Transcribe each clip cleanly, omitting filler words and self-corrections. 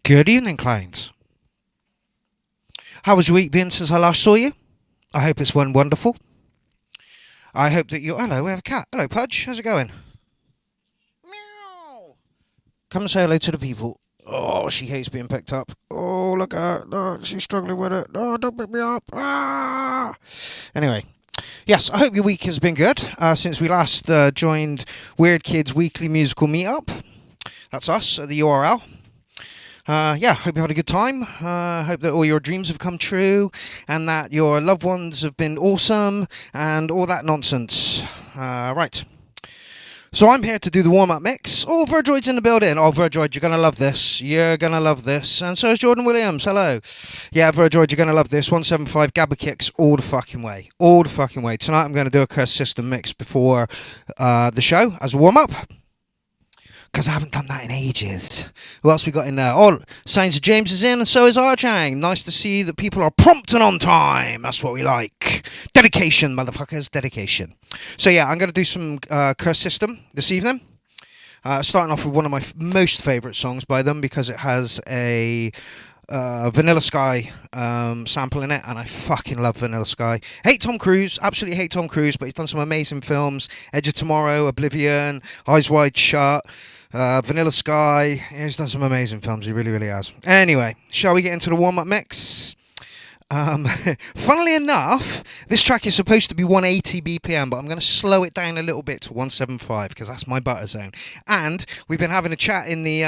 Good evening, clients. How has your week been since I last saw you? I hope it's one wonderful. I hope that you're... Hello, we have a cat. Hello, Pudge. How's it going? Meow. Come and say hello to the people. Oh, she hates being picked up. Oh, look at her. No, she's struggling with it. No, don't pick me up. Ah. Anyway, yes, I hope your week has been good since we last joined Weird Kids Weekly Musical Meetup. That's us at the URL. Hope you had a good time. Hope that all your dreams have come true and that your loved ones have been awesome and all that nonsense. Right. So I'm here to do the warm-up mix. Oh, Verdroid's in the building. Oh, Verdroid, you're going to love this. You're going to love this. And so is Jordan Williams. Hello. Yeah, Verdroid, you're going to love this. 175 Gabba kicks all the fucking way. All the fucking way. Tonight I'm going to do a Curse System mix before the show as a warm-up. Because I haven't done that in ages. Who else we got in there? Oh, Signs of James is in, and so is Archang. Nice to see that people are prompt and on time. That's what we like. Dedication, motherfuckers. Dedication. So yeah, I'm going to do some Curse System this evening. Starting off with one of my most favourite songs by them because it has a Vanilla Sky sample in it, and I fucking love Vanilla Sky. Hate Tom Cruise, absolutely hate Tom Cruise, but he's done some amazing films. Edge of Tomorrow, Oblivion, Eyes Wide Shut, Vanilla Sky. He's done some amazing films, he really, really has. Anyway, shall we get into the warm-up mix? Funnily enough, this track is supposed to be 180 BPM, but I'm going to slow it down a little bit to 175 because that's my butter zone. And we've been having a chat in the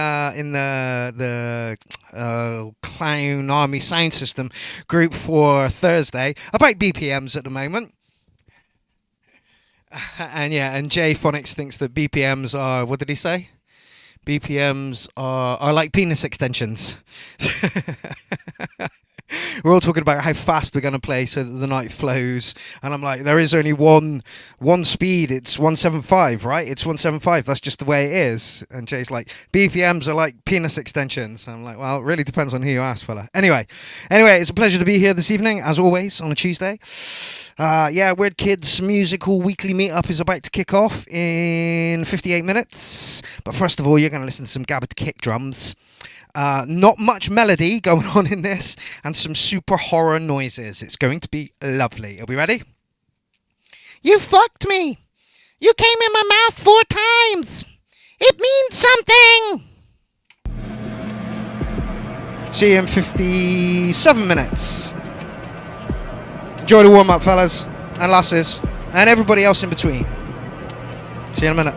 Clown Army Sound System group for Thursday about BPMs at the moment. And Jay Phonics thinks that BPMs are, what did he say? BPMs are like penis extensions. We're all talking about how fast we're going to play so that the night flows. And I'm like, there is only one speed. It's 175, right? It's 175. That's just the way it is. And Jay's like, BPMs are like penis extensions. I'm like, well, it really depends on who you ask, fella. Anyway, it's a pleasure to be here this evening, as always, on a Tuesday. Weird Kids Musical Weekly Meetup is about to kick off in 58 minutes. But first of all, you're going to listen to some Gabba kick drums. Not much melody going on in this, and some super horror noises. It's going to be lovely. Are we ready? You fucked me. You came in my mouth 4 times. It means something. See you in 57 minutes. Enjoy the warm-up, fellas and lasses, and everybody else in between. See you in a minute.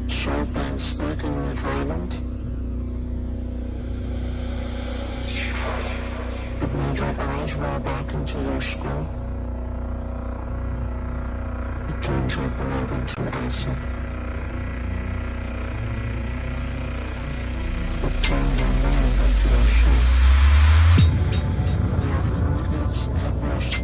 Sharp and sneakingly violent. It made your eyes roll back into your skull. It turned your blood into acid. It turned your mind into a shell. It's at worst.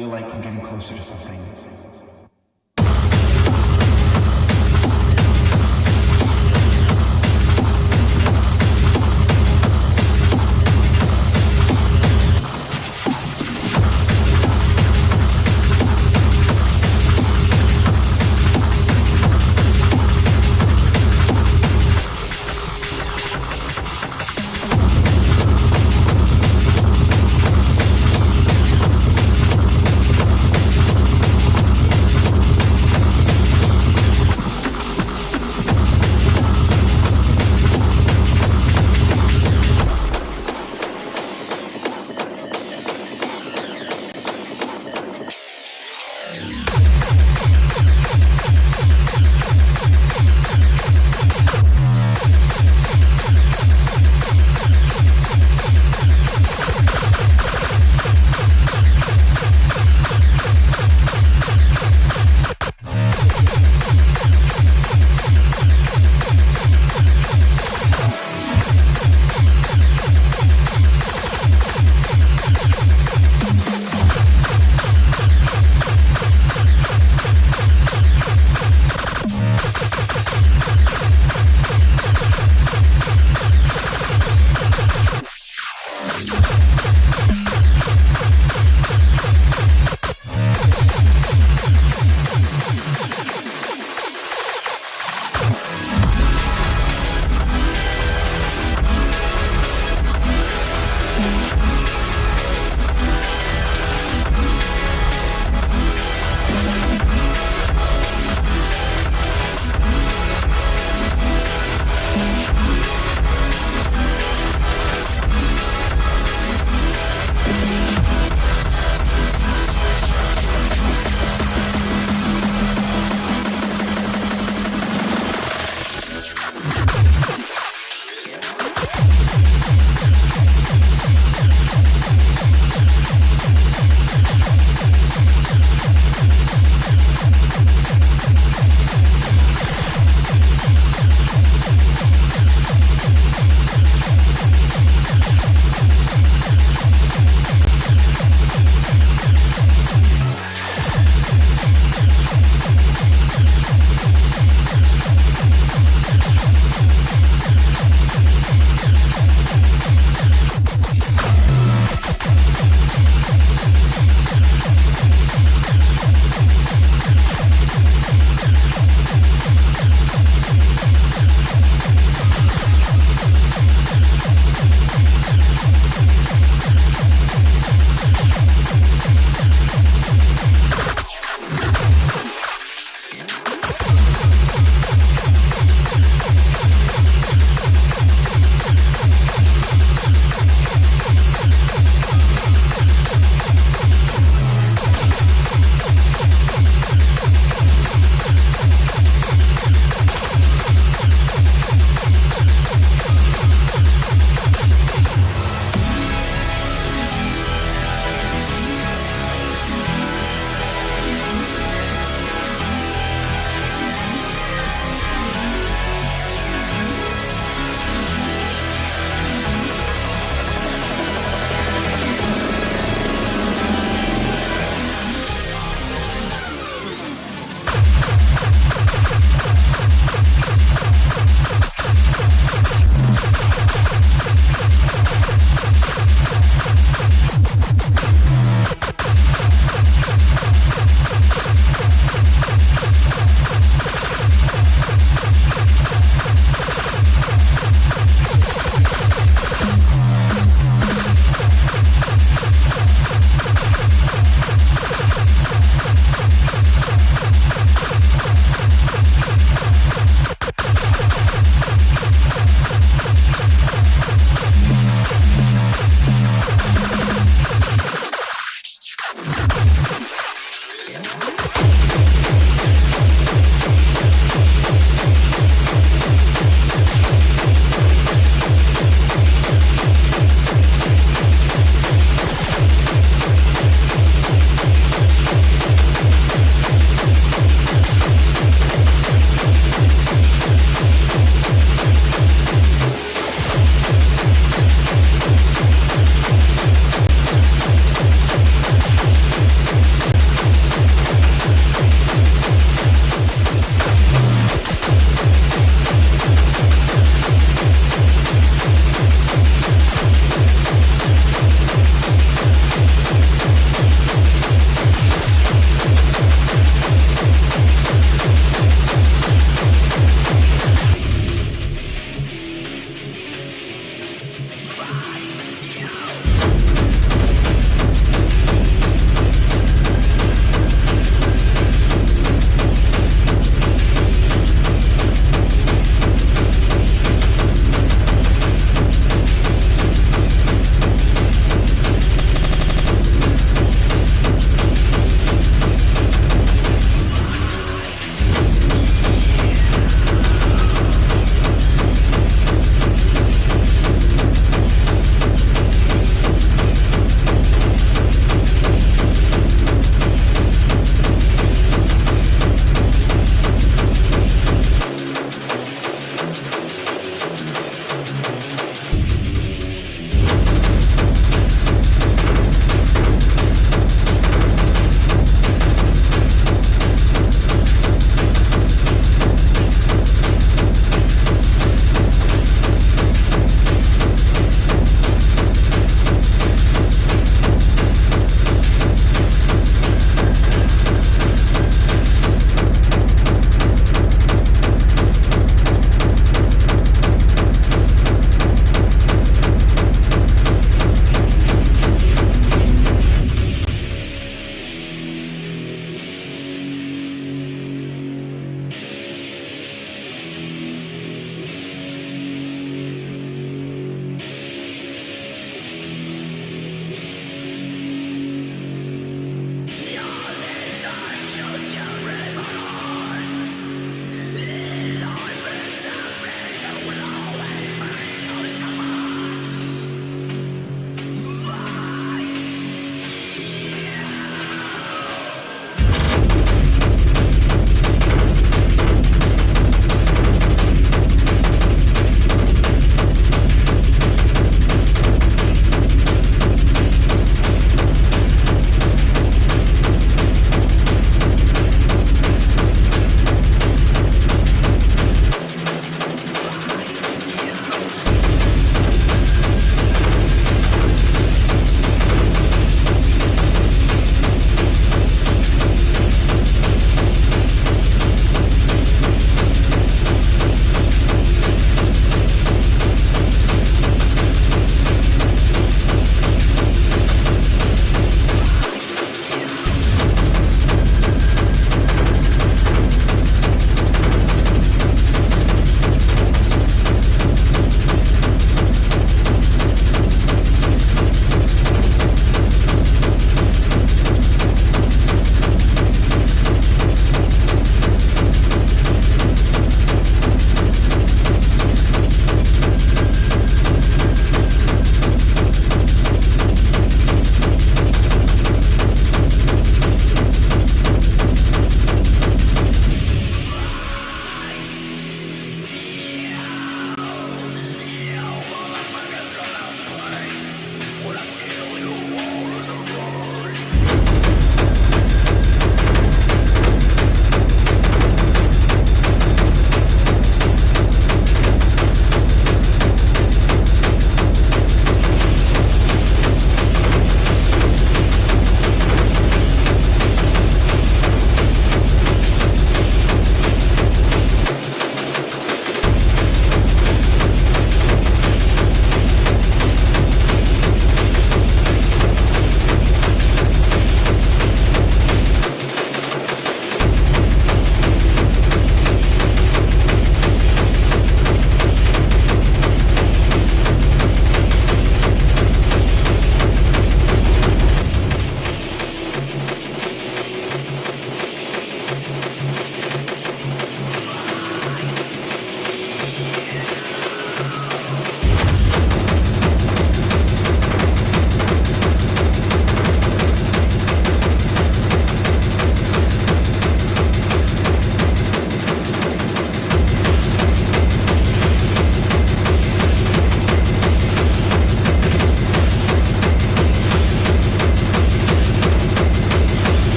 feel like I'm getting closer to something.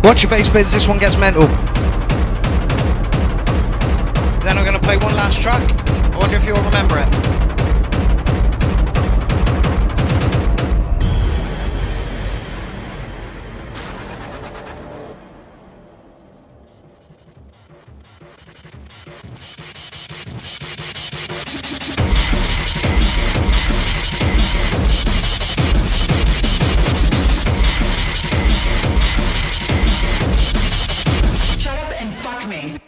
Watch your bass bins, this one gets mental. Then I'm going to play one last track. I wonder if you'll remember it. Shut up and fuck me.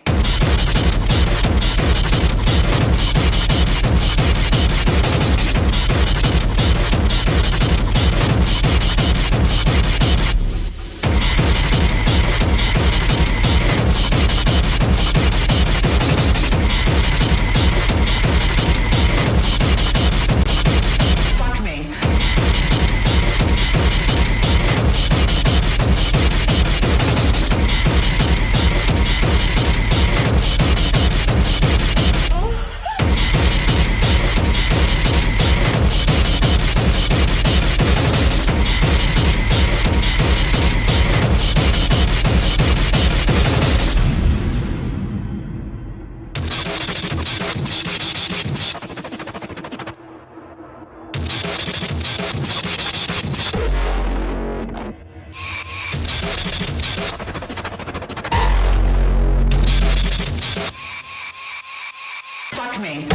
Fuck me. Fuck me. Fuck me. Fuck me.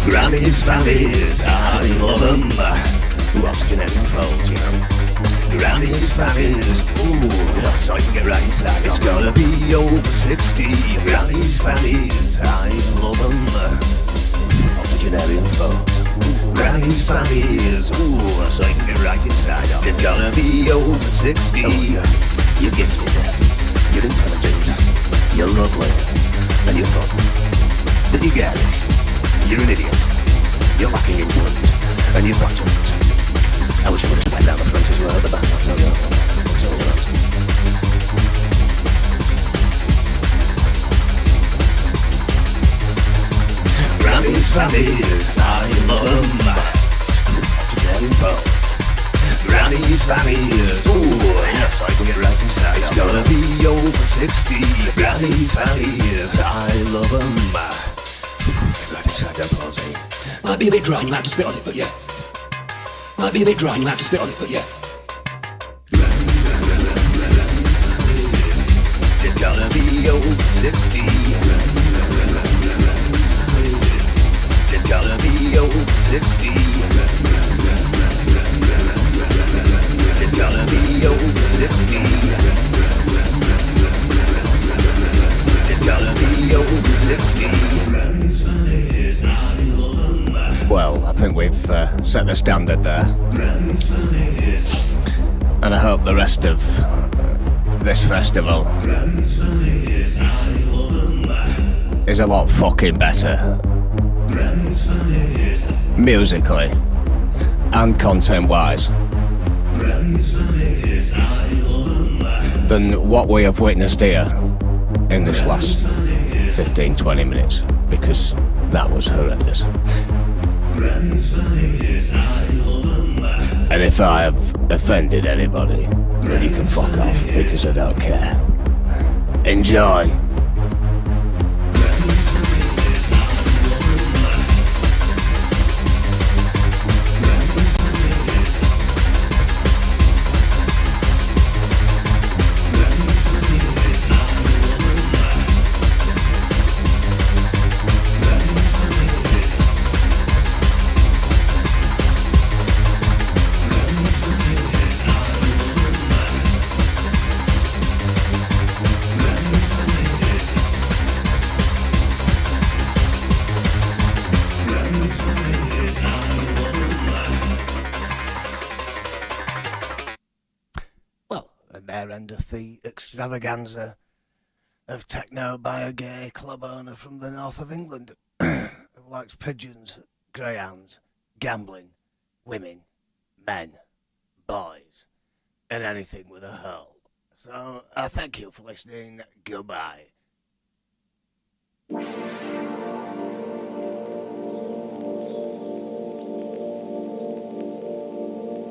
Granny's valleys, I love them. Oxygen and fold, you know. Granny's valleys, ooh, so you can get right inside. It's gonna be over 60. Granny's valleys, I love them. Octogenarian fold. Granny's valleys, ooh, so you can get right inside. It's gonna be over 60. You're gifted, you're intelligent, you're lovely, and you're fun. But you get it. You're an idiot. You're lacking in talent, and you're fraudulent. I wish I would have went down the front as well, at the back, I'll tell you. I'll tell you that. Granny's fannies, I love them. To get info. Granny's fannies, ooh, yes, I can get right inside. It's gonna be over 60. Granny's fannies, I love them. Right inside that posy. Might be a bit dry and you might have to spit on it, but yeah. Might be a bit dry and you might have to spit on it, but yeah. It's gonna be over 60. It's gonna be over 60. It's gonna be over 60. It's gonna be over 60. Well, I think we've set the standard there. And I hope the rest of this festival is a lot fucking better. Musically and content-wise than what we have witnessed here in this last 15-20 minutes, because that was horrendous. And if I have offended anybody, then you can fuck off, because I don't care. Enjoy. Endeth the extravaganza of techno by a gay club owner from the north of England who likes pigeons, greyhounds, gambling, women, men, boys, and anything with a hole. So thank you for listening. Goodbye.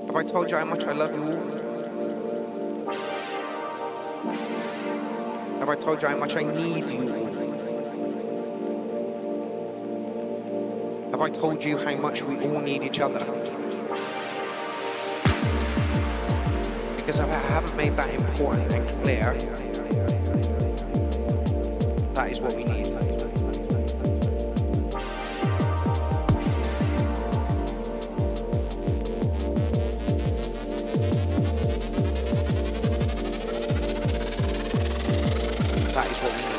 Have I told you how much I love you all? Have I told you how much I need you all? Have I told you how much we all need each other? Because if I haven't made that important and clear, that is what we need. That is what we need.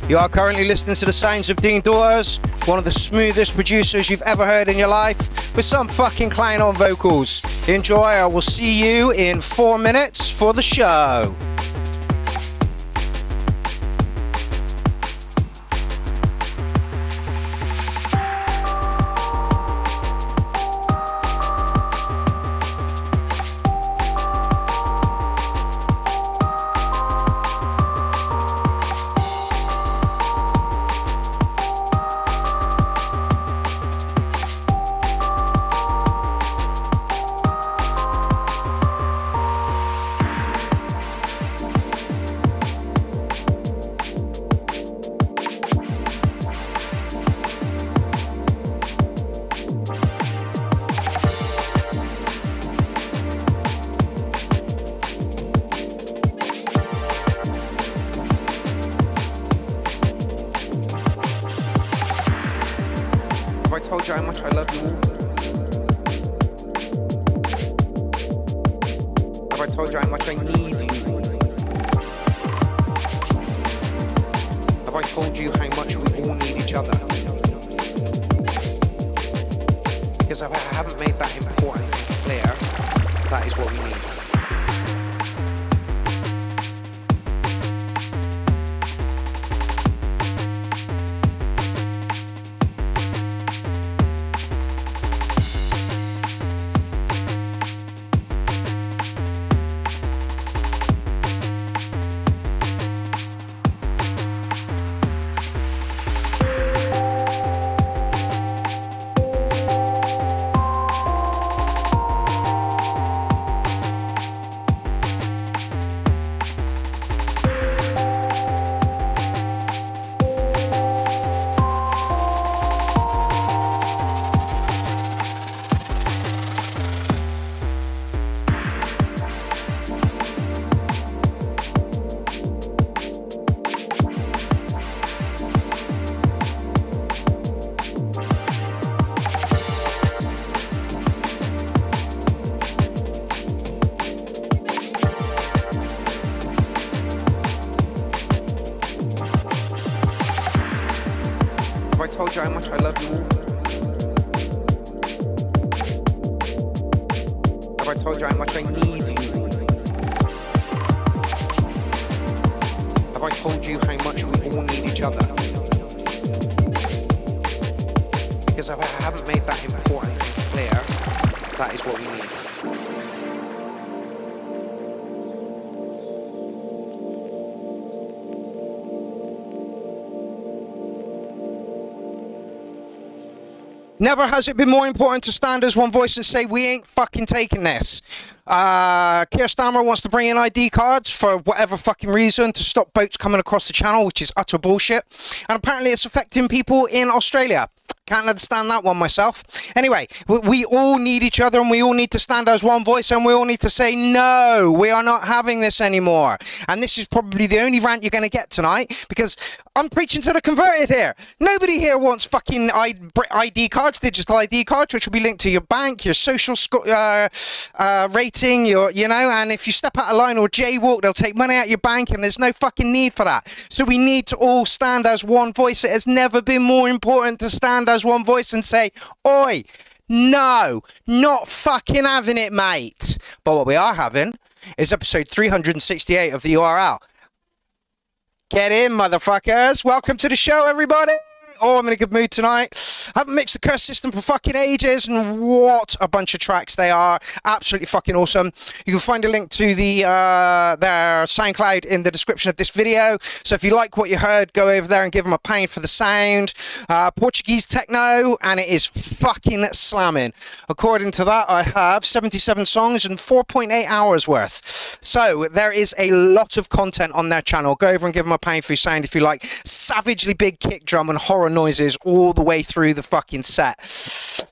You are currently listening to the sounds of Dean Daughters, one of the smoothest producers you've ever heard in your life, with some fucking clown on vocals. Enjoy, I will see you in 4 minutes for the show. Have I told you how much I love you all? Have I told you how much I need you all? Have I told you how much we all need each other? Because if I haven't made that important and clear, that is what we need. Have I told you how much I love you all? Have I told you how much I need you all? Have I told you how much we all need each other? Because if I haven't made that important and clear, that is what we need. Never has it been more important to stand as one voice and say, we ain't fucking taking this. Keir Starmer wants to bring in ID cards for whatever fucking reason to stop boats coming across the channel, which is utter bullshit. And apparently it's affecting people in Australia. Can't understand that one myself. Anyway, we all need each other and we all need to stand as one voice and we all need to say, no, we are not having this anymore. And this is probably the only rant you're going to get tonight because I'm preaching to the converted here. Nobody here wants fucking ID cards, digital ID cards, which will be linked to your bank, your social rating, and if you step out of line or jaywalk, they'll take money out of your bank and there's no fucking need for that. So we need to all stand as one voice. It has never been more important to stand as one voice and say, oi, no, not fucking having it, mate. But what we are having is episode 368 of the URL. Get in, motherfuckers. Welcome to the show, everybody. Oh, I'm in a good mood tonight. Haven't mixed the curse system for fucking ages, and what a bunch of tracks they are. Absolutely fucking awesome. You can find a link to their SoundCloud in the description of this video. So if you like what you heard, go over there and give them a pound for the sound. Portuguese techno, and it is fucking slamming. According to that, I have 77 songs and 4.8 hours worth. So there is a lot of content on their channel. Go over and give them a pound for your sound if you like savagely big kick drum and horror noises all the way through the fucking set.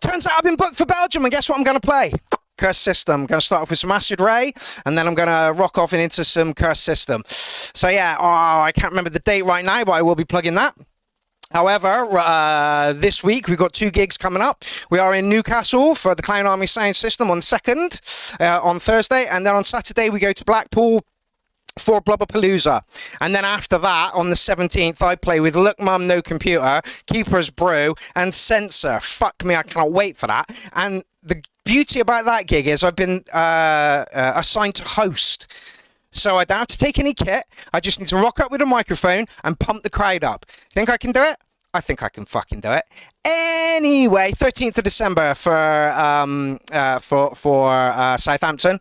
Turns out I've been booked for Belgium, and guess what I'm going to play? Curse System. I'm going to start off with some Acid Ray, and then I'm going to rock off and into some Curse System. So yeah, I can't remember the date right now, but I will be plugging that. However, this week we've got 2 gigs coming up. We are in Newcastle for the Clown Army Sound System on the 2nd, on Thursday, and then on Saturday we go to Blackpool for Blubberpalooza. And then after that, on the 17th, I play with Look Mum No Computer, Keeper's Brew, and Censor. Fuck me, I cannot wait for that. And the beauty about that gig is I've been assigned to host. So I don't have to take any kit. I just need to rock up with a microphone and pump the crowd up. Think I can do it? I think I can fucking do it. Anyway, 13th of December for Southampton.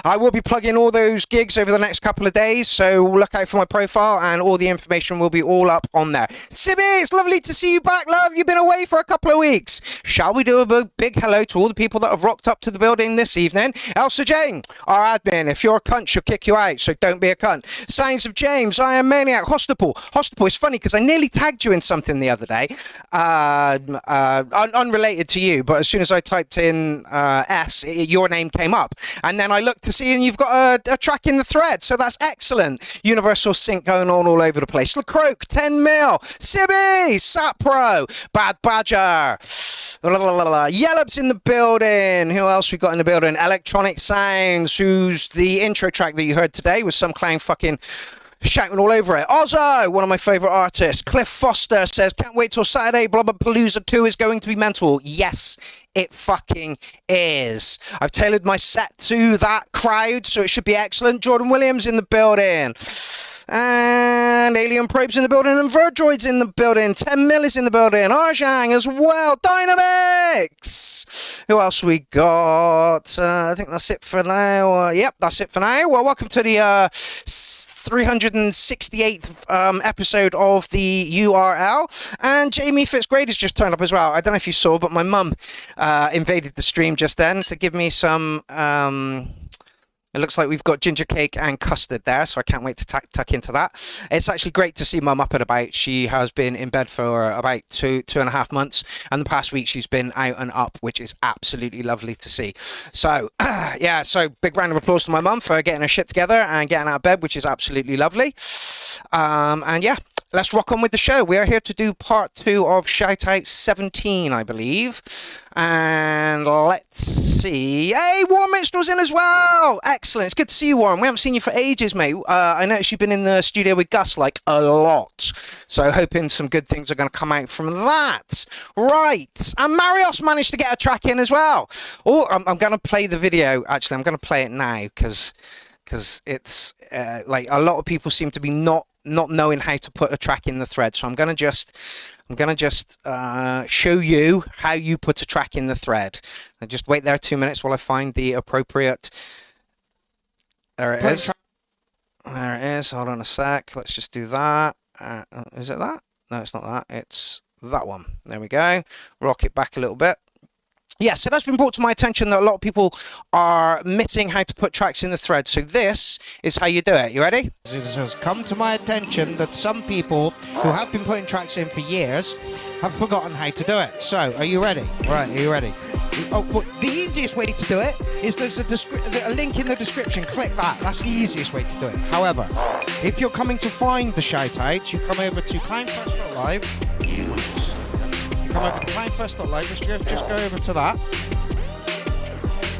I will be plugging all those gigs over the next couple of days, so look out for my profile and all the information will be all up on there. Sibby, it's lovely to see you back, love. You've been away for a couple of weeks. Shall we do a big hello to all the people that have rocked up to the building this evening? Elsa Jane, our admin. If you're a cunt, she'll kick you out, so don't be a cunt. Signs of James, I am Maniac. Hostable is funny because I nearly tagged you in something the other day. Unrelated to you, but as soon as I typed in your name came up, and then I looked to see, and you've got a track in the thread, so that's excellent. Universal sync going on all over the place. LaCroak, 10 mil, Sibby, Sapro, Bad Badger, Yellow's in the building. Who else we got in the building? Electronic Sounds, who's the intro track that you heard today was some clown fucking shouting all over it. Ozzo, one of my favourite artists. Cliff Foster says, can't wait till Saturday. Blubberpalooza 2 is going to be mental. Yes, it fucking is. I've tailored my set to that crowd, so it should be excellent. Jordan Williams in the building. And Alien Probes in the building, and Verdroid's in the building. 10 Mil is in the building. Arjang as well. Dynamics! Who else we got? I think that's it for now. Yep, that's it for now. Well, welcome to the 368th episode of the URL. And Jamie Fitzgrade has just turned up as well. I don't know if you saw, but my mum invaded the stream just then to give me some... It looks like we've got ginger cake and custard there, so I can't wait to tuck into that. It's actually great to see Mum up and about. She has been in bed for about two and a half months, and the past week she's been out and up, which is absolutely lovely to see. So, yeah, so big round of applause to my mum for getting her shit together and getting out of bed, which is absolutely lovely. And yeah, let's rock on with the show. We are here to do part 2 of Shout Out 17, I believe. And let's see. Hey, Warm Minstrel's in as well. Excellent. It's good to see you, Warren. We haven't seen you for ages, mate. I noticed you've been in the studio with Gus like a lot. So hoping some good things are going to come out from that. Right. And Marios managed to get a track in as well. Oh, I'm going to play the video. Actually, I'm going to play it now because it's like a lot of people seem to be not knowing how to put a track in the thread. So I'm gonna just show you how you put a track in the thread. And just wait there 2 minutes while I find the appropriate. There it is. There it is. Hold on a sec. Let's just do that. Is it that? No, it's not that. It's that one. There we go. Rock it back a little bit. Yes, it has been brought to my attention that a lot of people are missing how to put tracks in the thread. So this is how you do it. You ready? It has come to my attention that some people who have been putting tracks in for years have forgotten how to do it. So, are you ready? Right, are you ready? Oh, well, the easiest way to do it is there's a link in the description. Click that. That's the easiest way to do it. However, if you're coming to find the shout-outs, you come over to clownfest.live. Come over to clownfest.live, just go over to that.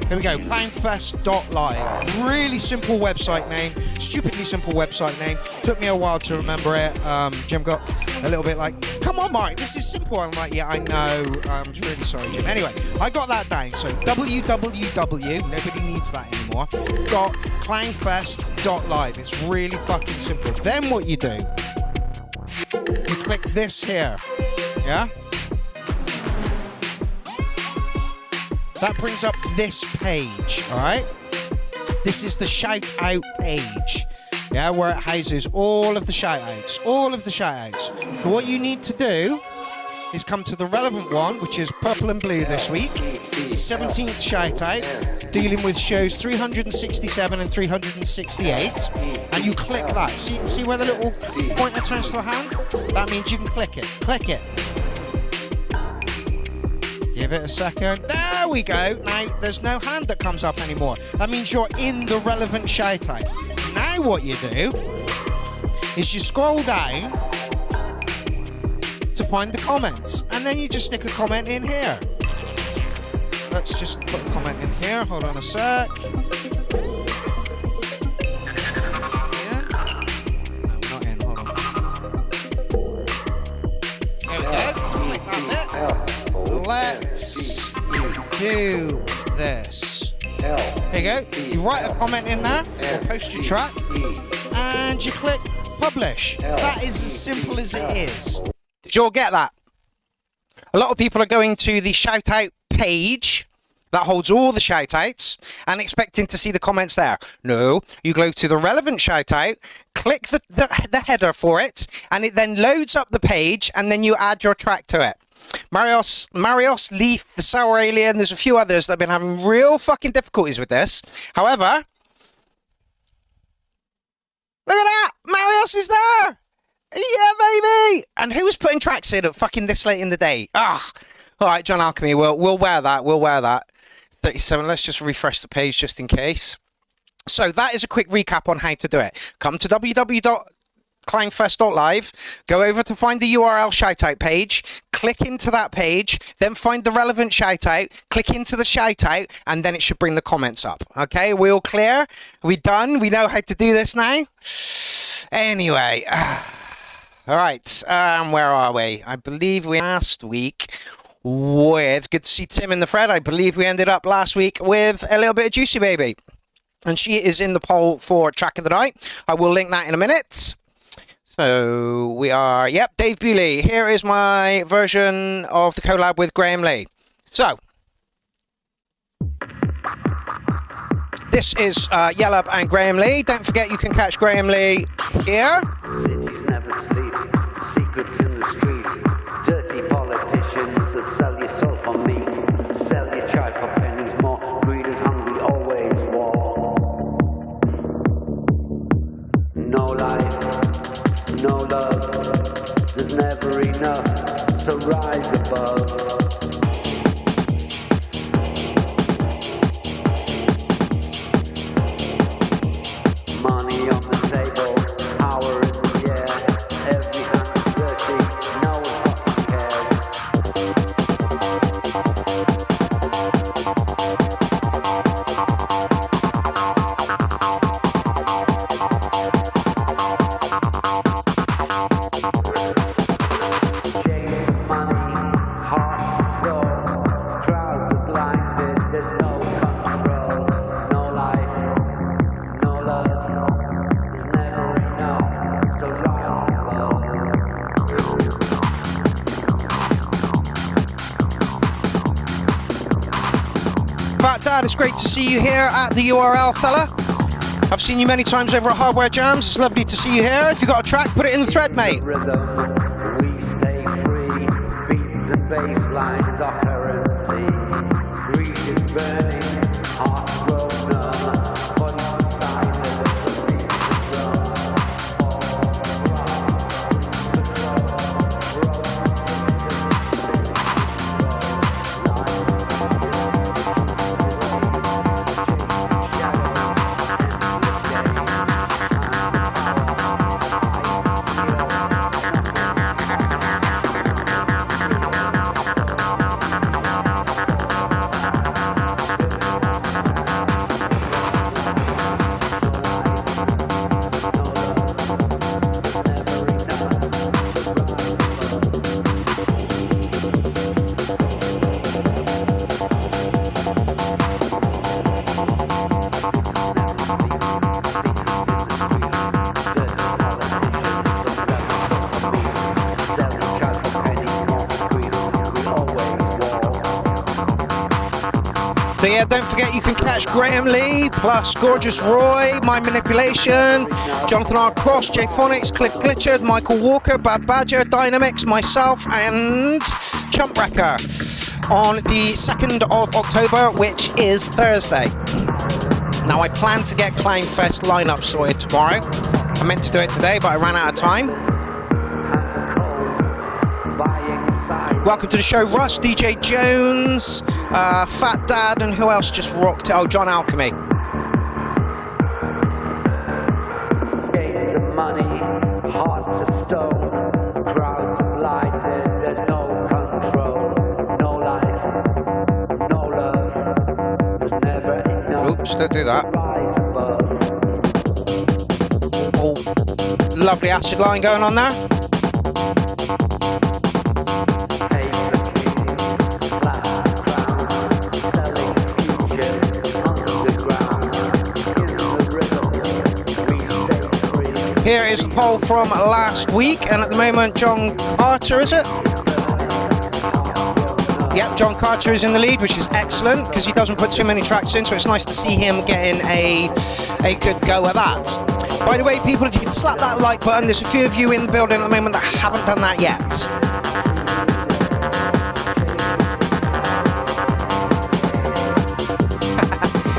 Here we go, clownfest.live. Really simple website name, stupidly simple website name. Took me a while to remember it. Jim got a little bit like, come on, Mark, this is simple. I'm like, yeah, I know. I'm really sorry, Jim. Anyway, I got that down. So www, nobody needs that anymore, .clownfest.live. It's really fucking simple. Then what you do, you click this here, yeah? That brings up this page, all right? This is the shout out page, yeah, where it houses all of the shout outs, So what you need to do is come to the relevant one, which is purple and blue this week, 17th shout out, dealing with shows 367 and 368, and you click that. See where the little pointer turns to a hand? That means you can click it. Click it. Give it a second. There we go. Now, there's no hand that comes up anymore. That means you're in the relevant shout-out. Now what you do is you scroll down to find the comments. And then you just stick a comment in here. Let's just put a comment in here. Hold on a sec. In. No, not in. Hold on. There we go. Click that bit. Let's do this. There you go. You write a comment in there, or post your track, and you click publish. That is as simple as it is. Did you all get that? A lot of people are going to the shout out page that holds all the shout outs and expecting to see the comments there. No, you go to the relevant shout out, click the header for it, and it then loads up the page, and then you add your track to it. Marios, Leaf, the Sour Alien, there's a few others that have been having real fucking difficulties with this. However, look at that! Marios is there! Yeah, baby! And who was putting tracks in at fucking this late in the day? Alright, John Alchemy, we'll wear that. 37, let's just refresh the page just in case. So that is a quick recap on how to do it. Come to www.clownfest.live, go over to find the URL shoutout page, click into that page, then find the relevant shoutout, click into the shoutout, and then it should bring the comments up. Okay, we all clear? Are we done? We know how to do this now? Anyway, all right, where are we? I believe we last week with, good to see Tim in the thread, I believe we ended up last week with a little bit of Juicy Baby. And she is in the poll for track of the night. I will link that in a minute. So we are, yep, Dave Bewley. Here is my version of the collab with Graham Lee. So, this is Yellowb and Graham Lee. Don't forget you can catch Graham Lee here. Cities never sleep, secrets in the street, dirty politicians that sell your soul for meat, sell your chai for pennies more, greed is hungry, always war. No life, no love, there's never enough, so rise above. Money on the table, power in the air, every hand is dirty, no one fucking cares. Chains of money, hearts of stone, crowds are blinded, there's no control, no life, no love. It's never enough, so rise above. Fat Dad, it's great to see you here at the URL, fella. I've seen you many times over at Hardware Jams. It's lovely to see you here. If you've got a track, put it in the thread, mate. Rhythm, we stay free. Beats and bass lines are currency. Greed is burning, hearts grow numb. Bodies decided, the beat is drum. So yeah, don't forget you can catch Graham Lee, plus Gorgeous Roy, My Manipulation, Jonathan R. Cross, Jay Phonics, Cliff Glitchard, Michael Walker, Bad Badger, Dynamics, myself, and Chump Wrecker on the 2nd of October, which is Thursday. Now I plan to get Clown Fest lineup sorted tomorrow. I meant to do it today, but I ran out of time. Welcome to the show, Russ, DJ Jones, Fat Dad, and who else just rocked it? Oh, John Alchemy. Gains of money, hearts of stone, crowds are blinded, there's no control, no life, no love, there's never enough. Oops, don't do that. Rise above. Oh, lovely acid line going on there. Here is the poll from last week, and at the moment, John Carter, is it? Yep, John Carter is in the lead, which is excellent, because he doesn't put too many tracks in, so it's nice to see him getting a good go at that. By the way, people, if you could slap that like button, there's a few of you in the building at the moment that haven't done that yet.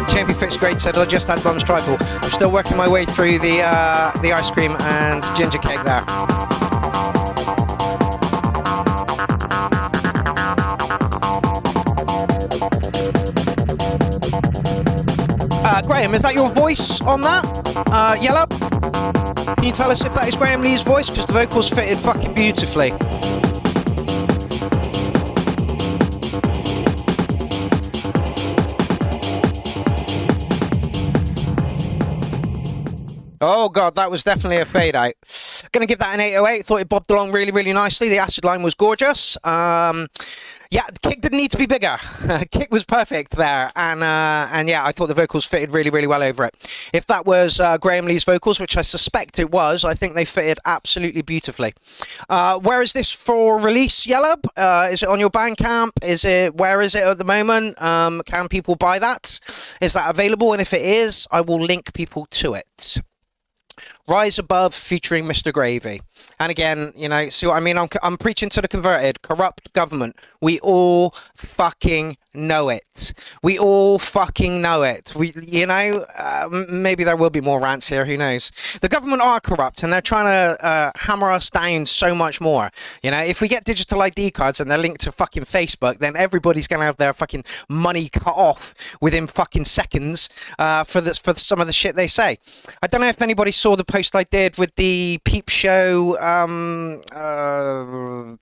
Champion Fits Great said, I just had Bum's Tribal. I'm still working my way through the ice cream and ginger cake there. Graham, is that your voice on that? Yellowb? Can you tell us if that is Graham Lee's voice? Because the vocals fitted fucking beautifully. Oh god, that was definitely a fade out. Gonna give that an 808. Thought it bobbed along really, really nicely. The acid line was gorgeous. Yeah, the kick didn't need to be bigger. Kick was perfect there, and yeah, I thought the vocals fitted really, really well over it. If that was Graham Lee's vocals, which I suspect it was, I think they fitted absolutely beautifully. Where is this for release, Yellab? Is it on your Bandcamp? Where is it at the moment? Can people buy that? Is that available? And if it is, I will link people to it. Rise Above featuring Mr. Gravy. And again, you know, see what I mean? I'm preaching to the converted. Corrupt government. We all fucking know it. We all fucking know it. Maybe there will be more rants here. Who knows? The government are corrupt and they're trying to hammer us down so much more. You know, if we get digital ID cards and they're linked to fucking Facebook, then everybody's going to have their fucking money cut off within fucking seconds for some of the shit they say. I don't know if anybody saw the post I did with the Peep Show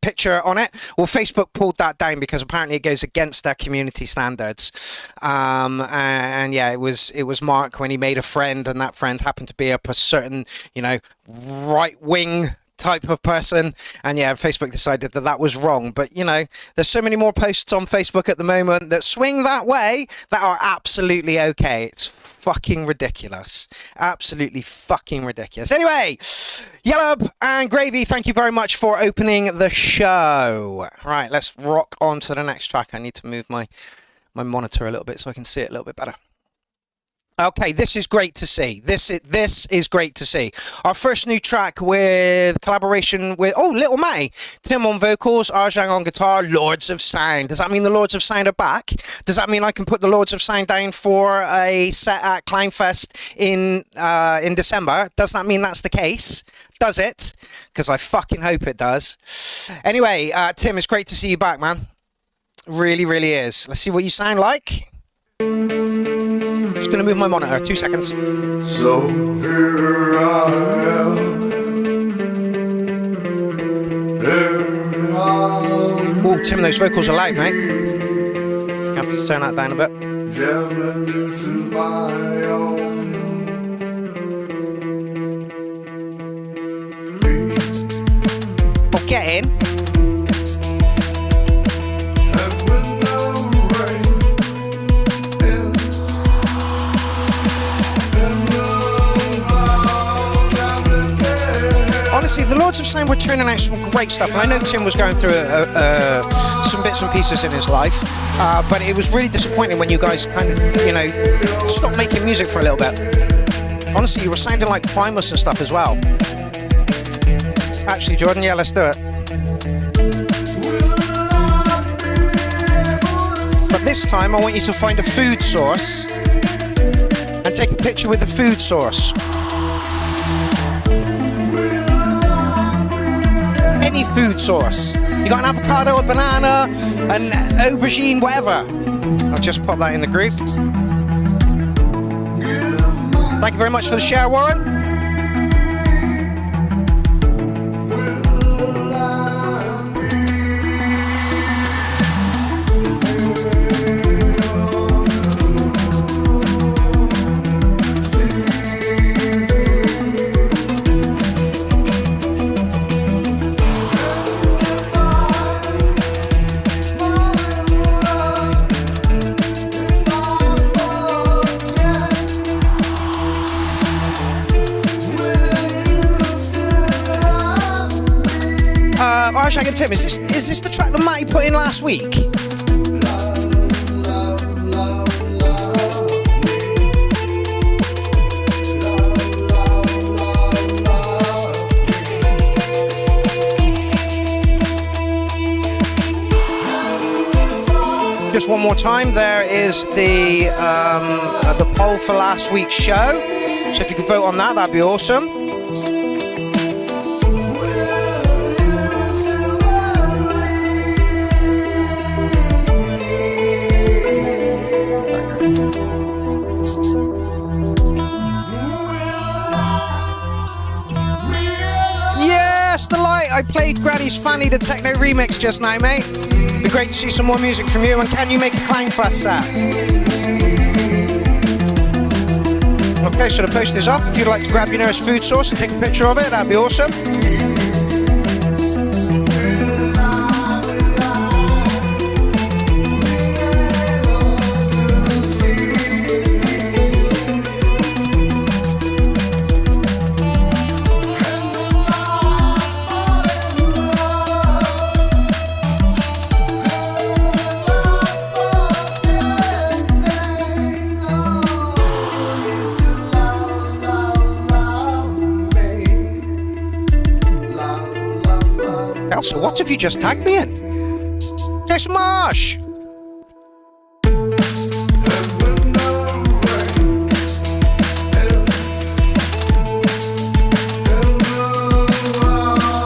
picture on it. Well, Facebook pulled that down because apparently it goes against their community standards. And yeah, it was Mark when he made a friend, and that friend happened to be a certain, you know, right-wing type of person, and yeah, Facebook decided that was wrong. But you know, there's so many more posts on Facebook at the moment that swing that way that are absolutely okay. It's fucking ridiculous. Absolutely fucking ridiculous. Anyway, Yellab and Gravy, thank you very much for opening the show. Right, let's rock on to the next track. I need to move my monitor a little bit so I can see it a little bit better. Okay, this is great to see. This is great to see. Our first new track with collaboration with Little Matty, Tim on vocals, Arjang on guitar, Lords of Sound. Does that mean the Lords of Sound are back? Does that mean I can put the Lords of Sound down for a set at Clownfest in December? Does that mean that's the case? Does it? Because I fucking hope it does. Anyway, Tim, it's great to see you back, man. Really, really is. Let's see what you sound like. Just gonna move my monitor, 2 seconds. So here I am. Here I am. Oh, Tim, those vocals are loud, mate. You have to turn that down a bit. Jamming to my own. Oh, get in. And when the rain ends, and the clouds have Honestly, the Lords of Sound were turning out some great stuff, and I know Tim was going through some bits and pieces in his life, but it was really disappointing when you guys kind of, you know, stopped making music for a little bit. Honestly, you were sounding like Primus and stuff as well. Actually, Jordan, yeah, let's do it. But this time, I want you to find a food source and take a picture with the food source. Any food source. You got an avocado, a banana, an aubergine, whatever. I'll just pop that in the group. Thank you very much for the share, Warren. Arjang and Tim, is this the track that Matty put in last week? Just one more time, there is the poll for last week's show. So if you could vote on that, that'd be awesome. I played Granny's Fanny, the techno remix just now, mate. Be great to see some more music from you. And can you make a Clownfest set? Okay, so the post is up. If you'd like to grab your nearest food source and take a picture of it, that'd be awesome. Elsa, what have you just tagged me in? Jason Marsh!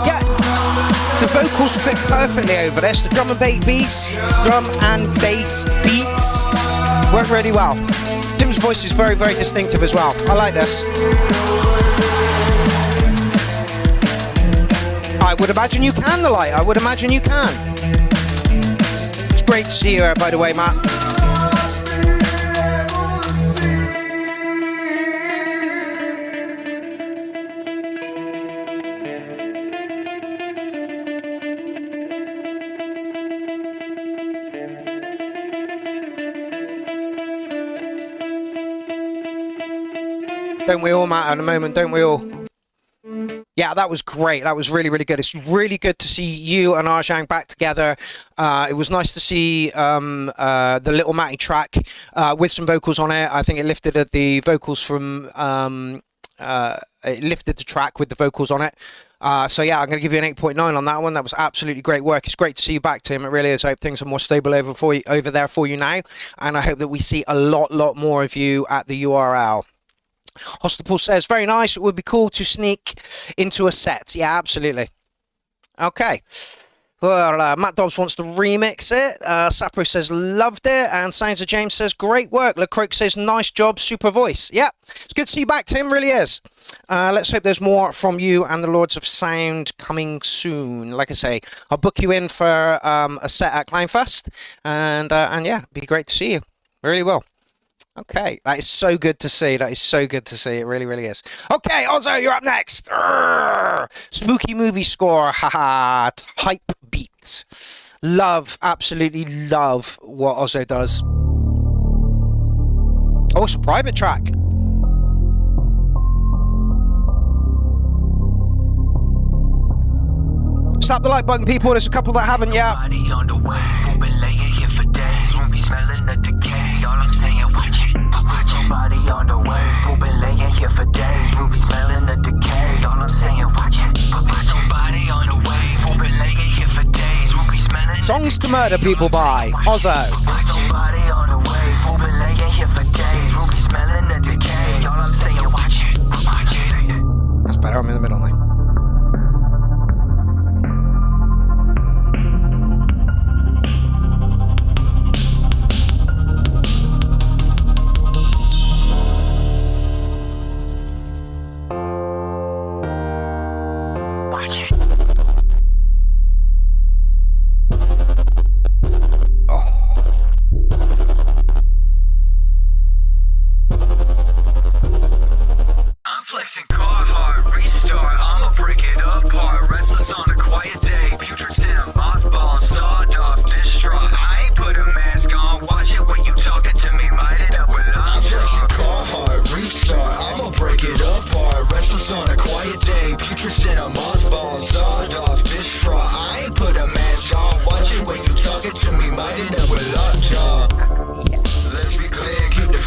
Yeah, the vocals fit perfectly over this. The drum and bass beats work really well. Tim's voice is very, very distinctive as well. I like this. I would imagine you can, the light. I would imagine you can. It's great to see you, by the way, Matt. Don't we all, Matt, at the moment, don't we all? Yeah, that was great. That was really, really good. It's really good to see you and Arjang back together. It was nice to see the Little Matty track with some vocals on it. I think it lifted the vocals from... it lifted the track with the vocals on it. So yeah, I'm going to give you an 8.9 on that one. That was absolutely great work. It's great to see you back, Tim. It really is. I hope things are more stable over there for you now. And I hope that we see a lot more of you at the URL. Hostapul says, very nice. It would be cool to sneak into a set. Yeah, absolutely. Okay. Well, Matt Dobbs wants to remix it. Sapro says, loved it. And Sounds of James says, great work. LeCroix says, nice job, super voice. Yeah, it's good to see you back, Tim. Really is. Let's hope there's more from you and the Lords of Sound coming soon. Like I say, I'll book you in for a set at Clownfest. And yeah, be great to see you. Really will. Okay, that is so good to see. That is so good to see. It really, really is. Okay, Ozzo, you're up next. Urgh. Spooky movie score. Haha. Hype beat. Love, absolutely love what Ozzo does. Oh, it's a private track. Slap the like button, people. There's a couple that haven't yet. Smelling the decay, all I'm saying, watch it. Put somebody on the wave, who been laying here for days. Ruby smelling the decay, all I'm saying, watch it. Put somebody on the wave, who been laying here for days. Ruby smelling Songs to Murder People by Ozzo. Put somebody on the wave, who been laying here for days. Ruby smelling the decay, all I'm saying, watch it. Watch it. That's better, I'm in the middle now.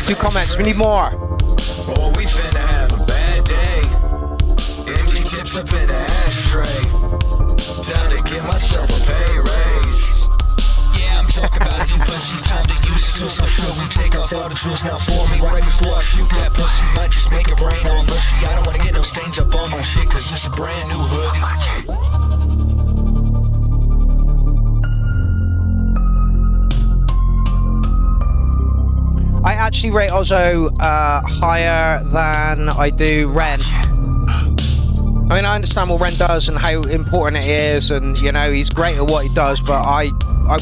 Two comments, we need more. Oh, we finna have a bad day. Empty tips up in the ashtray. Time to give myself a pay raise. Yeah, I'm talking about you pussy. Time to use it to so sure we take off all the jewels now for me. Right before I shoot that pussy, might just make it rain on mushy. I don't wanna get no stains up on my shit, cause it's a brand new hoodie. I actually rate Ozzo higher than I do Ren. I mean, I understand what Ren does and how important it is, and you know, he's great at what he does, but I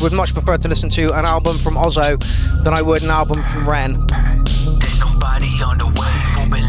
would much prefer to listen to an album from Ozzo than I would an album from Ren. There's nobody on the way who been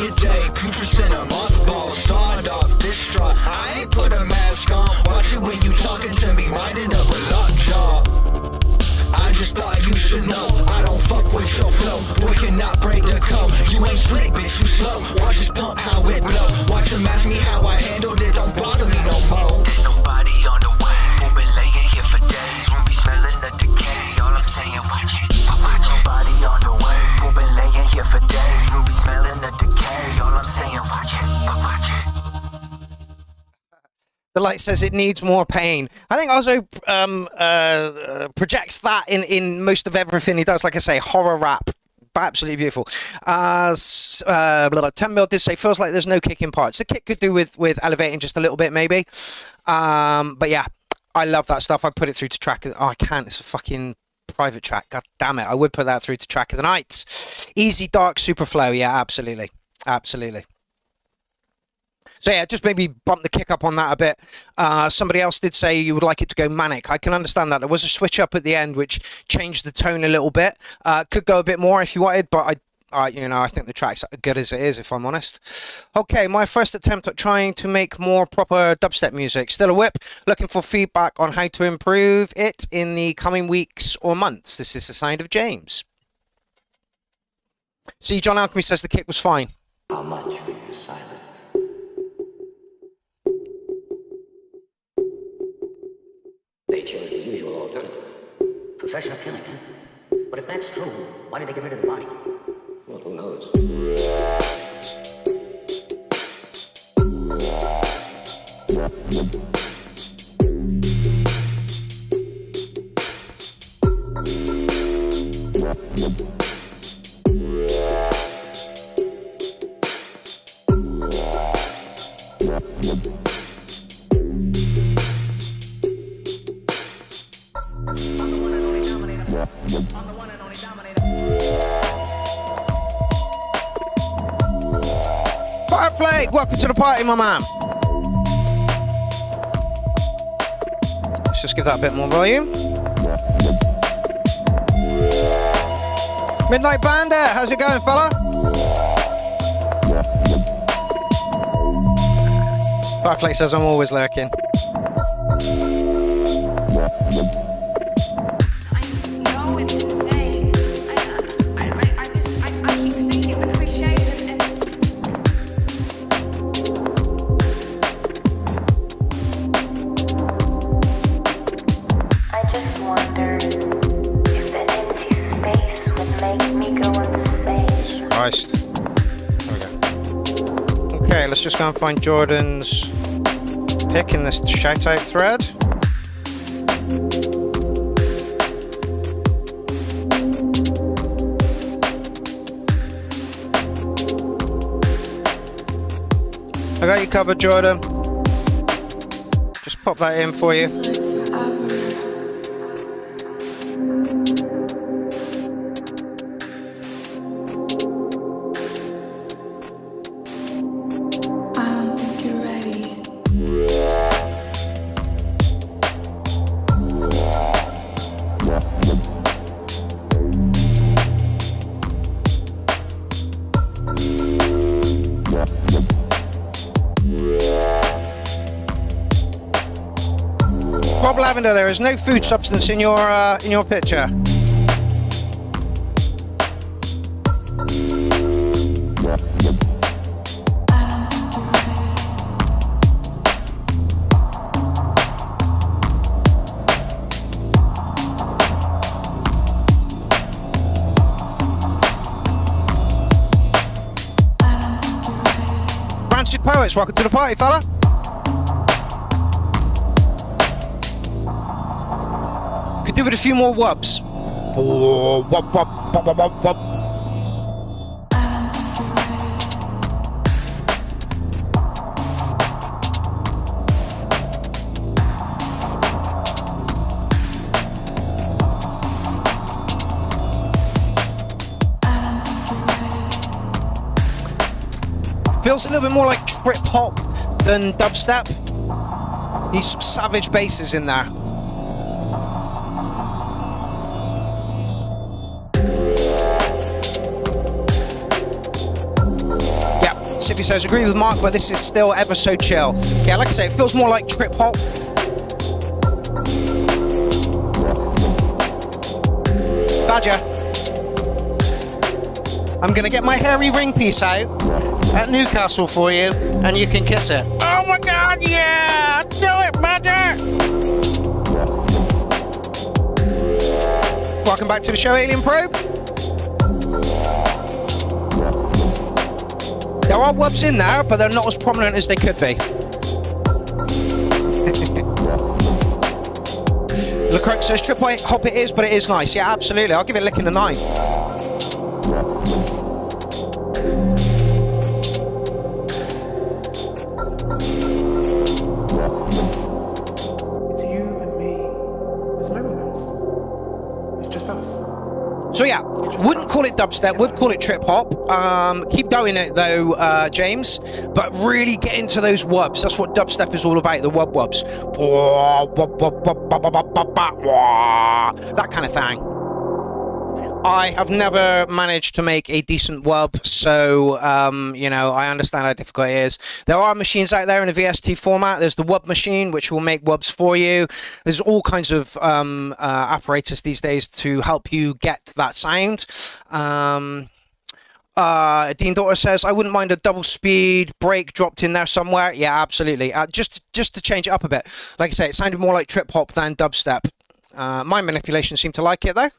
your day. Putrid in a mothball, sawed off, distraught. I ain't put a mask on. Watch it when you talking to me, minded up a lockjaw. I just thought you should know I don't fuck with your flow. Boy cannot break the code. You ain't slick, bitch, you slow. Watch this pump, how it blow. Watch him ask me how I handled it. Don't bother me no more. There's nobody on the way who been laying here for days. Won't be smelling the decay. All I'm saying, watch it. There's nobody on the way who been laying here for days. Won't be smelling the decay. All I'm saying, watch it. Watch it. The light says it needs more pain. I think also projects that in most of everything he does. Like I say, horror rap. Absolutely beautiful. 10 mil did say feels like there's no kicking parts. The kick could do with elevating just a little bit maybe. But yeah, I love that stuff. I put it through to track. Oh, I can't. It's a fucking private track. God damn it. I would put that through to track of the night. Easy, dark, super flow. Yeah, absolutely. Absolutely. So yeah, just maybe bump the kick up on that a bit. Somebody else did say you would like it to go manic. I can understand that. There was a switch up at the end which changed the tone a little bit. Could go a bit more if you wanted, but I think the track's good as it is, if I'm honest. Okay, my first attempt at trying to make more proper dubstep music. Still a whip. Looking for feedback on how to improve it in the coming weeks or months. This is the sound of James. See, John Alchemy says the kick was fine. How much for your silence? They chose the usual alternative. Professional killing, huh? But if that's true, why did they get rid of the body? Well, who knows? Fireflake, welcome to the party, my man. Let's just give that a bit more volume. Midnight Bandit, how's it going, fella? Fireflake says I'm always lurking. Okay, let's just go and find Jordan's pick in this shout out thread. I got you covered, Jordan. Just pop that in for you. There is no food substance in your picture. Rancid Poets, welcome to the party, fella. Do with a few more wubs. Wub, wub, wub, wub, wub, wub. Feels a little bit more like trip hop than dubstep. These some savage basses in there. Mississippi says, agree with Mark, but this is still ever so chill. Yeah, like I say, it feels more like trip hop. Badger. I'm going to get my hairy ring piece out at Newcastle for you, and you can kiss it. Oh my God, yeah! Do it, Badger! Welcome back to the show, Alien Probe. There are wubs in there, but they're not as prominent as they could be. Leclerc says, trip hop it is, but it is nice. Yeah, absolutely. I'll give it a lick in the 9. So yeah, wouldn't call it dubstep, would call it trip hop. Keep going it though, James, but really get into those wubs. That's what dubstep is all about, the wubs. That kind of thing. I have never managed to make a decent wub, so, you know, I understand how difficult it is. There are machines out there in a VST format. There's the wub machine, which will make wubs for you. There's all kinds of apparatus these days to help you get that sound. Dean Daughter says, I wouldn't mind a double speed break dropped in there somewhere. Yeah, absolutely. Just to change it up a bit. Like I say, it sounded more like trip hop than dubstep. My manipulation seemed to like it, though.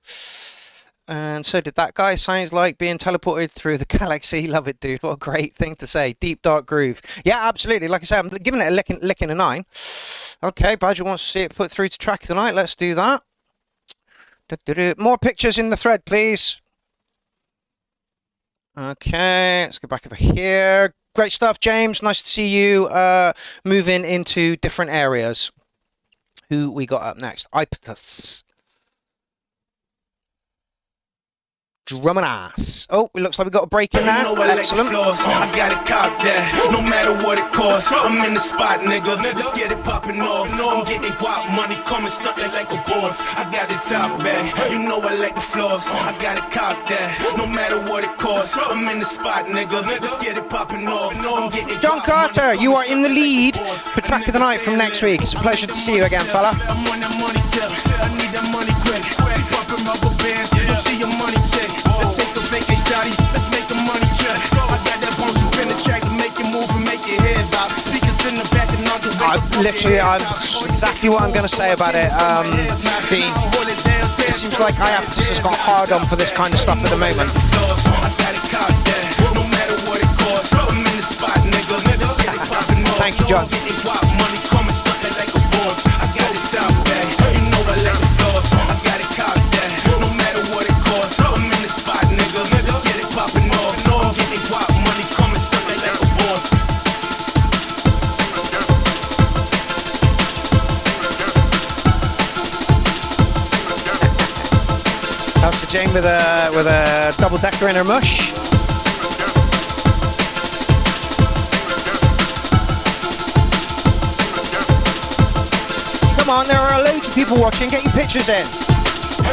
And so did that guy. Sounds like being teleported through the galaxy. Love it, dude. What a great thing to say. Deep, dark groove. Yeah, absolutely. Like I said, I'm giving it a lick in a 9. Okay, Badger wants to see it put through to track of the night. Let's do that. More pictures in the thread, please. Okay, let's go back over here. Great stuff, James. Nice to see you moving into different areas. Who we got up next? Ipatus. Drum and ass. Oh, it looks like we got a break in there. Excellent. I got it cocked there, no matter what it costs. I'm in the spot, nigga. Let's get it popping off. I'm getting guap money, coming stuck like a boss. I got the top back, you know I like the floors. I got it cocked there, no matter what it costs. I'm in the spot, nigga. Let's get it popping off. I'm getting John Carter, you are in the lead for track of the night from next week. It's a pleasure to see you again, fella. I'm on that money tip. I need that money quick. She popping rubber bands, you see your money check. Let's take a vacation, shawty. Let's make the money trip. I got that bounce up in the track to make it move and make it head bob. Speakers in the back and on the way. I'm exactly what I'm going to say about it, Dean. It seems like I have just got hard on for this kind of stuff at the moment. Thank you, John. That's the Jane with a double decker in her mush. Come on, there are loads of people watching. Get your pictures in.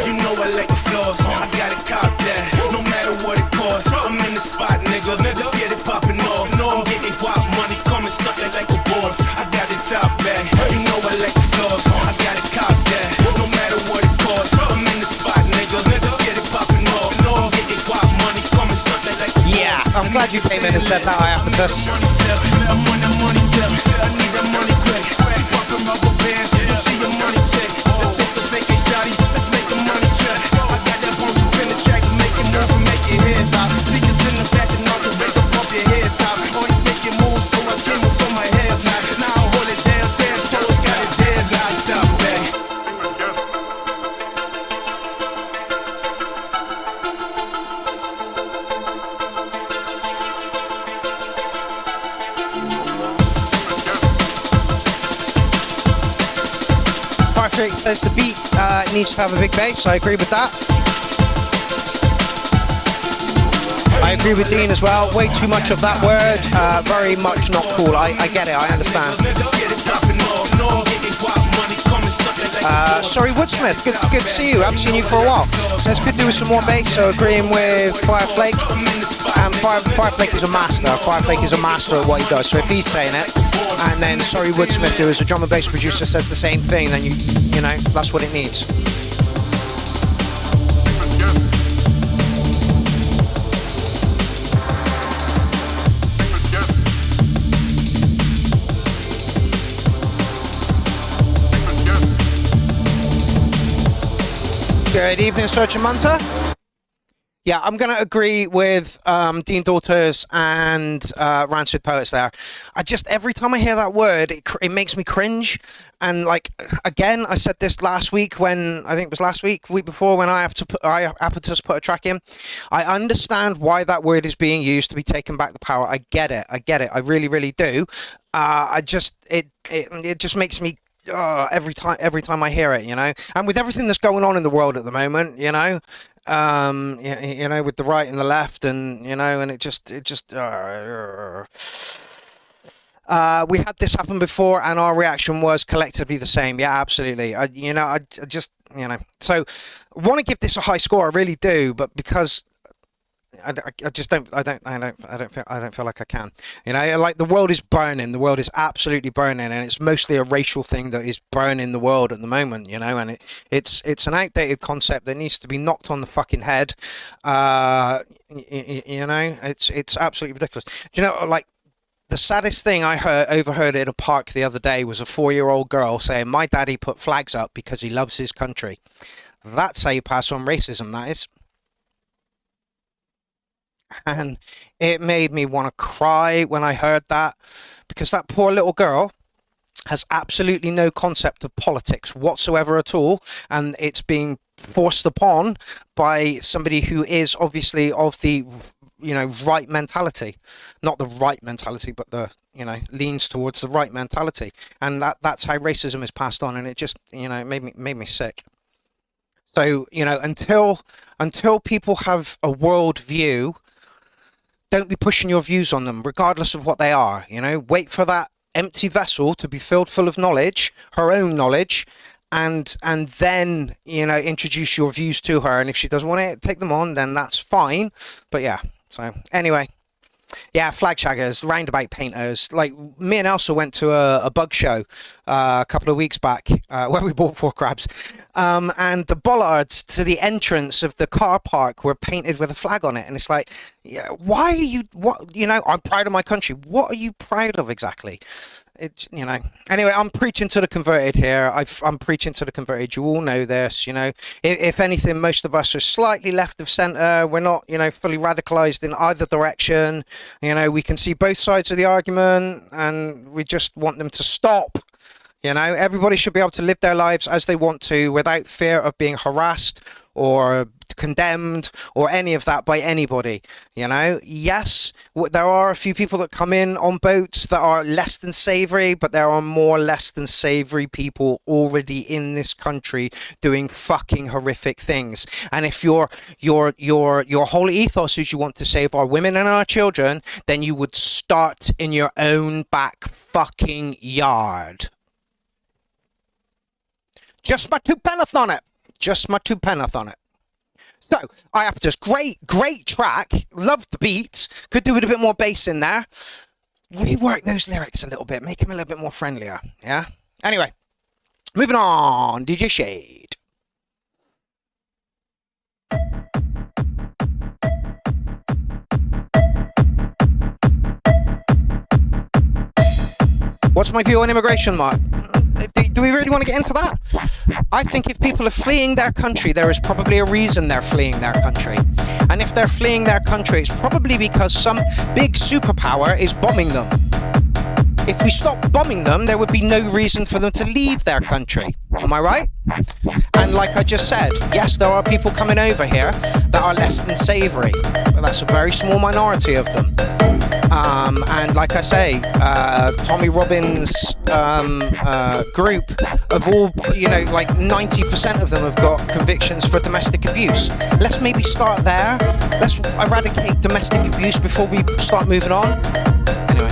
You know I like the floors. I got it cocked there, no matter what it costs. I'm in the spot, nigga. Let's get it popping off. I'm getting guap money, coming stuck like a boss. I got the top back. You know I like the floors. I got it cocked there, no matter what it costs. I'm in the spot, nigga. Let's get it popping off. I'm getting guap money, coming stuck like a boss. Yeah, I'm glad you came in and said that, Iapetus. I'm on that money tip. I need that money quick. She popping rubber bands, you see your money check. Let's take the vacation, shawty. Let's make the money trip. I got that bounce up in the track to make it move and make it head bob. Speakers in the back and on the wake up off your head top. Always making moves, though I came from my head now. Now I hold it down, 10 toes, got it dead like top, babe. Patrick says the beat needs to have a big bass. I agree with that. I agree with Dean as well. Way too much of that word. Very much not cool. I get it. I understand. Sorry, Woodsmith, good to see you. Haven't seen you for a while. Says could do with some more bass, so agreeing with Fireflake. Fireflake is a master. Fireflake is a master at what he does. So if he's saying it, and then Sorry Woodsmith, who is a drum and bass producer, says the same thing, then you know that's what it needs. Good evening, Search and Munter. Yeah, I'm going to agree with Dean Daughters and Rancid Poets there. Every time I hear that word, it makes me cringe. And like, again, I said this last week when, I think it was week before, when I happened to put a track in. I understand why that word is being used to be taken back the power. I get it. I really, really do. It just makes me every time I hear it, you know, and with everything that's going on in the world at the moment, you know, you know, with the right and the left, and you know, and it just we had this happen before, and our reaction was collectively the same. Yeah, absolutely. I just, you know, so I want to give this a high score. I really do, but because I just don't feel like I can. You know, like the world is burning. The world is absolutely burning, and it's mostly a racial thing that is burning the world at the moment. You know, and it's an outdated concept that needs to be knocked on the fucking head. You know, it's absolutely ridiculous. Do you know, like, the saddest thing I overheard in a park the other day was a 4-year-old girl saying, "My daddy put flags up because he loves his country." That's how you pass on racism. That is. And it made me want to cry when I heard that, because that poor little girl has absolutely no concept of politics whatsoever at all, and it's being forced upon by somebody who is obviously of the, you know, right mentality. Not the right mentality, but the, you know, leans towards the right mentality, and that's how racism is passed on, and it just, you know, made me sick. So, you know, until people have a world view, don't be pushing your views on them, regardless of what they are. You know, wait for that empty vessel to be filled full of knowledge, her own knowledge, and then, you know, introduce your views to her. And if she doesn't want to take them on, then that's fine. But yeah, so anyway. Yeah, flag shaggers, roundabout painters. Like, me and Elsa went to a bug show a couple of weeks back where we bought 4 crabs. And the bollards to the entrance of the car park were painted with a flag on it. And it's like, yeah, why are you, what, you know, I'm proud of my country. What are you proud of exactly? It, you know, anyway, I'm preaching to the converted here. I'm preaching to the converted. You all know this, you know. If anything, most of us are slightly left of centre. We're not, you know, fully radicalised in either direction. You know, we can see both sides of the argument, and we just want them to stop. You know, everybody should be able to live their lives as they want to, without fear of being harassed or condemned or any of that by anybody. You know, yes, there are a few people that come in on boats that are less than savoury, but there are more less than savoury people already in this country doing fucking horrific things. And if your whole ethos is you want to save our women and our children, then you would start in your own back fucking yard. Just my 2 penneth on it. Just my 2 penneth on it. So, Iapetus, great track. Loved the beats. Could do with a bit more bass in there. Rework those lyrics a little bit. Make them a little bit more friendlier. Yeah? Anyway, moving on. DJ Shade. What's my view on immigration, Mark? Do we really want to get into that? I think if people are fleeing their country, there is probably a reason they're fleeing their country. And if they're fleeing their country, it's probably because some big superpower is bombing them. If we stopped bombing them, there would be no reason for them to leave their country. Am I right? And like I just said, yes, there are people coming over here that are less than savoury, but that's a very small minority of them. And like I say, Tommy Robbins' group of all, you know, like 90% of them have got convictions for domestic abuse. Let's maybe start there. Let's eradicate domestic abuse before we start moving on. Anyway,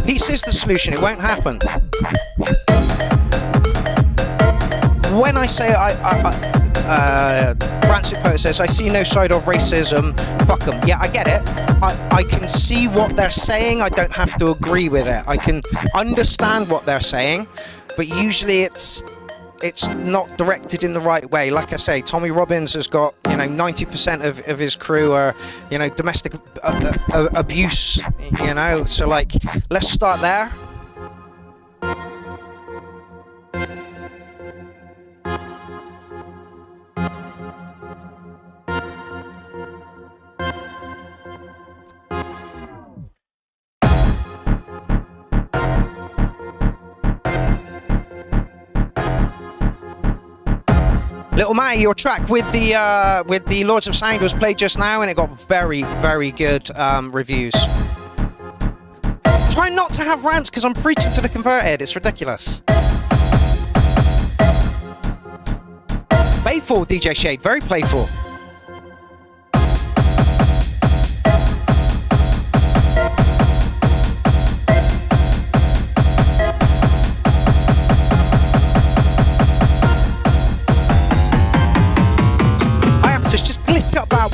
peace is the solution. It won't happen. when I say Rancid Poet says, I see no side of racism, fuck them. Yeah, I get it. I can see what they're saying. I don't have to agree with it. I can understand what they're saying, but usually it's not directed in the right way. Like I say, Tommy Robbins has got, 90% of his crew are, domestic abuse, so like, let's start there. Little Matty, your track with the Lords of Sound was played just now, and it got very, very good reviews. Try not to have rants because I'm preaching to the converted. It's ridiculous. Playful, DJ Shade, very playful.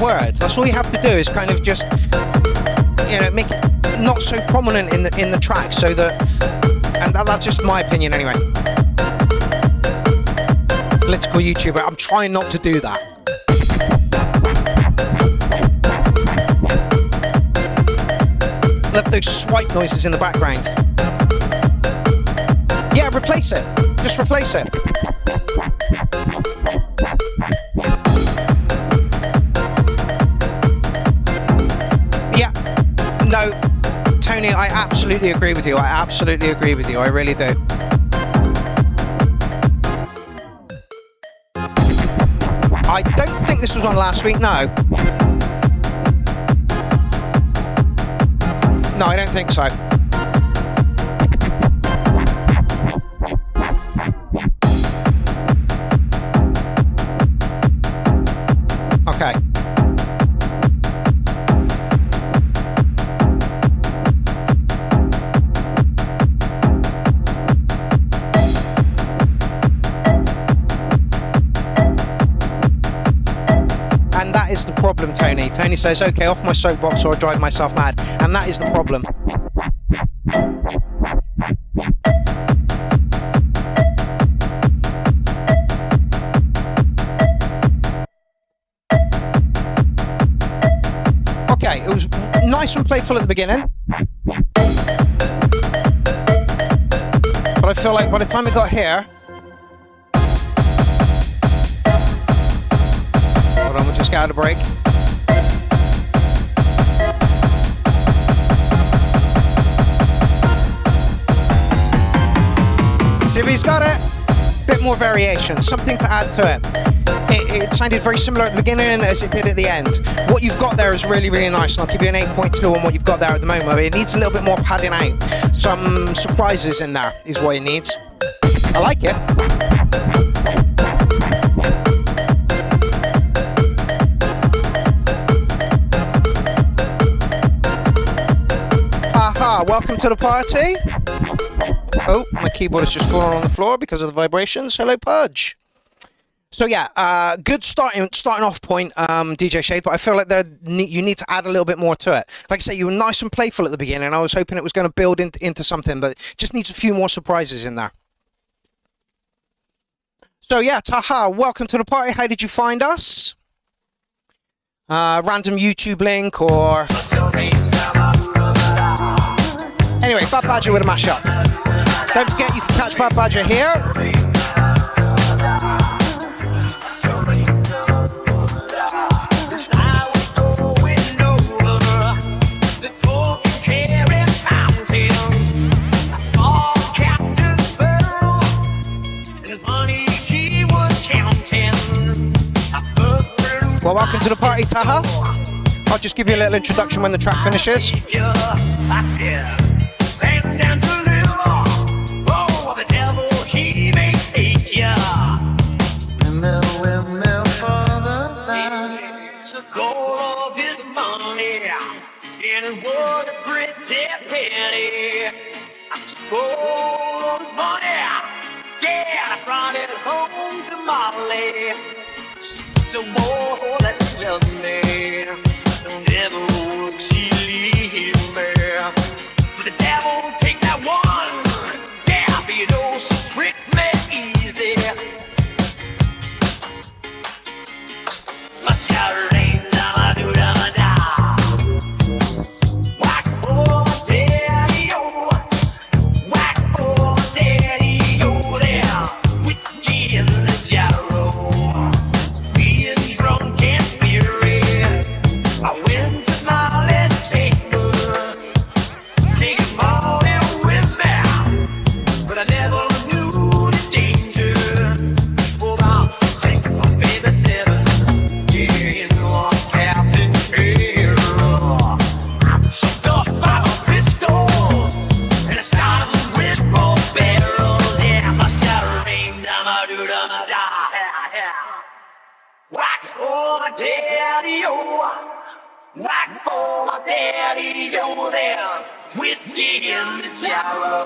Words. That's all you have to do is kind of just, make it not so prominent in the track, so that, and that's just my opinion anyway. Political YouTuber, I'm trying not to do that. Love those swipe noises in the background. Yeah, replace it. Just replace it. No, Tony, I absolutely agree with you. I really do. I don't think this was on last week, no. No, I don't think so. Okay. Is the problem, Tony. Tony says, okay, off my soapbox or I drive myself mad. And that is the problem. Okay, it was nice and playful at the beginning. But I feel like by the time it got here, we'll just get out of break. Siri's got it. Bit more variation, something to add to it. It sounded very similar at the beginning as it did at the end. What you've got there is really, really nice, and I'll give you an 8.2 on what you've got there at the moment. It needs a little bit more padding out. Some surprises in there is what it needs. I like it. Welcome to the party. Oh, my keyboard has just fallen on the floor because of the vibrations. Hello, Pudge. So yeah, good starting off point, DJ Shade, but I feel like you need to add a little bit more to it. Like I say, you were nice and playful at the beginning. I was hoping it was going to build into something, but just needs a few more surprises in there. So yeah, Taha, welcome to the party. How did you find us? Random YouTube link or... Anyway, Bad Badger with a mashup. Don't forget you can catch Bad Badger here. Well, welcome to the party, Taha. I'll just give you a little introduction when the track finishes. Stand down to live on. Oh, the devil, he may take ya. Windmill for the night. Took all of his money, and it was a pretty penny. I took all of his money, Yeah, I brought it home to Molly. She said, "Whoa, that she loves me. Never would she leave me. But the devil take that one. Yeah, but you know she tricked me easy. My shower ain't da do da da. Wax for daddy-o. Wax for daddy-o there. Whiskey in the jarro. Being drunk and weary. I went to Molly's chamber. Take a morning with me. But I never knew the danger. For about 6 or maybe 7. Yeah, you know I'm Captain Pierrot. I'm choked up by my pistols. And I shot 'em with more barrels. Yeah, my shot rained down my do-da-da. Wax for my daddy-o. Wax for my daddy-o. There's whiskey in the jarro.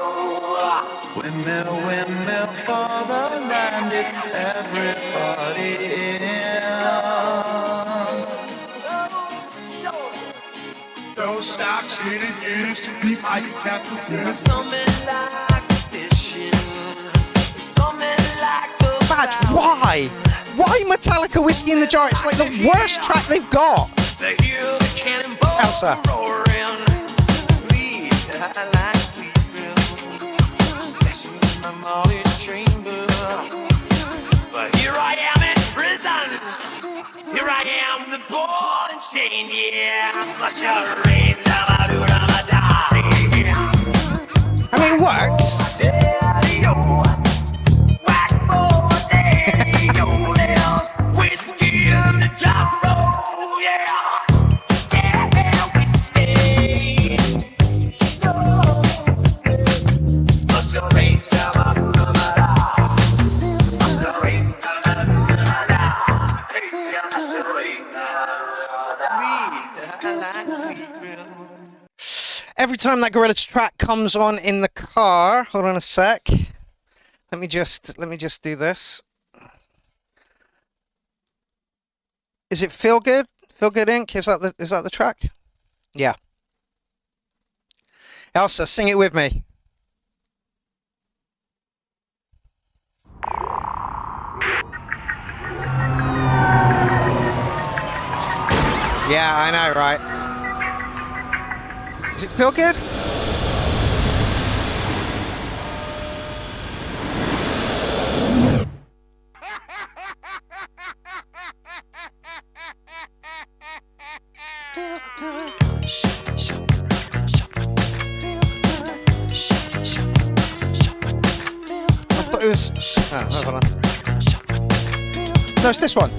Windmill, windmill for the land is everybody in. Don't stop, get it, beat my tackles. Something like fishing. Something like the Badge, why? Why Metallica Whiskey in the Jar? It's like the worst track they've got. to hear the cannonball Elsa. roaring. Me, I like sleeping, especially in my Molly's chamber. But here I am in prison. Here I am, the ball and chain. Yeah, my shower rain. I mean, it works. Daddy-o, wax for daddy-o, there's whiskey in the jarro, yeah. Yeah, whiskey. Must have rained down my da. Must have rained down my da. Must have rained down me. I like sleeping. Every time that Gorillaz track comes on in the car, hold on a sec. Let me just do this. Is it Feel Good? Feel Good Inc? Is that the track? Yeah. Elsa, sing it with me. Yeah, I know, right? Does it feel good? I thought it was... Oh, hold on. No, it's this one.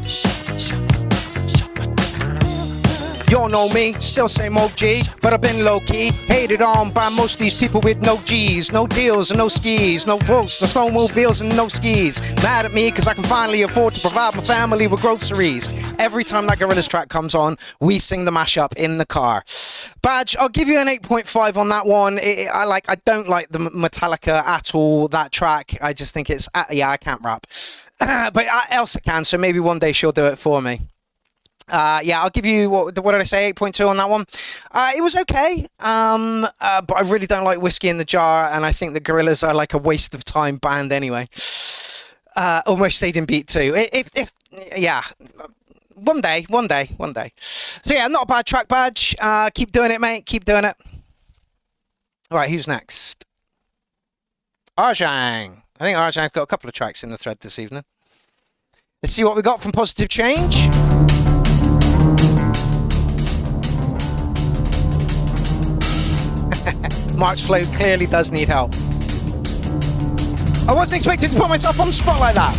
Y'all know me, still same OG, but I've been low-key. Hated on by most of these people with no G's. No deals and no skis, no votes, no snowmobiles and no skis. Mad at me because I can finally afford to provide my family with groceries. Every time that Gorillaz track comes on, we sing the mashup in the car. Badge, I'll give you an 8.5 on that one. I don't like the Metallica at all, that track. I just think it's... yeah, I can't rap. But Elsa can, so maybe one day she'll do it for me. Yeah, I'll give you, what did I say, 8.2 on that one. It was okay, but I really don't like Whiskey in the Jar, and I think the Gorillaz are like a waste of time band anyway. Almost stayed in beat too. Yeah, one day. So yeah, not a bad track, Badge. Keep doing it, mate. Keep doing it. All right, who's next? Arjang. I think Arjang's got a couple of tracks in the thread this evening. Let's see what we got from Positive Change. Mark's flow clearly does need help. I wasn't expecting to put myself on the spot like that.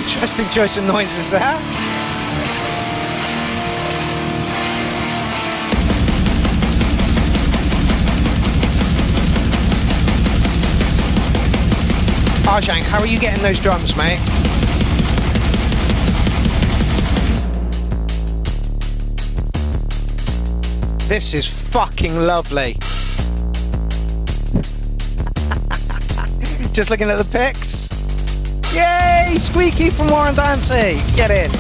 Interesting choice of noises there. Arjang, how are you getting those drums, mate? This is fucking lovely. Just looking at the pics. Yay! Squeaky from Warren Dancy. Get in.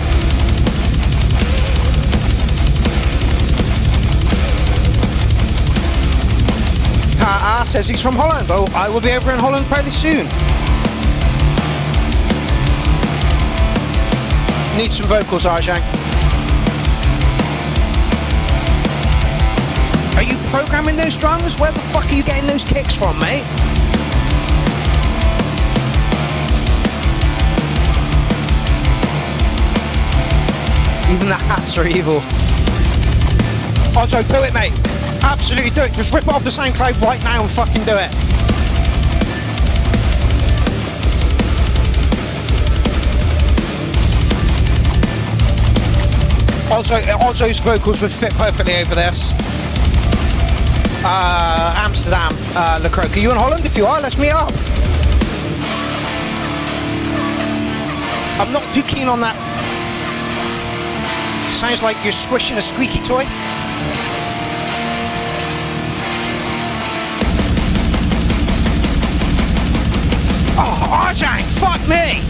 Says he's from Holland. Oh, I will be over in Holland fairly soon. Need some vocals, Arjang. Are you programming those drums? Where the fuck are you getting those kicks from, mate? Even the hats are evil. Otto, do it, mate. Absolutely do it. Just rip it off the SoundCloud right now and fucking do it. Otto's vocals would fit perfectly over this. Amsterdam, Lecroc. Are you in Holland? If you are, let's meet up. I'm not too keen on that. Sounds like you're squishing a squeaky toy. Oh, Arjang, fuck me!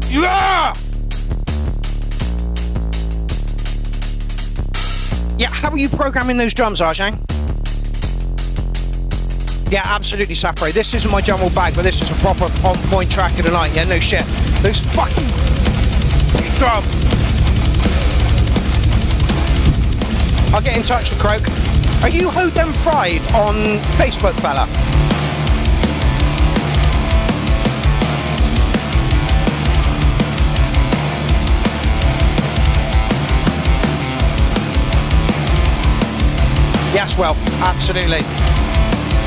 Yeah! Yeah, how are you programming those drums, Arjang? Yeah, absolutely, Sapre. This isn't my jumble bag, but this is a proper on-point track of the night. Yeah, no shit. Those fucking drum. I'll get in touch with Croak. Are you Hodem Fried on Facebook, fella? Yes, well, absolutely.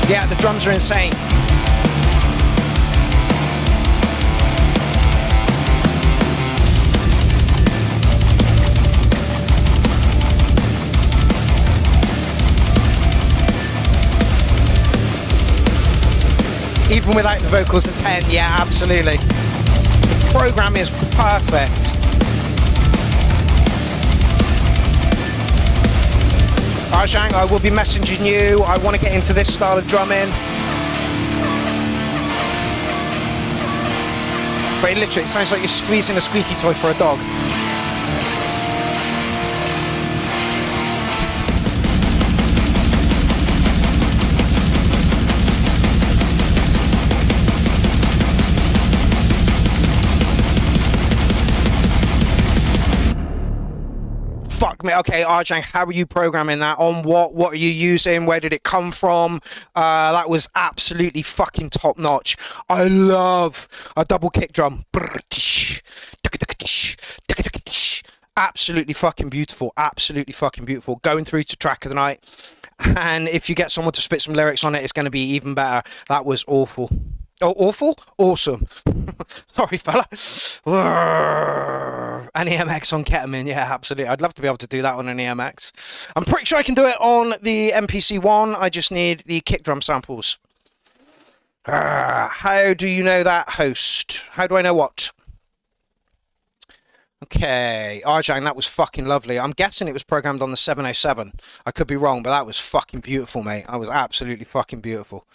Yeah, the drums are insane. Even without the vocals, a 10, yeah, absolutely. The program is perfect. Arjang, I will be messaging you. I want to get into this style of drumming. But it literally sounds like you're squeezing a squeaky toy for a dog. Fuck me. Okay, Arjang, how are you programming that? On what? What are you using? Where did it come from? That was absolutely fucking top notch. I love a double kick drum. Absolutely fucking beautiful. Absolutely fucking beautiful. Going through to track of the night. And if you get someone to spit some lyrics on it, it's going to be even better. That was awful. Oh, awful? Awesome. Sorry, fella. An EMX on ketamine, yeah, absolutely. I'd love to be able to do that on an EMX. I'm pretty sure I can do it on the MPC-1. I just need the kick drum samples. How do you know that, host? How do I know what? Okay, Arjang, that was fucking lovely. I'm guessing it was programmed on the 707. I could be wrong, but that was fucking beautiful, mate. That was absolutely fucking beautiful.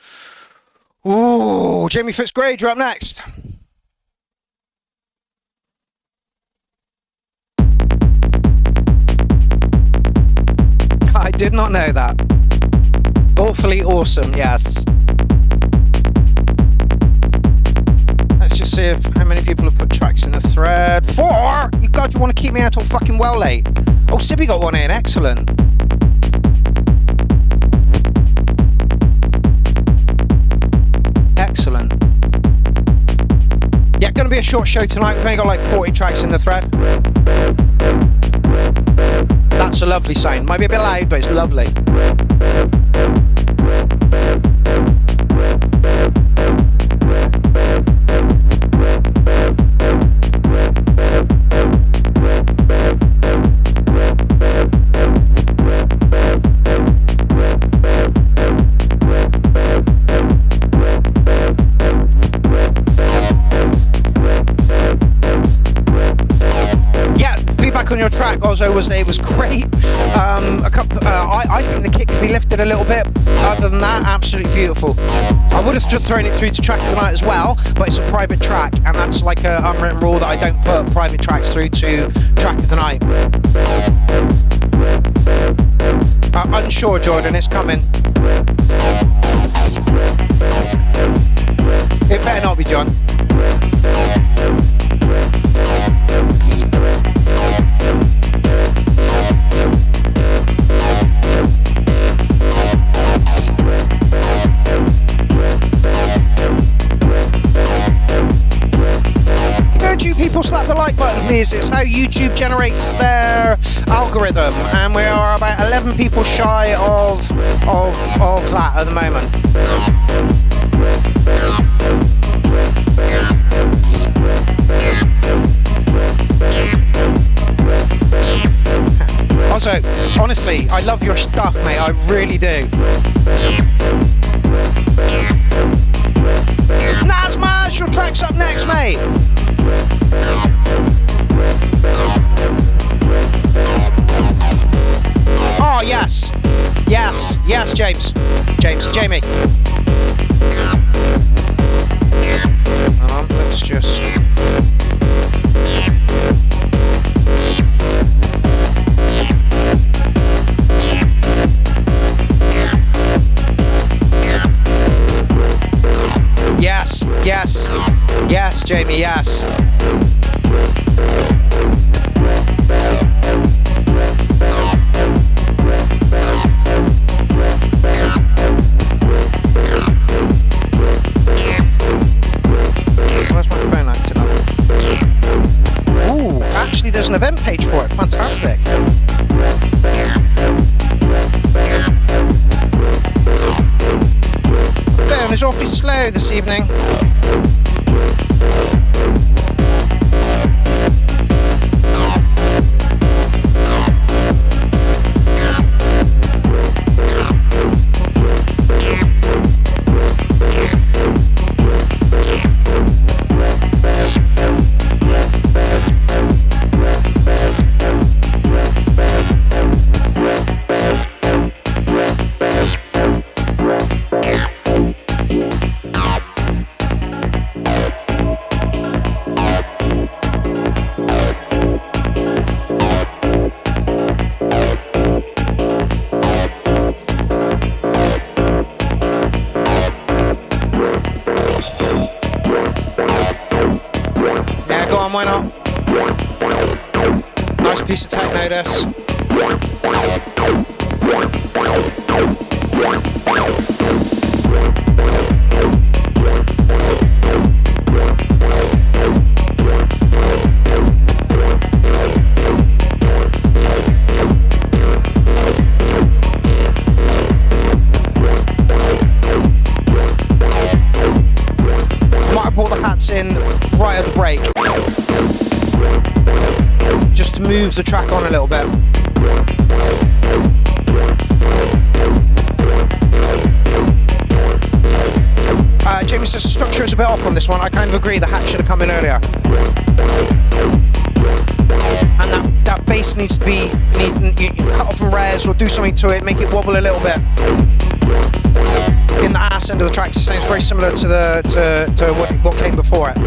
Ooh, Jamie Fitzgrade, you're up next. I did not know that. Awfully awesome, yes. Let's just see how many people have put tracks in the thread. 4? You God, you want to keep me out till fucking well late. Oh, Sibby got one in, excellent. Excellent. Yeah, going to be a short show tonight. We've only got like 40 tracks in the thread. That's a lovely sound. Might be a bit loud, but it's lovely. also was it was great. I think the kit could be lifted a little bit. Other than that, absolutely beautiful. I would have thrown it through to Track of the Night as well, but it's a private track, and that's like an unwritten rule that I don't put private tracks through to Track of the Night. Unsure, Jordan, it's coming. It better not be John. You people slap the like button, please. It's how YouTube generates their algorithm, and we are about 11 people shy of that at the moment. Also, honestly, I love your stuff, mate. I really do. Nazmaz, your track's up next, mate. Oh, yes. Yes, yes, James. Jamie. Let's just... Yes, Jamie, yes. Where's my phone acting up? Ooh, actually there's an event page for it. Fantastic. Phone is awfully slow this evening. Why not? Nice piece of techno, this. Might have brought the hats in right at the break. Just to move the track on a little bit. Jamie says the structure is a bit off on this one. I kind of agree, the hat should have come in earlier. And that bass needs to be, you cut off from res or do something to it, make it wobble a little bit. In the ass end of the track, it sounds very similar to what came before it.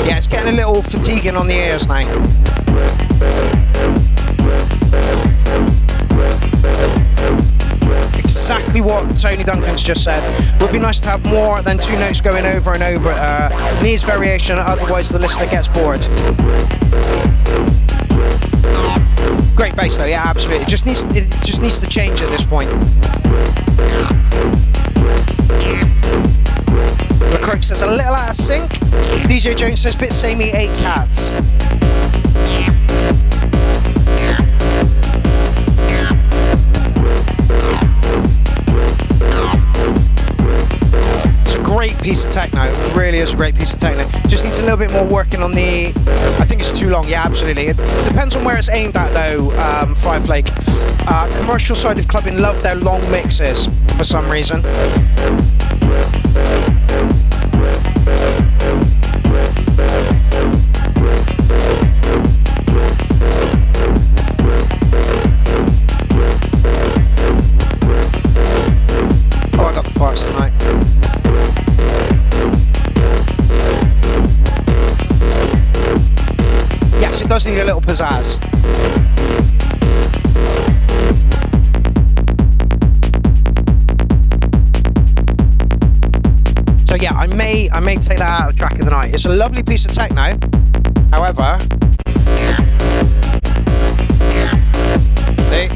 Yeah, it's getting a little fatiguing on the ears now. Exactly what Tony Duncan's just said. Would be nice to have more than two notes going over and over. Needs variation, otherwise the listener gets bored. Great bass though, yeah, absolutely. It just needs to change at this point. The Croak says a little out of sync. DJ Jones says bit samey, 8 cats. It's a great piece of techno. It really is a great piece of techno. Just needs a little bit more working on the. I think it's too long. Yeah, absolutely. It depends on where it's aimed at, though. Fireflake. Commercial side of clubbing love their long mixes for some reason. Oh, I got the parts tonight. Yes, it does need a little pizzazz. So yeah, I may take that out of track of the night. It's a lovely piece of techno. However, see?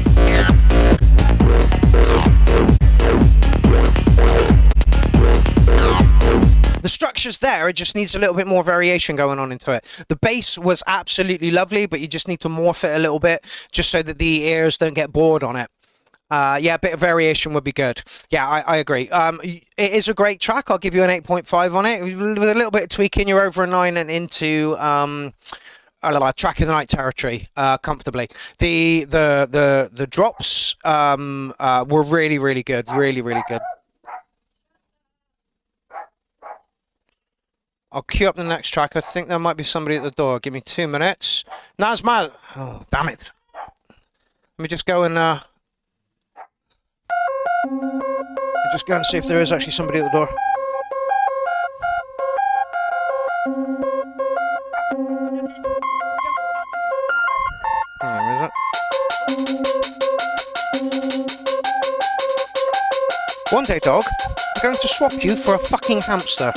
The structure's there, it just needs a little bit more variation going on into it. The bass was absolutely lovely, but you just need to morph it a little bit just so that the ears don't get bored on it. Yeah, a bit of variation would be good. Yeah, I agree. It is a great track. I'll give you an 8.5 on it. With a little bit of tweaking, you're over a 9 and into track of the night territory comfortably. The drops were really, really good. Really, really good. I'll queue up the next track. I think there might be somebody at the door. Give me 2 minutes. Nazma. Oh, damn it. Let me just go and just go and see if there is actually somebody at the door. Where is it? One day, dog, I'm going to swap you for a fucking hamster.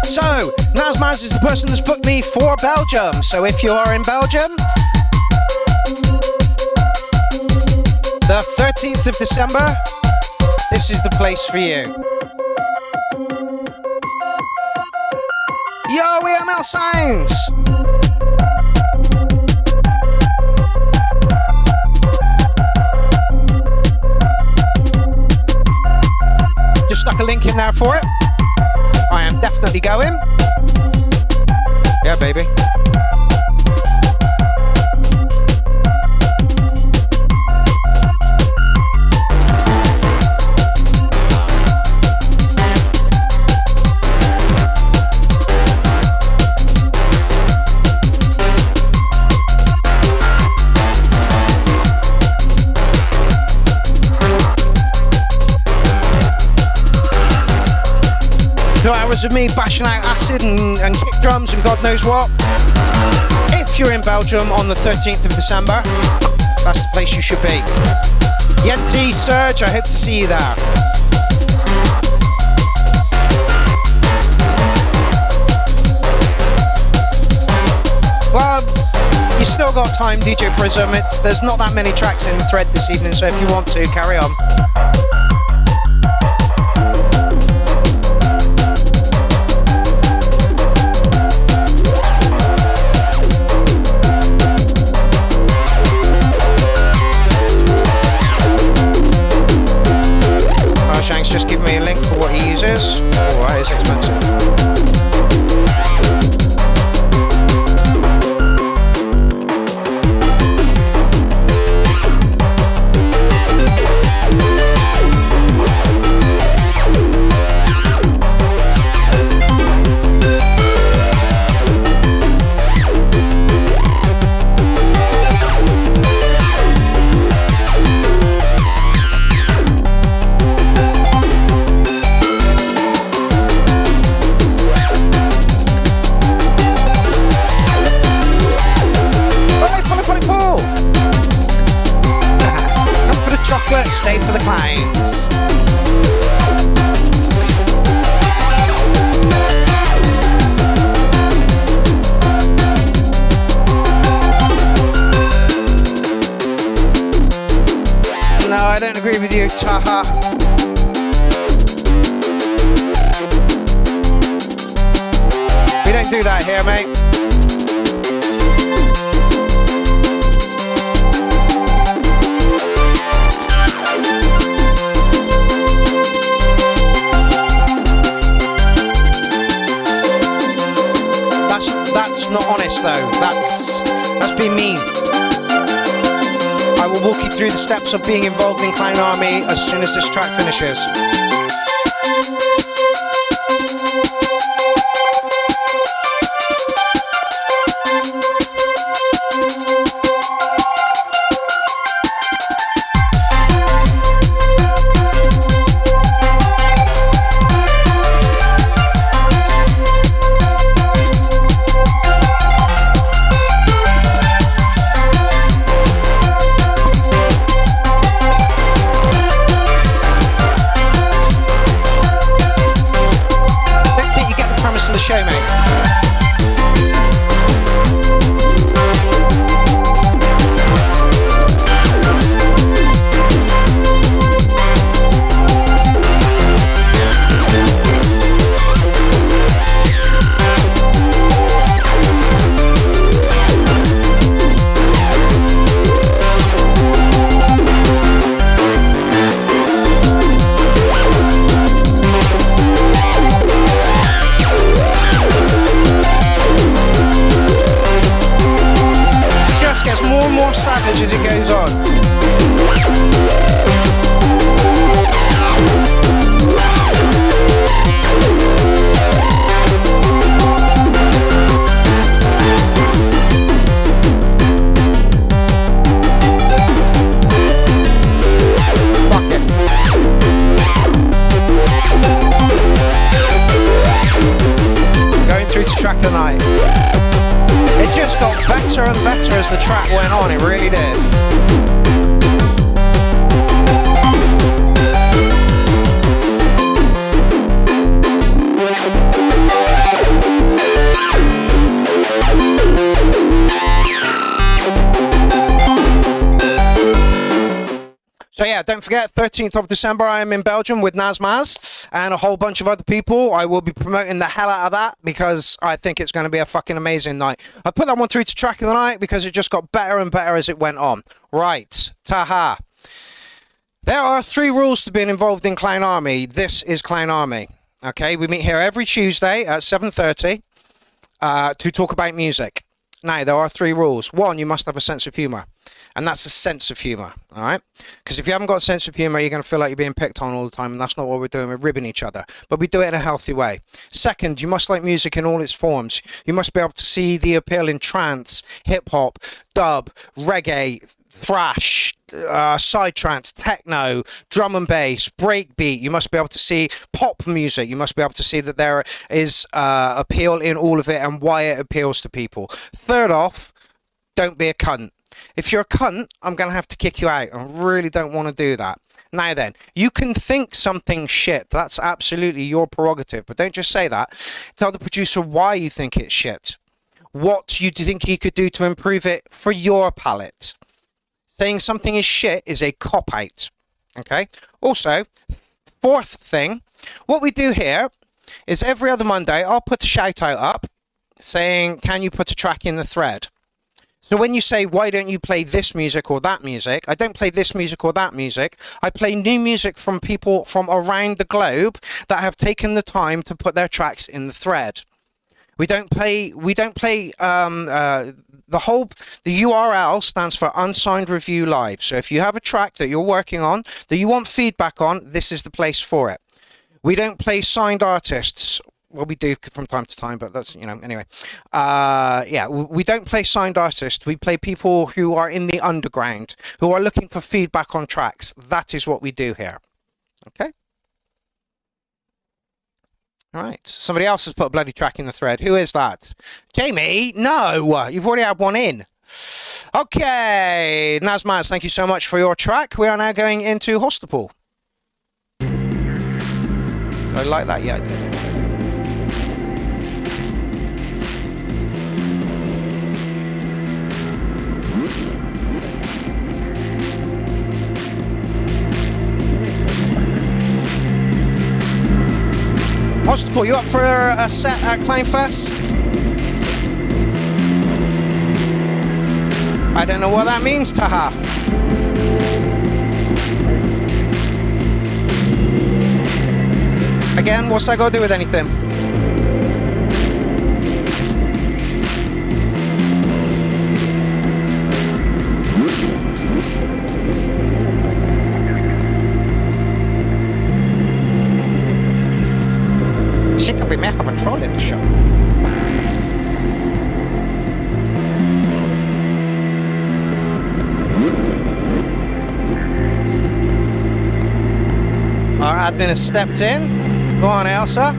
So, Nazmaz is the person that's booked me for Belgium. So if you are in Belgium, the 13th of December, this is the place for you. Yo, EML Sounds! Just stuck a link in there for it. I am definitely going. Yeah, baby. Of me bashing out acid and kick drums and God knows what. If you're in Belgium on the 13th of December, that's the place you should be. Yenti, Serge, I hope to see you there. Well, you still got time, DJ Prism. There's not that many tracks in the thread this evening, so if you want to, carry on. Shanks just give me a link for what he uses. Oh, that is expensive. Stay for the clowns. No, I don't agree with you, Taha. We don't do that here, mate. promise, though. That's being mean. I will walk you through the steps of being involved in Clown Army as soon as this track finishes. Show, mate. More savage as it goes on. Fuck it. Going through to track of the night. It just got better and better as the track went on, it really did. So yeah, don't forget, 13th of December, I am in Belgium with Nazmaz and a whole bunch of other people. I will be promoting the hell out of that because I think it's going to be a fucking amazing night. I put that one through to track of the night because it just got better and better as it went on. Right, taha. There are 3 rules to being involved in Clown Army. This is Clown Army. Okay, we meet here every Tuesday at 7:30 to talk about music. Now, there are 3 rules. 1, you must have a sense of humour. And that's a sense of humour, all right? Because if you haven't got a sense of humour, you're going to feel like you're being picked on all the time, and that's not what we're doing. We're ribbing each other. But we do it in a healthy way. Second, you must like music in all its forms. You must be able to see the appeal in trance, hip-hop, dub, reggae, thrash, psytrance, techno, drum and bass, breakbeat. You must be able to see pop music. You must be able to see that there is appeal in all of it and why it appeals to people. Third off, don't be a cunt. If you're a cunt, I'm going to have to kick you out. I really don't want to do that. Now then, you can think something shit. That's absolutely your prerogative. But don't just say that. Tell the producer why you think it's shit. What you think you could do to improve it for your palate. Saying something is shit is a cop-out. Okay? Also, fourth thing, what we do here is every other Monday, I'll put a shout-out up saying, can you put a track in the thread? So when you say, why don't you play this music or that music? I don't play this music or that music. I play new music from people from around the globe that have taken the time to put their tracks in the thread. We don't play, the URL stands for Unsigned Review Live. So if you have a track that you're working on, that you want feedback on, this is the place for it. We don't play signed artists. Well, we do from time to time, but that's, anyway. Yeah, we don't play signed artists. We play people who are in the underground, who are looking for feedback on tracks. That is what we do here. Okay? All right. Somebody else has put a bloody track in the thread. Who is that? Jamie? No! You've already had one in. Okay. Nazmaz, thank you so much for your track. We are now going into Hostapal. I like that. Yeah, I did. Hostapal, you up for a set at Clownfest? I don't know what that means, Taha. Again, what's that got to do with anything? Sick of it, man. Have a troll in the show. Our admin has stepped in. Go on, Elsa.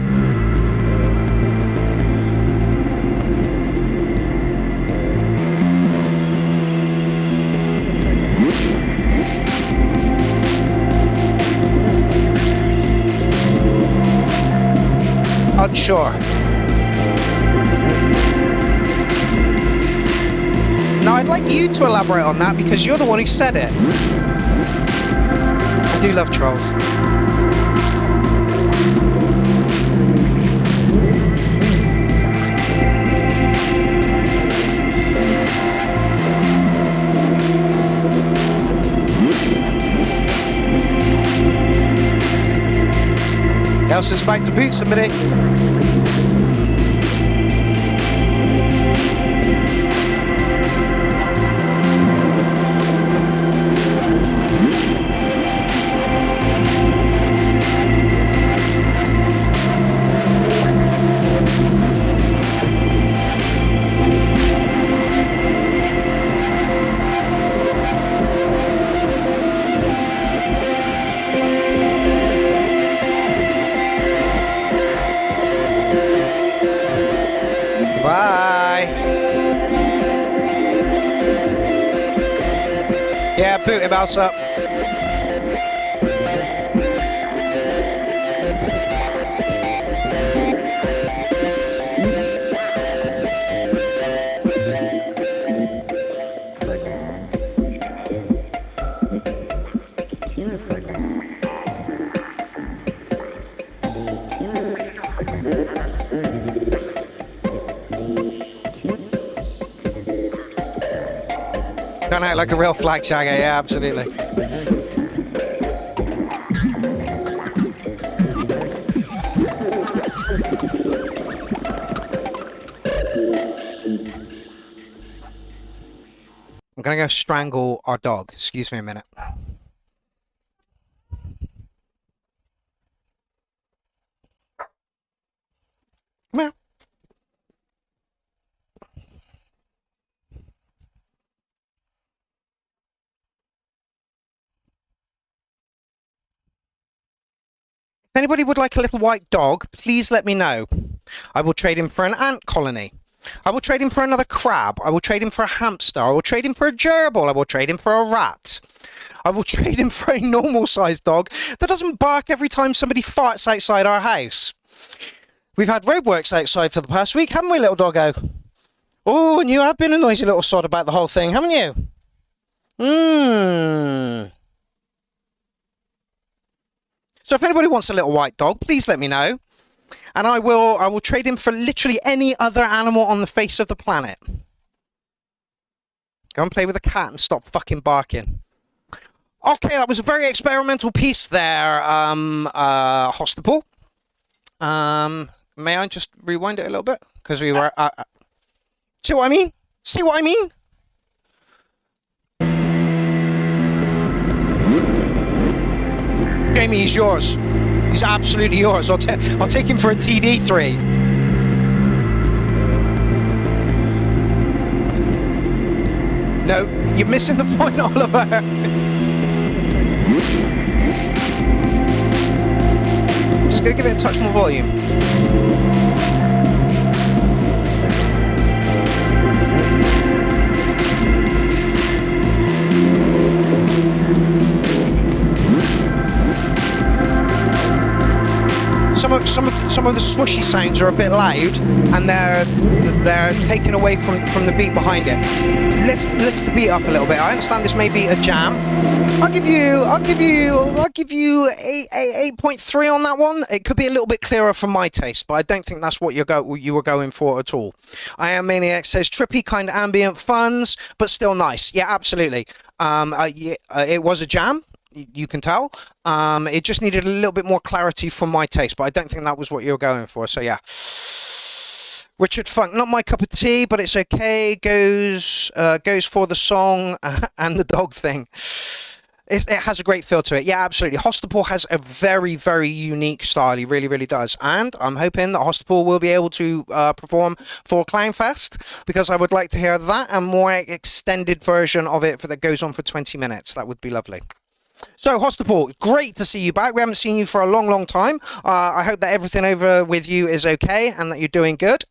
Unsure. Now, I'd like you to elaborate on that because you're the one who said it. I do love trolls. Elsa's back to boot somebody. Bye. Yeah, boot him, Elsa. Gone out like a real flag shagger, yeah, absolutely. I'm gonna go strangle our dog. Excuse me a minute. Come here. If anybody would like a little white dog, please let me know. I will trade him for an ant colony. I will trade him for another crab. I will trade him for a hamster. I will trade him for a gerbil. I will trade him for a rat. I will trade him for a normal-sized dog that doesn't bark every time somebody farts outside our house. We've had roadworks outside for the past week, haven't we, little doggo? Oh, and you have been a noisy little sod about the whole thing, haven't you? So if anybody wants a little white dog, please let me know. And I will trade him for literally any other animal on the face of the planet. Go and play with a cat and stop fucking barking. Okay, that was a very experimental piece there, Hostable. May I just rewind it a little bit? Because we were... see what I mean? See what I mean? Jamie, he's yours. He's absolutely yours. I'll take him for a TD3. No, you're missing the point, Oliver. Just gonna give it a touch more volume. Some of the swooshy sounds are a bit loud, and they're taken away from the beat behind it. Let's the beat up a little bit. I understand this may be a jam. I'll give you 8.3 on that one. It could be a little bit clearer for my taste, but I don't think that's what you were going for at all. I Am Maniac says trippy, kind of ambient funs, but still nice. Yeah, absolutely. It was a jam. You can tell. It just needed a little bit more clarity for my taste, but I don't think that was what you were going for. So yeah. Richard Funk, not my cup of tea, but it's okay. Goes for the song and the dog thing. It has a great feel to it. Yeah, absolutely. Hostapal has a very, very unique style. He really, really does. And I'm hoping that Hostapal will be able to perform for Clownfest, because I would like to hear that and more extended version of it that goes on for 20 minutes. That would be lovely. So, Hostapal, great to see you back. We haven't seen you for a long, long time. I hope that everything over with you is okay and that you're doing good.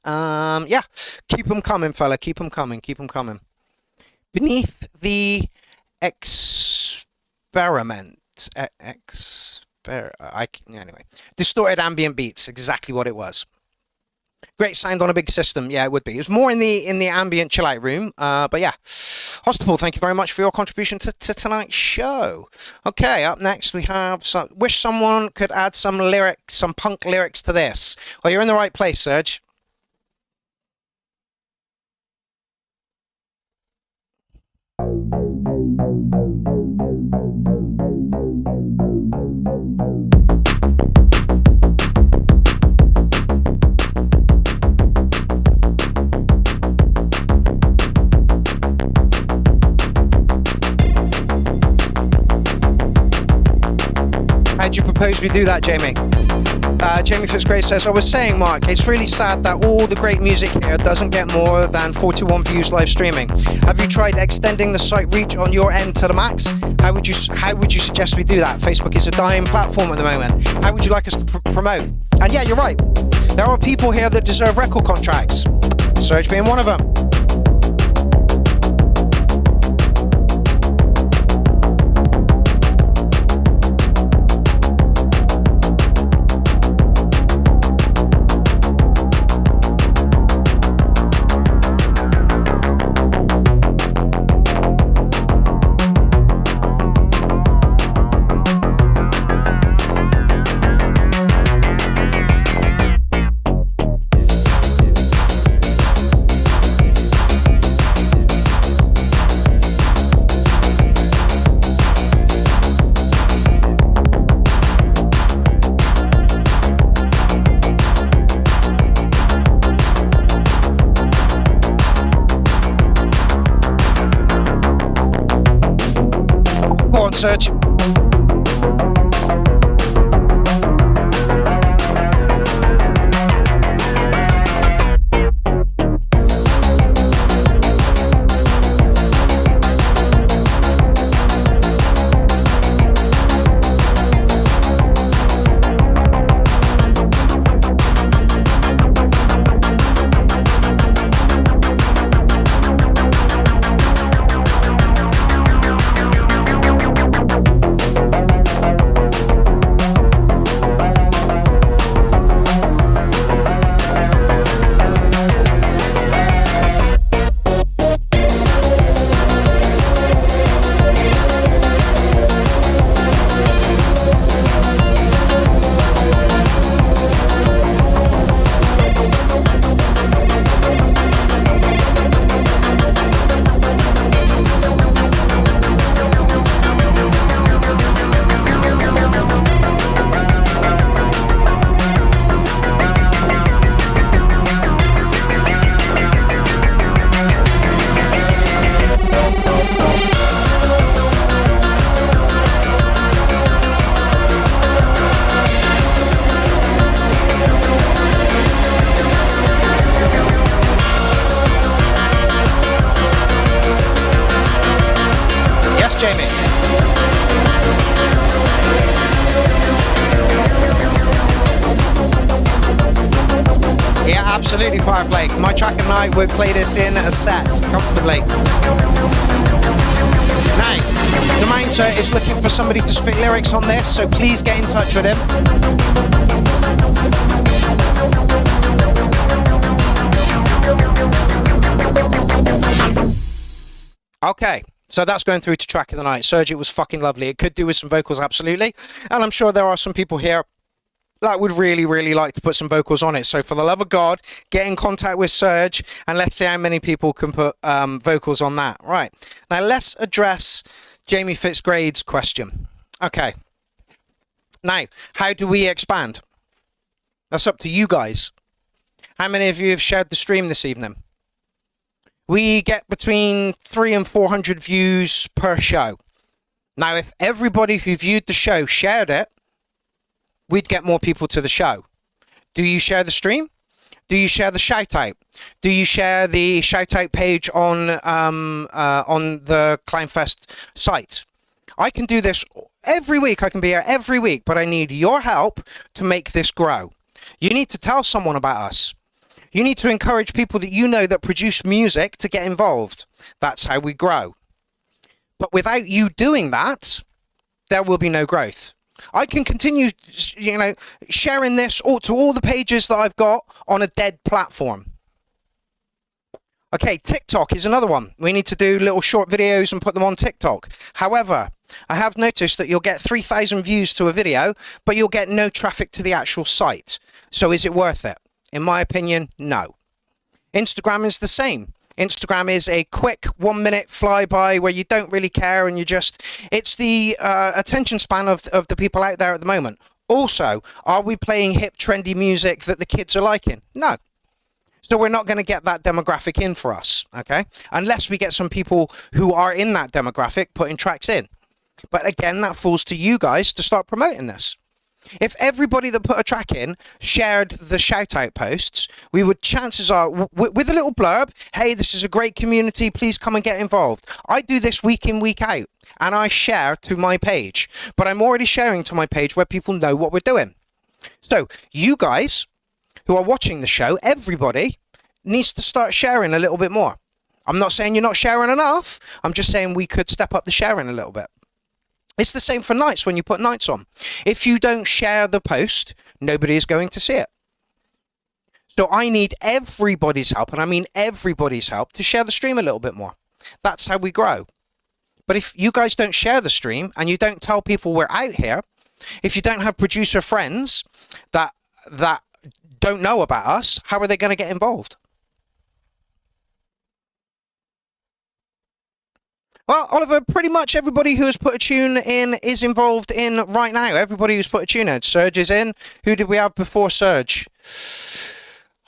Yeah, keep them coming, fella. Keep them coming. Keep them coming. Beneath the experiment. Anyway, distorted ambient beats, exactly what it was. Great sound on a big system. Yeah, it would be. It was more in the ambient chill out room. But yeah, Hostapal, thank you very much for your contribution to tonight's show. Okay, up next we have wish someone could add some lyrics, some punk lyrics to this. Well, you're in the right place, Serge. How do you propose we do that, Jamie? Jamie Fitzgrace says, I was saying, Mark, it's really sad that all the great music here doesn't get more than 41 views live streaming. Have you tried extending the site reach on your end to the max? How would you suggest we do that? Facebook is a dying platform at the moment. How would you like us to promote? And yeah, you're right. There are people here that deserve record contracts. Serge being one of them. Search. Absolutely, Fireplay. My track and I would play this in a set comfortably. Now, the Mounter is looking for somebody to spit lyrics on this, so please get in touch with him. Okay, so that's going through to track of the night. Serge, it was fucking lovely. It could do with some vocals, absolutely. And I'm sure there are some people here that would really, really like to put some vocals on it. So for the love of God, get in contact with Serge and let's see how many people can put vocals on that. Right. Now let's address Jamie Fitzgrade's question. Okay. Now, how do we expand? That's up to you guys. How many of you have shared the stream this evening? We get between 300 and 400 views per show. Now, if everybody who viewed the show shared it, we'd get more people to the show. Do you share the stream? Do you share the shout out? Do you share the shout out page on the Clownfest site? I can do this every week. I can be here every week, but I need your help to make this grow. You need to tell someone about us. You need to encourage people that you know that produce music to get involved. That's how we grow. But without you doing that, there will be no growth. I can continue, sharing this to all the pages that I've got on a dead platform. Okay, TikTok is another one. We need to do little short videos and put them on TikTok. However, I have noticed that you'll get 3,000 views to a video, but you'll get no traffic to the actual site. So is it worth it? In my opinion, no. Instagram is the same. Instagram is a quick 1 minute flyby where you don't really care and it's the attention span of the people out there at the moment. Also, are we playing hip, trendy music that the kids are liking? No. So we're not going to get that demographic in for us, okay? Unless we get some people who are in that demographic putting tracks in. But again, that falls to you guys to start promoting this. If everybody that put a track in shared the shout out posts, we would, chances are, with a little blurb, hey, this is a great community, please come and get involved. I do this week in, week out, and I share to my page, but I'm already sharing to my page where people know what we're doing. So you guys who are watching the show, everybody needs to start sharing a little bit more. I'm not saying you're not sharing enough. I'm just saying we could step up the sharing a little bit. It's the same for nights when you put nights on. If you don't share the post, nobody is going to see it. So I need everybody's help, and I mean everybody's help, to share the stream a little bit more. That's how we grow. But if you guys don't share the stream and you don't tell people we're out here, if you don't have producer friends that don't know about us, how are they going to get involved? Well, Oliver, pretty much everybody who has put a tune in is involved in right now. Everybody who's put a tune in. Serge is in. Who did we have before Serge?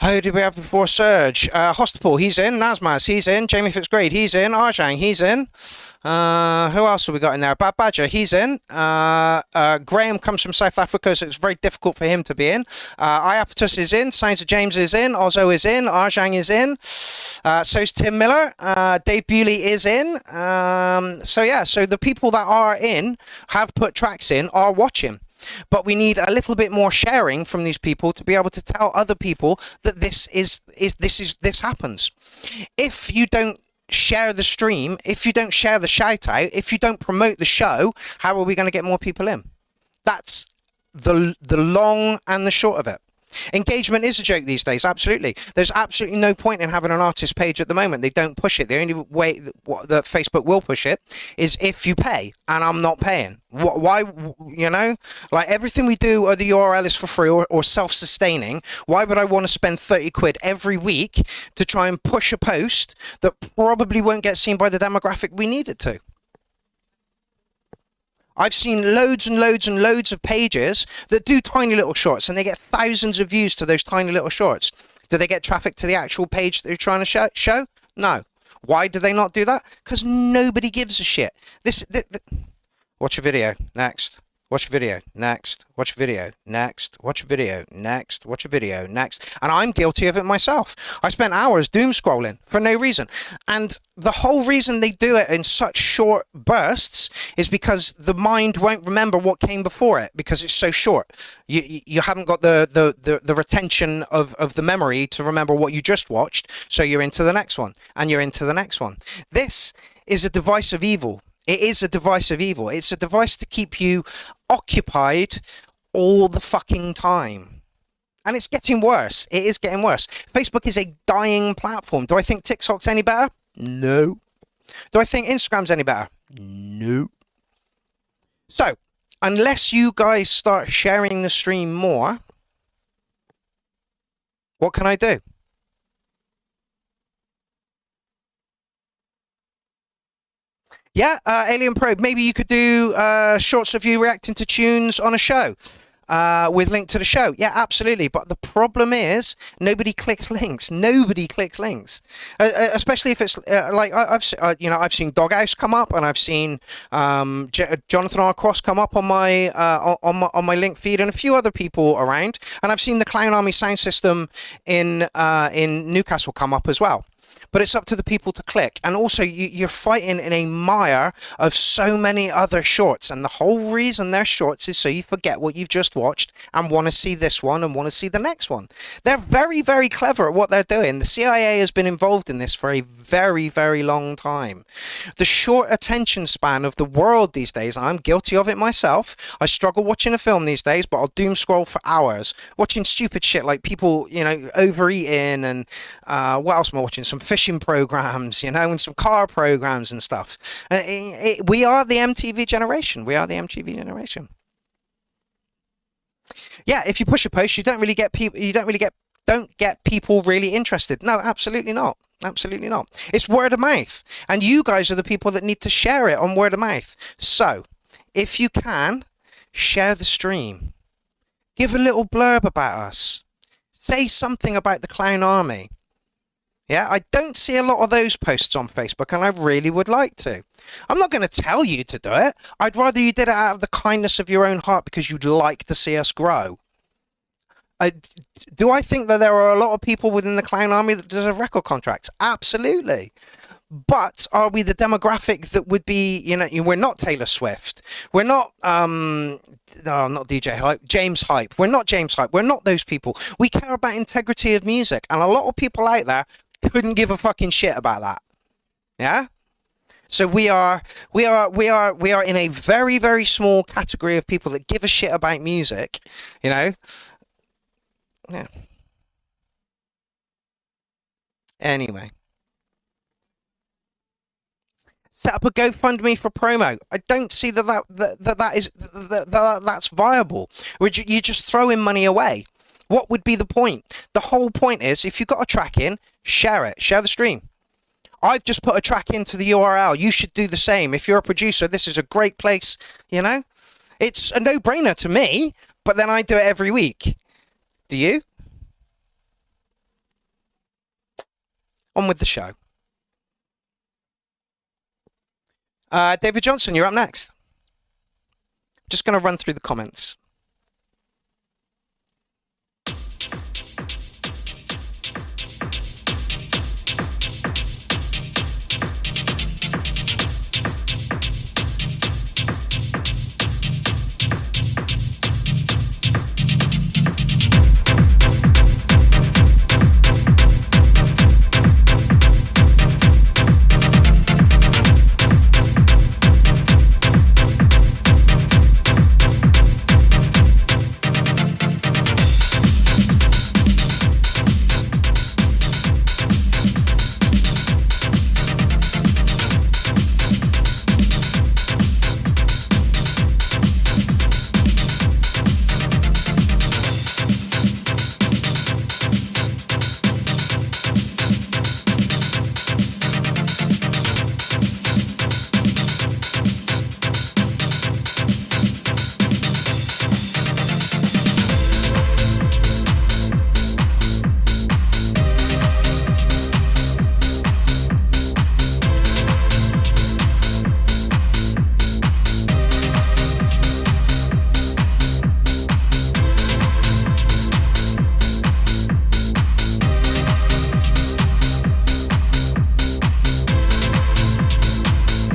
Hostapal, he's in. Nazmaz, he's in. Jamie Fitzgrade, he's in. Arjang, he's in. Who else have we got in there? Bad Badger, he's in. Graham comes from South Africa, so it's very difficult for him to be in. Iapetus is in. Sounds of James is in. Ozzo is in. Arjang is in. So's Tim Miller. Dave Bewley is in. So the people that are in, have put tracks in, are watching. But we need a little bit more sharing from these people to be able to tell other people that this happens. If you don't share the stream, if you don't share the shout out, if you don't promote the show, how are we going to get more people in? That's the long and the short of it. Engagement is a joke these days, absolutely. There's absolutely no point in having an artist page at the moment. They don't push it. The only way that Facebook will push it is if you pay, and I'm not paying. Why, like everything we do, or the URL is for free or self-sustaining, why would I want to spend 30 quid every week to try and push a post that probably won't get seen by the demographic we need it to? I've seen loads and loads and loads of pages that do tiny little shorts, and they get thousands of views to those tiny little shorts. Do they get traffic to the actual page that they're trying to show? No. Why do they not do that? Because nobody gives a shit. Watch a video. Next. Watch a video. Next. Watch a video. Next. Watch a video. Next. Watch a video. Next. And I'm guilty of it myself. I spent hours doom scrolling for no reason. And the whole reason they do it in such short bursts is because the mind won't remember what came before it, because it's so short. You haven't got the retention of the memory to remember what you just watched, so you're into the next one, and you're into the next one. This is a device of evil. It is a device of evil. It's a device to keep you occupied all the fucking time. And it's getting worse. It is getting worse. Facebook is a dying platform. Do I think TikTok's any better? No. Do I think Instagram's any better? No. So, unless you guys start sharing the stream more, what can I do? Yeah, Alien Probe, maybe you could do shorts of you reacting to tunes on a show. with link to the show. Yeah, absolutely. But the problem is nobody clicks links. Nobody clicks links, especially if it's I've seen Doghouse come up, and I've seen Jonathan R. Cross come up on my on my link feed, and a few other people around, and I've seen the Clown Army sound system in Newcastle come up as well. But it's up to the people to click. And also, you're fighting in a mire of so many other shorts. And the whole reason they're shorts is so you forget what you've just watched and want to see this one and want to see the next one. They're very, very clever at what they're doing. The CIA has been involved in this for a very, very long time. The short attention span of the world these days, and I'm guilty of it myself. I struggle watching a film these days, but I'll doom scroll for hours. Watching stupid shit like people, overeating, and what else am I watching? Some fishing programs, and some car programs and stuff. We are the MTV generation. We are the MTV generation. Yeah, if you push a post, you don't get people really interested. No, absolutely not. Absolutely not. It's word of mouth, and you guys are the people that need to share it on word of mouth. So, if you can, share the stream. Give a little blurb about us. Say something about the Clown Army. Yeah, I don't see a lot of those posts on Facebook, and I really would like to. I'm not going to tell you to do it. I'd rather you did it out of the kindness of your own heart because you'd like to see us grow. Do I think that there are a lot of people within the Clown Army that deserve record contracts? Absolutely. But are we the demographic that would be, we're not Taylor Swift. We're not, no, not DJ Hype, James Hype. We're not James Hype. We're not those people. We care about integrity of music. And a lot of people out there couldn't give a fucking shit about that. Yeah? So we are in a very, very small category of people that give a shit about music, Yeah. Anyway. Set up a GoFundMe for promo. I don't see that's viable. You just throwing money away. What would be the point? The whole point is, if you've got a track in, share it. Share the stream. I've just put a track into the URL. You should do the same. If you're a producer, this is a great place, It's a no-brainer to me, but then I do it every week. Do you? On with the show. David Johnson, you're up next. Just going to run through the comments.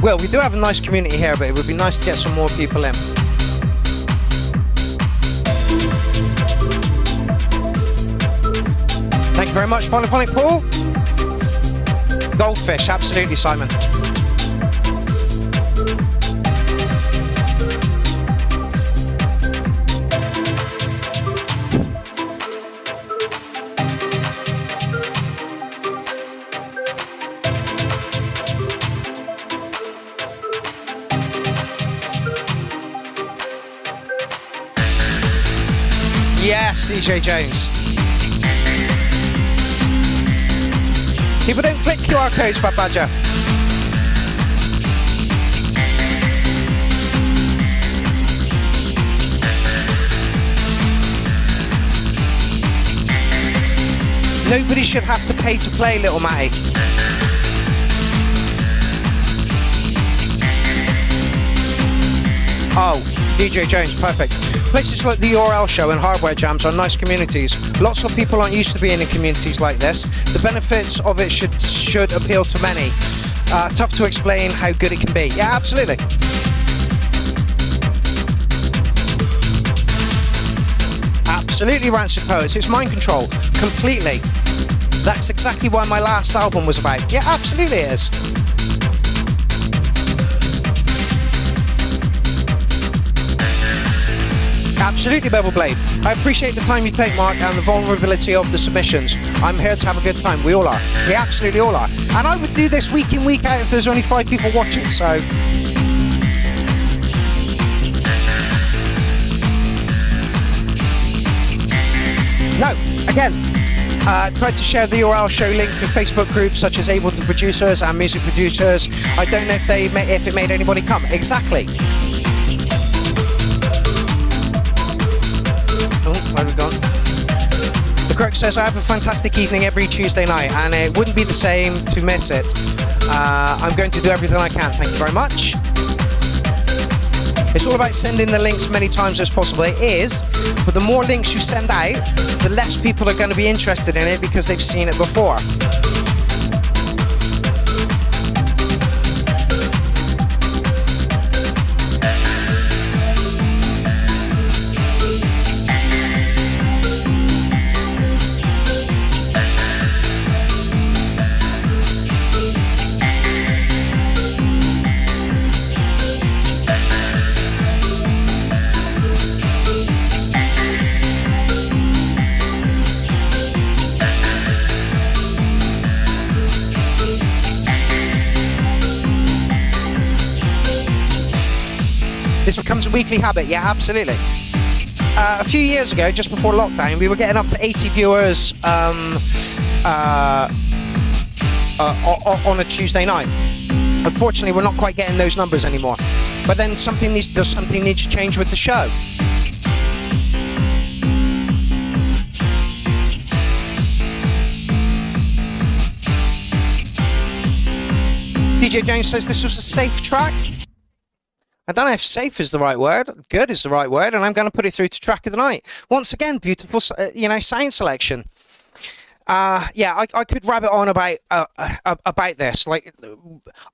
Well, we do have a nice community here, but it would be nice to get some more people in. Thank you very much, Polyphonic Paul. Goldfish, absolutely, Simon. Yes, DJ Jones. People don't click QR codes, Bad Badger. Nobody should have to pay to play, little Matty. Oh, DJ Jones, perfect. Places like the URL show and hardware jams are nice communities. Lots of people aren't used to being in communities like this. The benefits of it should appeal to many. Tough to explain how good it can be. Yeah, absolutely. Absolutely, Rancid Poets. It's mind control, completely. That's exactly what my last album was about. Yeah, absolutely it is. Absolutely, Bevel Blade. I appreciate the time you take, Mark, and the vulnerability of the submissions. I'm here to have a good time. We all are. We absolutely all are. And I would do this week in, week out if there's only 5 people watching, so... No, again, tried to share the URL show link to Facebook groups such as Ableton Producers and Music Producers. I don't know if it made anybody come. Exactly. Oh, where have we gone? The Crook says, I have a fantastic evening every Tuesday night, and it wouldn't be the same to miss it. I'm going to do everything I can. Thank you very much. It's all about sending the links many times as possible. It is, but the more links you send out, the less people are going to be interested in it because they've seen it before. This becomes a weekly habit. Yeah, absolutely. A few years ago, just before lockdown, we were getting up to 80 viewers on a Tuesday night. Unfortunately, we're not quite getting those numbers anymore. But then something needs to change with the show. DJ James says this was a safe track. I don't know if safe is the right word, good is the right word, and I'm going to put it through to track of the night. Once again, beautiful, sound selection. Yeah, I could rabbit on about this. Like,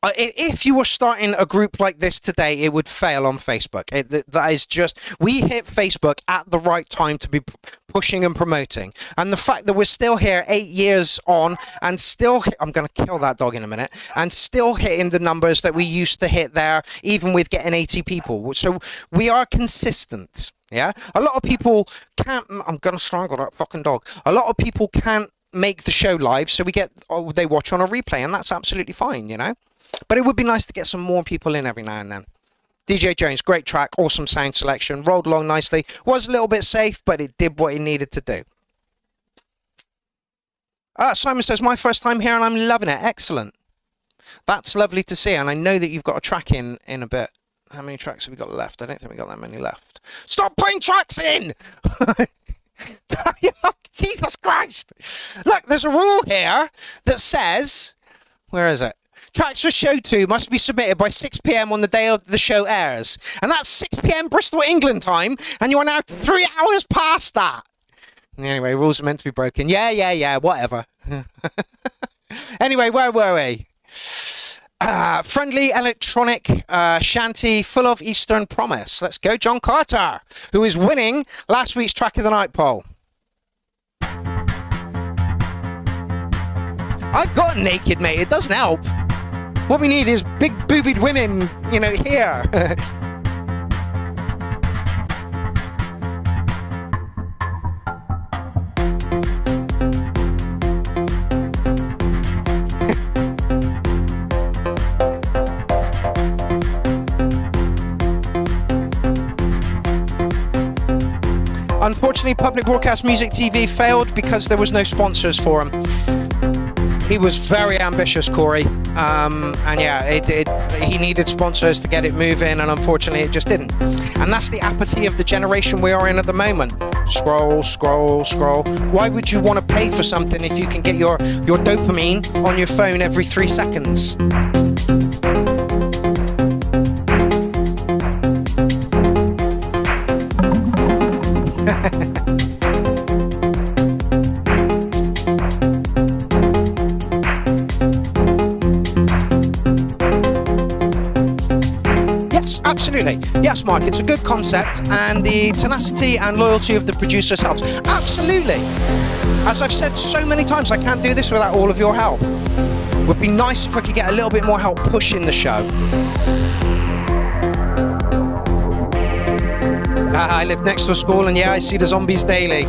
if you were starting a group like this today, it would fail on Facebook. That is just, we hit Facebook at the right time to be pushing and promoting. And the fact that we're still here 8 years on and still, I'm going to kill that dog in a minute, and still hitting the numbers that we used to hit there, even with getting 80 people. So we are consistent. Yeah, a lot of people can't. I'm going to strangle that fucking dog. A lot of people can't make the show live, so they watch on a replay, and that's absolutely fine, But it would be nice to get some more people in every now and then. DJ Jones, great track, awesome sound selection, rolled along nicely, was a little bit safe, but it did what it needed to do. Simon says, my first time here and I'm loving it. Excellent. That's lovely to see, and I know that you've got a track in a bit. How many tracks have we got left? I don't think we got that many left. Stop putting tracks in! Jesus Christ! Look, there's a rule here that says, where is it? Tracks for show 2 must be submitted by 6 p.m. on the day of the show airs. And that's 6 p.m. Bristol, England time, and you are now 3 hours past that. Anyway, rules are meant to be broken. Yeah, whatever. Anyway, where were we? Friendly electronic shanty full of Eastern promise. Let's go, John Carter, who is winning last week's Track of the Night poll. I've got naked, mate. It doesn't help. What we need is big boobied women, here. Unfortunately, Public Broadcast Music TV failed because there was no sponsors for him. He was very ambitious, Corey, and yeah, he needed sponsors to get it moving, and unfortunately it just didn't. And that's the apathy of the generation we are in at the moment. Scroll, scroll, scroll. Why would you want to pay for something if you can get your dopamine on your phone every 3 seconds? Yes, absolutely. Yes, Mark, it's a good concept, and the tenacity and loyalty of the producers helps. Absolutely. As I've said so many times, I can't do this without all of your help. Would be nice if I could get a little bit more help pushing the show. I live next to a school, and yeah, I see the zombies daily.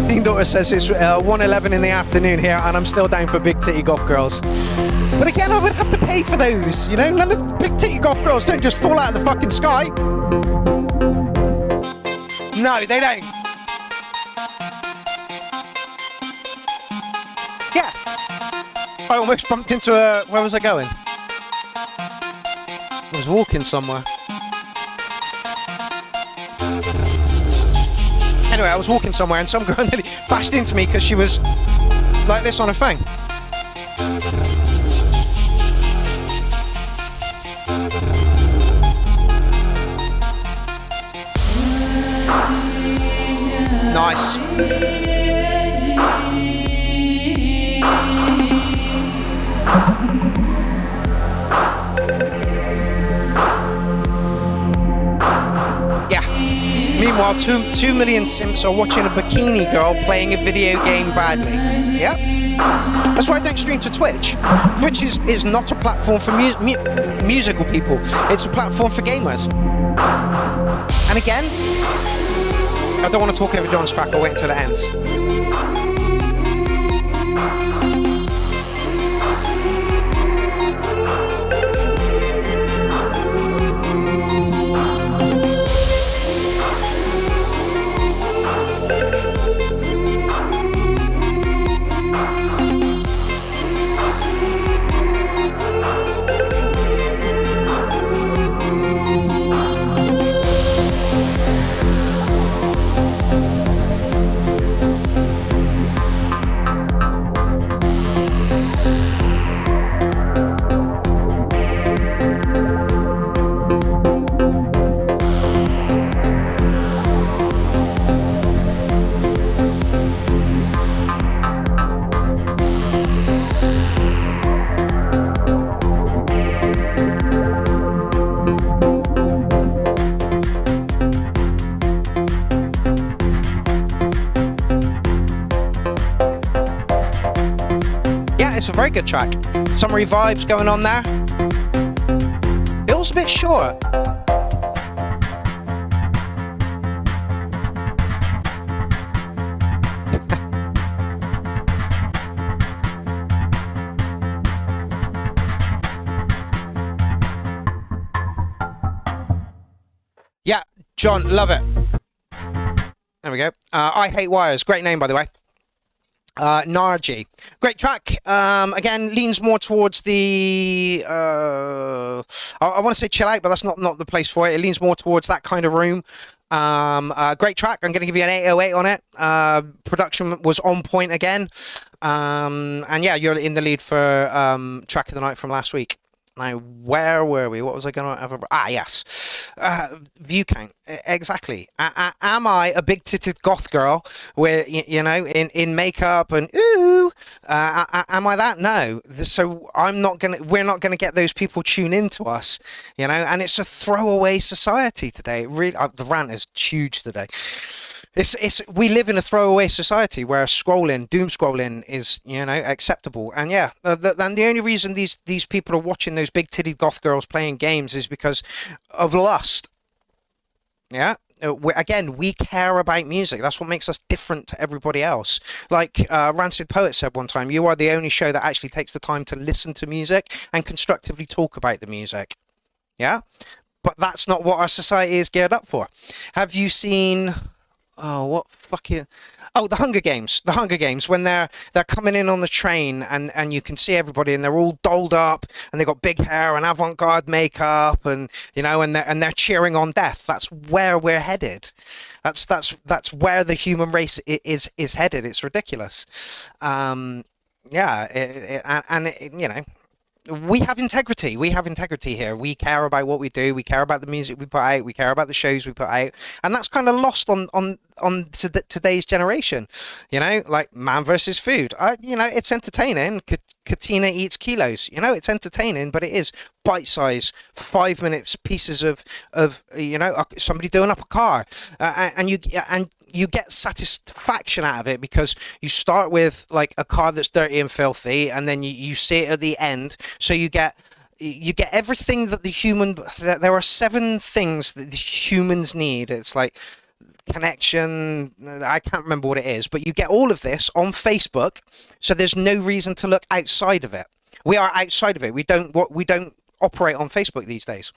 Dean Daughter says it's 1:11 in the afternoon here, and I'm still down for big titty goth girls. But again, I would have to pay for those, you know? None of the big titty goth girls don't just fall out of the fucking sky. No, they don't. Yeah. I almost bumped into a... Where was I going? I was walking somewhere. Anyway, I was walking somewhere and some girl nearly bashed into me because she was like this on her phone. Nice. Yeah. Meanwhile, 2 million simps are watching a bikini girl playing a video game badly. Yep. That's why I don't stream to Twitch. Twitch is not a platform for musical people. It's a platform for gamers. And again, I don't want to talk over John's track. I'll wait until it ends. It's a very good track. Summery vibes going on there. It was a bit short. Yeah, John, love it. There we go. I Hate Wires. Great name, by the way. Narji. Great track. Again, leans more towards the... I want to say chill out, but that's not the place for it. It leans more towards that kind of room. Great track. I'm going to give you an 808 on it. Production was on point again. And yeah, you're in the lead for track of the night from last week. Now, where were we? What was I going to have? Yes. View count. Exactly. Am I a big-titted goth girl with, you know, in makeup and ooh? Am I that? No. So we're not gonna get those people tune into us, you know. And it's a throwaway society today. It really, the rant is huge today. We live in a throwaway society where doom scrolling is, you know, acceptable. And yeah, and the only reason these people are watching those big titted goth girls playing games is because of lust. Yeah. We care about music. That's what makes us different to everybody else. Like Rancid Poet said one time, you are the only show that actually takes the time to listen to music and constructively talk about the music. Yeah. But that's not what our society is geared up for. Have you seen Oh, what fucking... Oh, the Hunger Games. The Hunger Games, when they're coming in on the train and you can see everybody and they're all dolled up and they've got big hair and avant-garde makeup and they're cheering on death. That's where we're headed. That's where the human race is headed. It's ridiculous. We have integrity. We have integrity here. We care about what we do. We care about the music we put out. We care about the shows we put out, and that's kind of lost on today's generation. Like Man versus Food. It's entertaining. Katina eats kilos. It's entertaining, but it is bite-sized, 5 minutes pieces of somebody doing up a car, and you get satisfaction out of it because you start with like a car that's dirty and filthy, and then you see it at the end. So you get everything that there are 7 things that the humans need. It's like connection. I can't remember what it is, but you get all of this on Facebook. So there's no reason to look outside of it. We are outside of it. We don't operate on Facebook these days.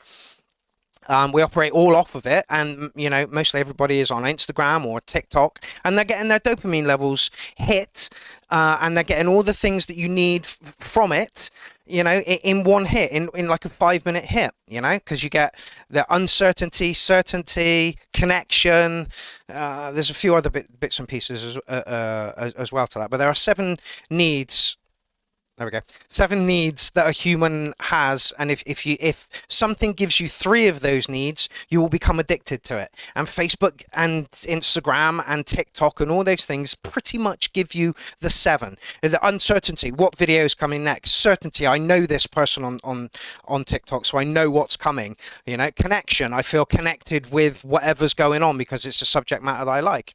We operate all off of it, and mostly everybody is on Instagram or TikTok, and they're getting their dopamine levels hit, and they're getting all the things that you need from it, in one hit, in like a 5-minute hit, because you get the uncertainty, certainty, connection. There's a few other bits and pieces as well to that, but there are 7 needs. There we go. 7 needs that a human has, and if something gives you 3 of those needs, you will become addicted to it. And Facebook and Instagram and TikTok and all those things pretty much give you the 7. The uncertainty, what video is coming next? Certainty, I know this person on TikTok, so I know what's coming. Connection, I feel connected with whatever's going on because it's a subject matter that I like.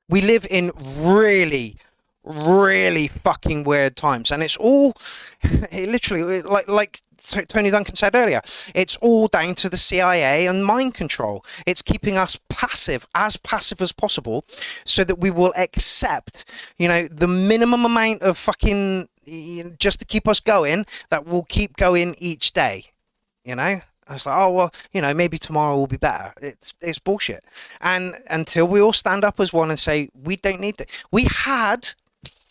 We live in really fucking weird times, and it's all literally like Tony Duncan said earlier, it's all down to the CIA and mind control. It's keeping us passive as possible so that we will accept the minimum amount of fucking just to keep us going, that will keep going each day. I was like, oh well, maybe tomorrow will be better. It's bullshit. And until we all stand up as one and say we don't need that. We had,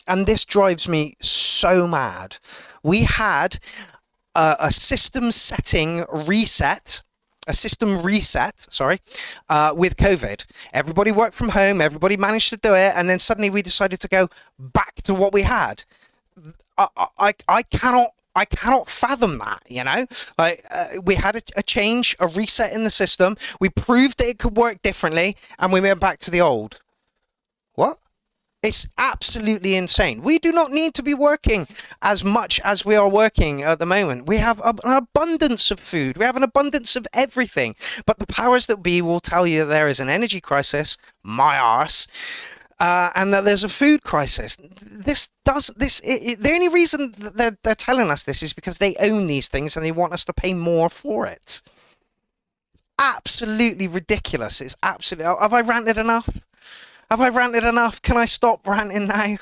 and this drives me so mad, we had a system reset, with COVID. Everybody worked from home, everybody managed to do it, and then suddenly we decided to go back to what we had. I cannot fathom that, we had a change, a reset in the system. We proved that it could work differently, and we went back to the old. What? It's absolutely insane. We do not need to be working as much as we are working at the moment. We have an abundance of food. We have an abundance of everything. But the powers that be will tell you there is an energy crisis, my arse, and that there's a food crisis. The only reason that they're telling us this is because they own these things and they want us to pay more for it. Absolutely ridiculous. It's absolutely... Have I ranted enough? Have I ranted enough? Can I stop ranting now?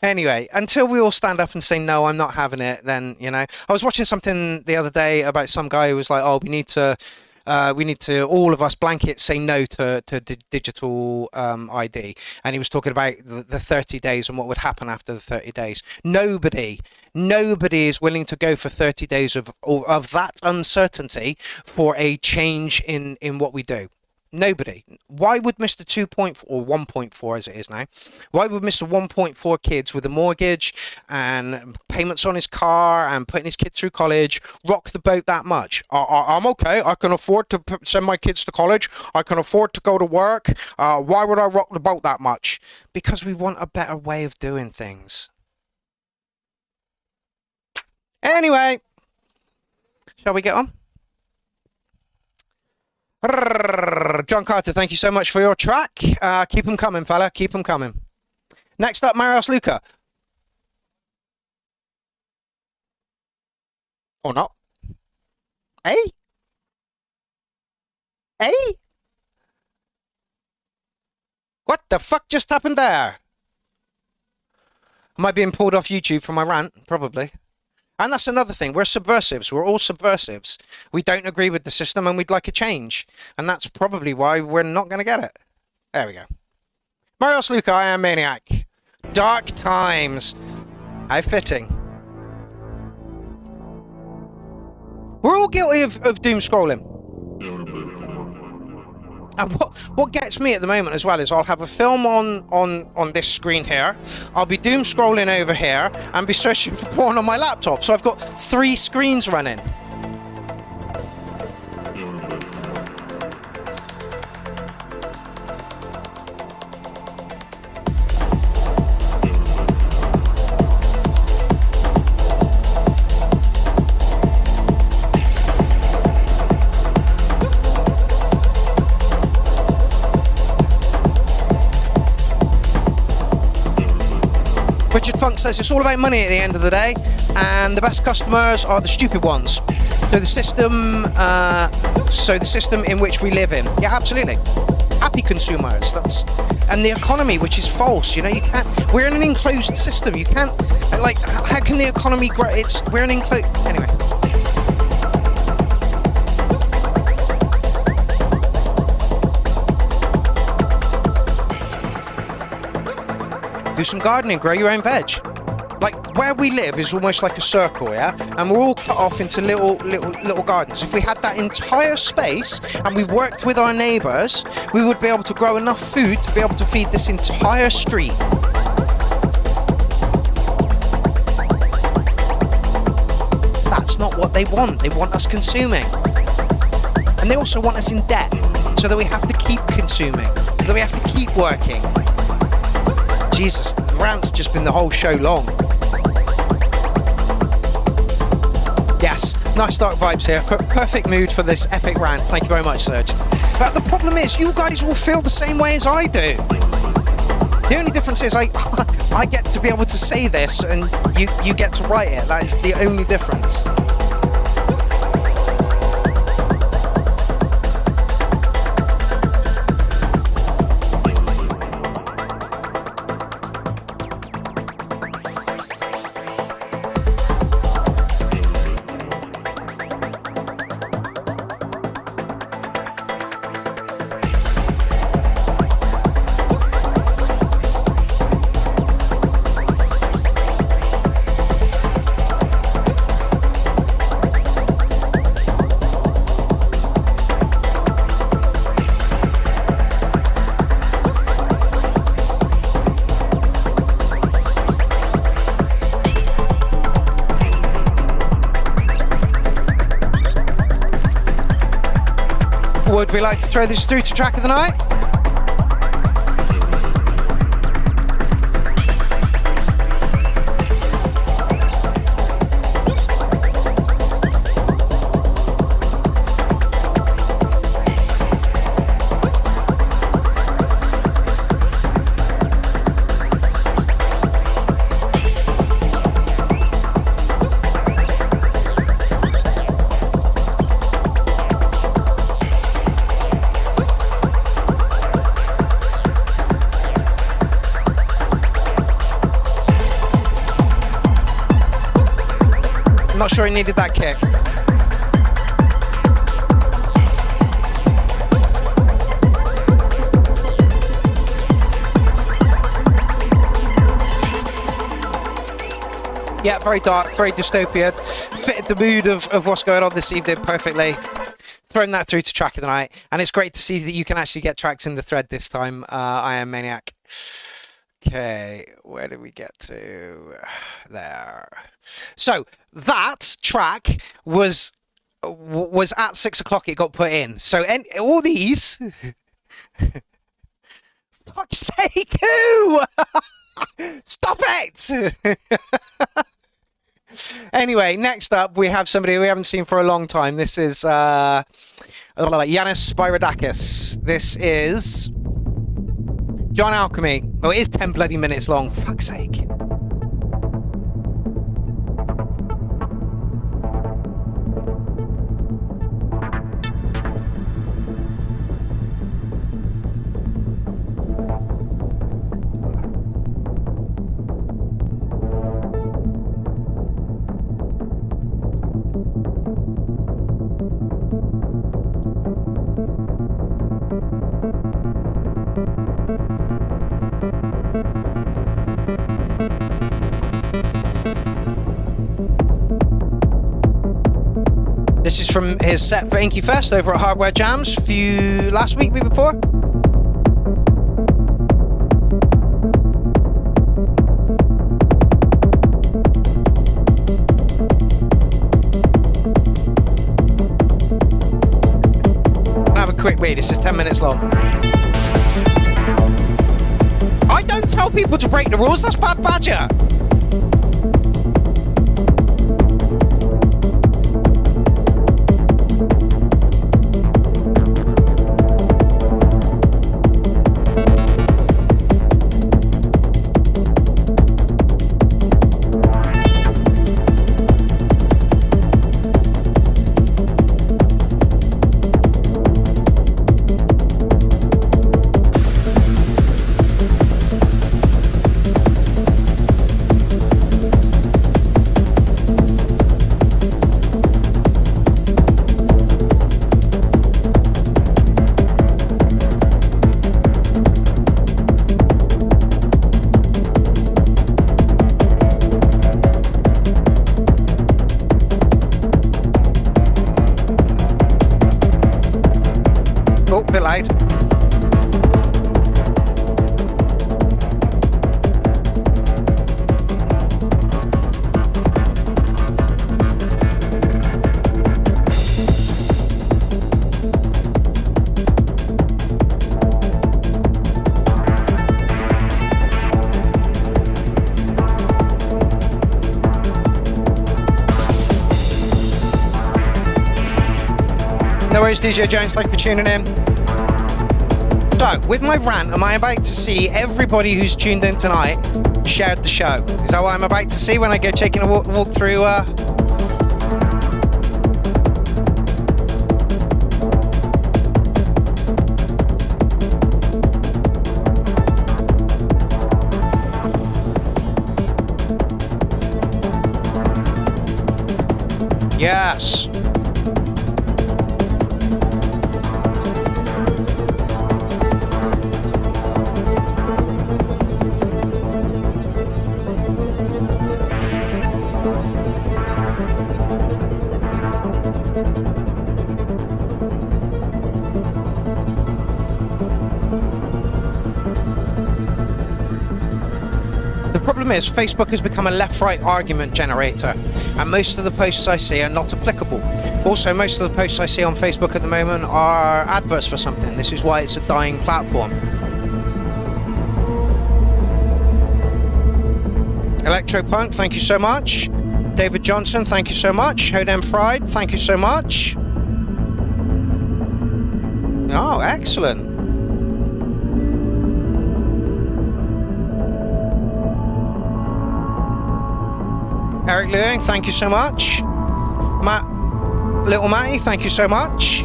Anyway, until we all stand up and say, no, I'm not having it, then, I was watching something the other day about some guy who was like, oh, we need to, all of us blanket say no to digital ID. And he was talking about the 30 days and what would happen after the 30 days. Nobody is willing to go for 30 days of that uncertainty for a change in what we do. Nobody. Why would Mr. 2.4 or 1.4 as it is now, why would Mr. 1.4 kids with a mortgage and payments on his car and putting his kid through college rock the boat that much? I'm okay. I can afford to send my kids to college. I can afford to go to work. Why would I rock the boat that much? Because we want a better way of doing things. Anyway, shall we get on? John Carter, thank you so much for your track. Keep them coming, fella. Keep them coming. Next up, Marios Luca. Or not. Hey? Hey? What the fuck just happened there? Am I being pulled off YouTube for my rant? Probably. And that's another thing. We're subversives. We're all subversives. We don't agree with the system and we'd like a change. And that's probably why we're not going to get it. There we go. Marios Luca, I am Maniac. Dark times. How fitting. We're all guilty of doom scrolling. And what gets me at the moment as well is I'll have a film on this screen here, I'll be doom scrolling over here, and be searching for porn on my laptop. So I've got 3 screens running. Richard Funk says it's all about money at the end of the day, and the best customers are the stupid ones. So the system in which we live in. Yeah, absolutely. Happy consumers. And the economy, which is false. You know, you can't. We're in an enclosed system. You can't. Like, how can the economy grow? We're an enclosed. Anyway. Do some gardening, grow your own veg. Like, where we live is almost like a circle, yeah? And we're all cut off into little gardens. If we had that entire space and we worked with our neighbours, we would be able to grow enough food to be able to feed this entire street. That's not what they want. They want us consuming. And they also want us in debt, so that we have to keep consuming, so that we have to keep working. Jesus, the rant's just been the whole show long. Yes, nice dark vibes here. Perfect mood for this epic rant. Thank you very much, Serge. But the problem is, you guys all feel the same way as I do. The only difference is I get to be able to say this and you get to write it. That is the only difference. Would we like to throw this through to track of the night? Not sure he needed that kick. Yeah, very dark, very dystopian. Fitted the mood of what's going on this evening perfectly. Throwing that through to track of the night. And it's great to see that you can actually get tracks in the thread this time. I am Maniac. Okay, where did we get to? There. So that track was at 6 o'clock. It got put in. So all these. Fuck's sake! Who? Stop it! Anyway, next up we have somebody we haven't seen for a long time. This is Yanis Spyrodakis. This is John Alchemy. Oh, it is 10 bloody minutes long. Fuck's sake. This is from his set for Inky Fest over at Hardware Jams last week before. Have a quick wait, this is 10 minutes long. I don't tell people to break the rules, that's Bad Badger. No worries, DJ Jones, thank you for tuning in. So, with my rant, am I about to see everybody who's tuned in tonight shared the show? Is that what I'm about to see when I go taking a walk through? Yes. The problem is Facebook has become a left-right argument generator, and most of the posts I see are not applicable. Also, most of the posts I see on Facebook at the moment are adverts for something. This is why it's a dying platform. Electropunk, thank you so much. David Johnson, thank you so much. Hodem Fried, thank you so much. Oh, excellent. Eric Lewing, thank you so much. Little Matty, thank you so much.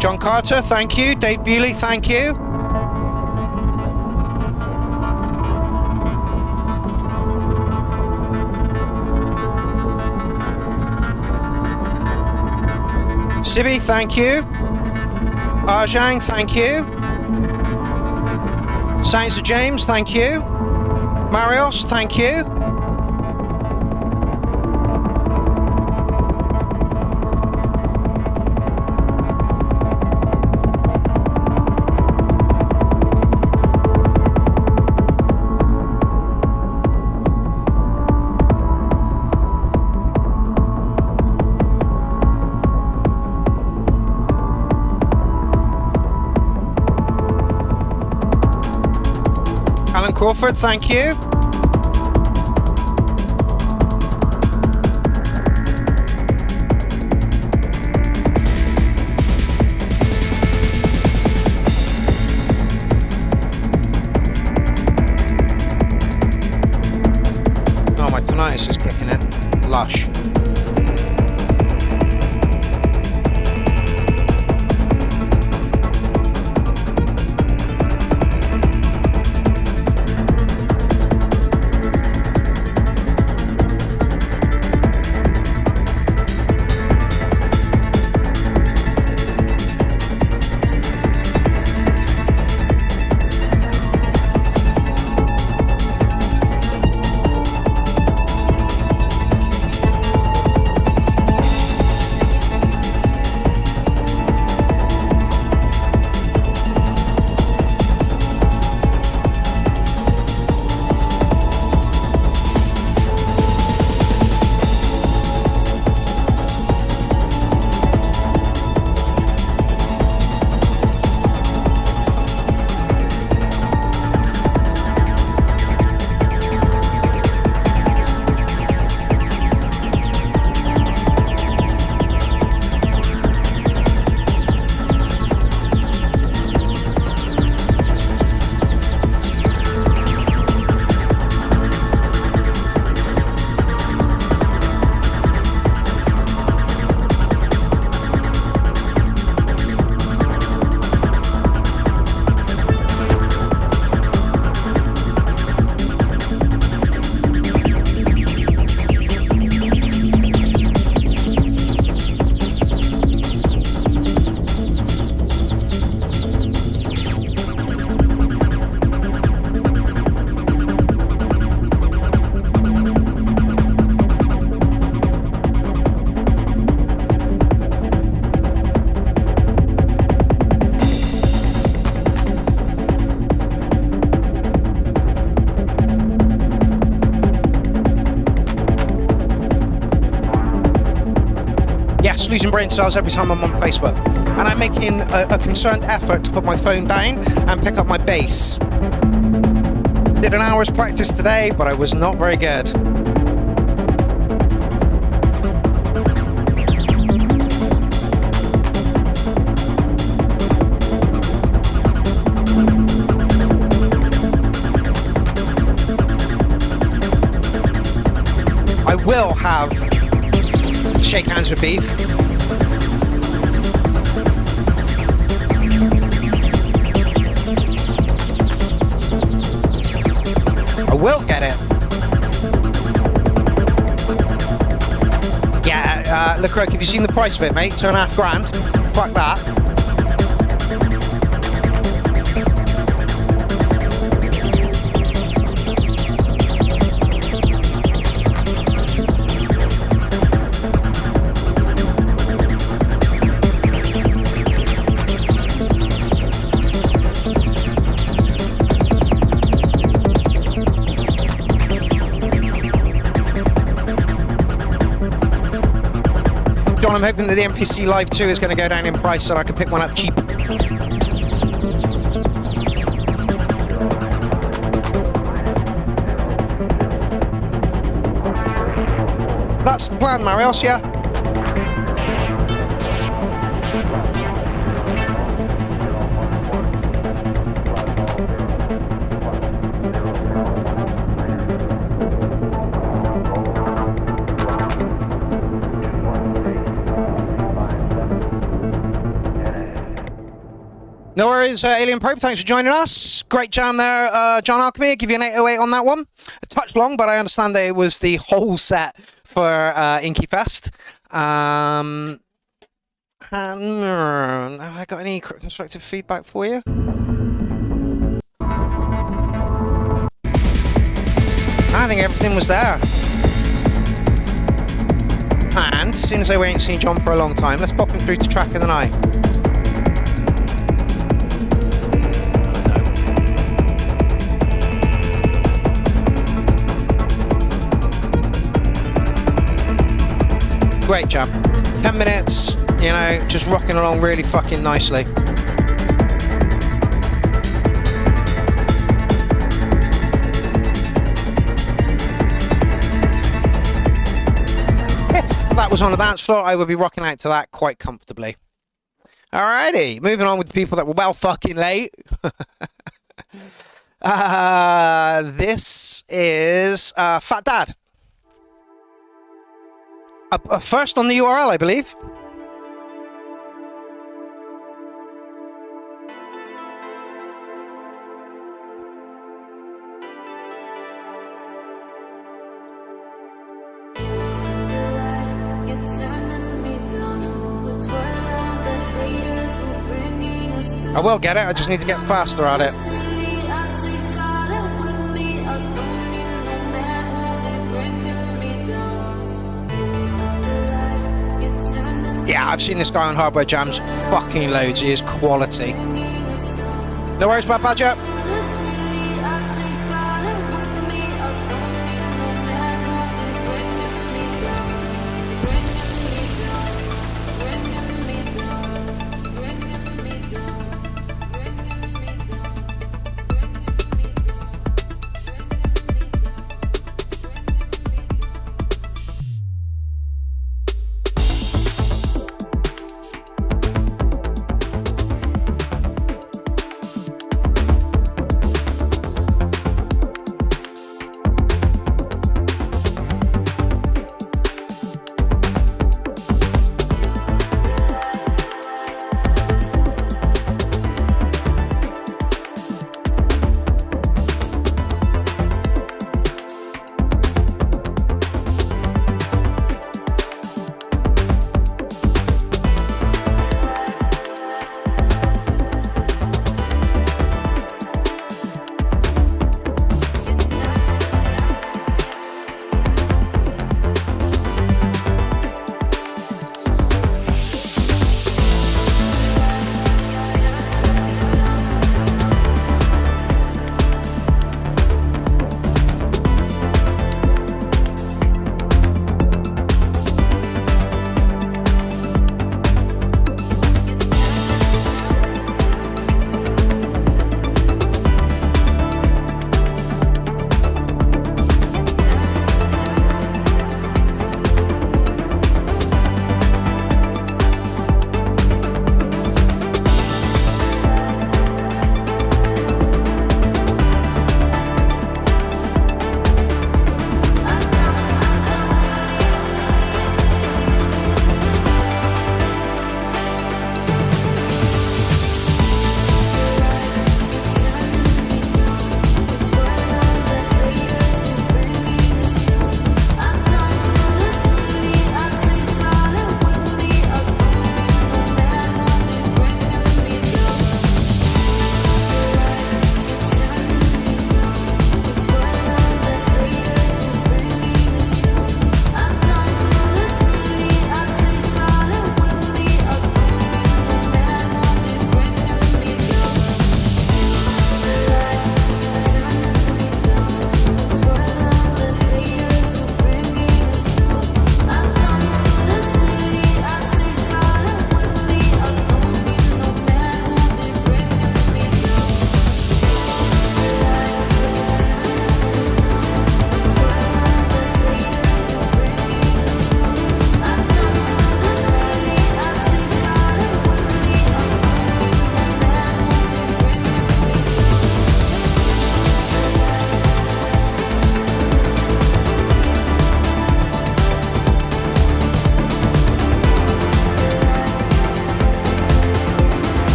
John Carter, thank you. Dave Bewley, thank you. Sibi, thank you. Arjang, thank you. Saints of James, thank you. Marios, thank you. Alan Crawford, thank you. Oh, my tinnitus is kicking in. Lush. yes, losing brain cells every time I'm on Facebook. And I'm making a concerned effort to put my phone down and pick up my bass. Did an hour's practice today, but I was not very good. I will have shake hands with beef. I will get it. Yeah, Leclerc, have you seen the price of it, mate? $2.5 grand. Fuck that. John, I'm hoping that the MPC Live 2 is going to go down in price so I can pick one up cheap. That's the plan, Marios, yeah? No worries, Alien Probe, thanks for joining us. Great jam there, John Alchemy. I'll give you an 808 on that one. A touch long, but I understand that it was the whole set for Inky Fest. Have I got any constructive feedback for you? I think everything was there. And, seeing as we ain't seen John for a long time, let's pop him through to Track of the Night. Great jam. 10 minutes, you know, just rocking along really fucking nicely. If that was on the dance floor, I would be rocking out to that quite comfortably. Alrighty, moving on with the people that were well fucking late. This is Fat Dad. First on the URL, I believe. I will get it, I just need to get faster at it. Yeah, I've seen this guy on Hardware Jams fucking loads. He is quality. No worries about Badger.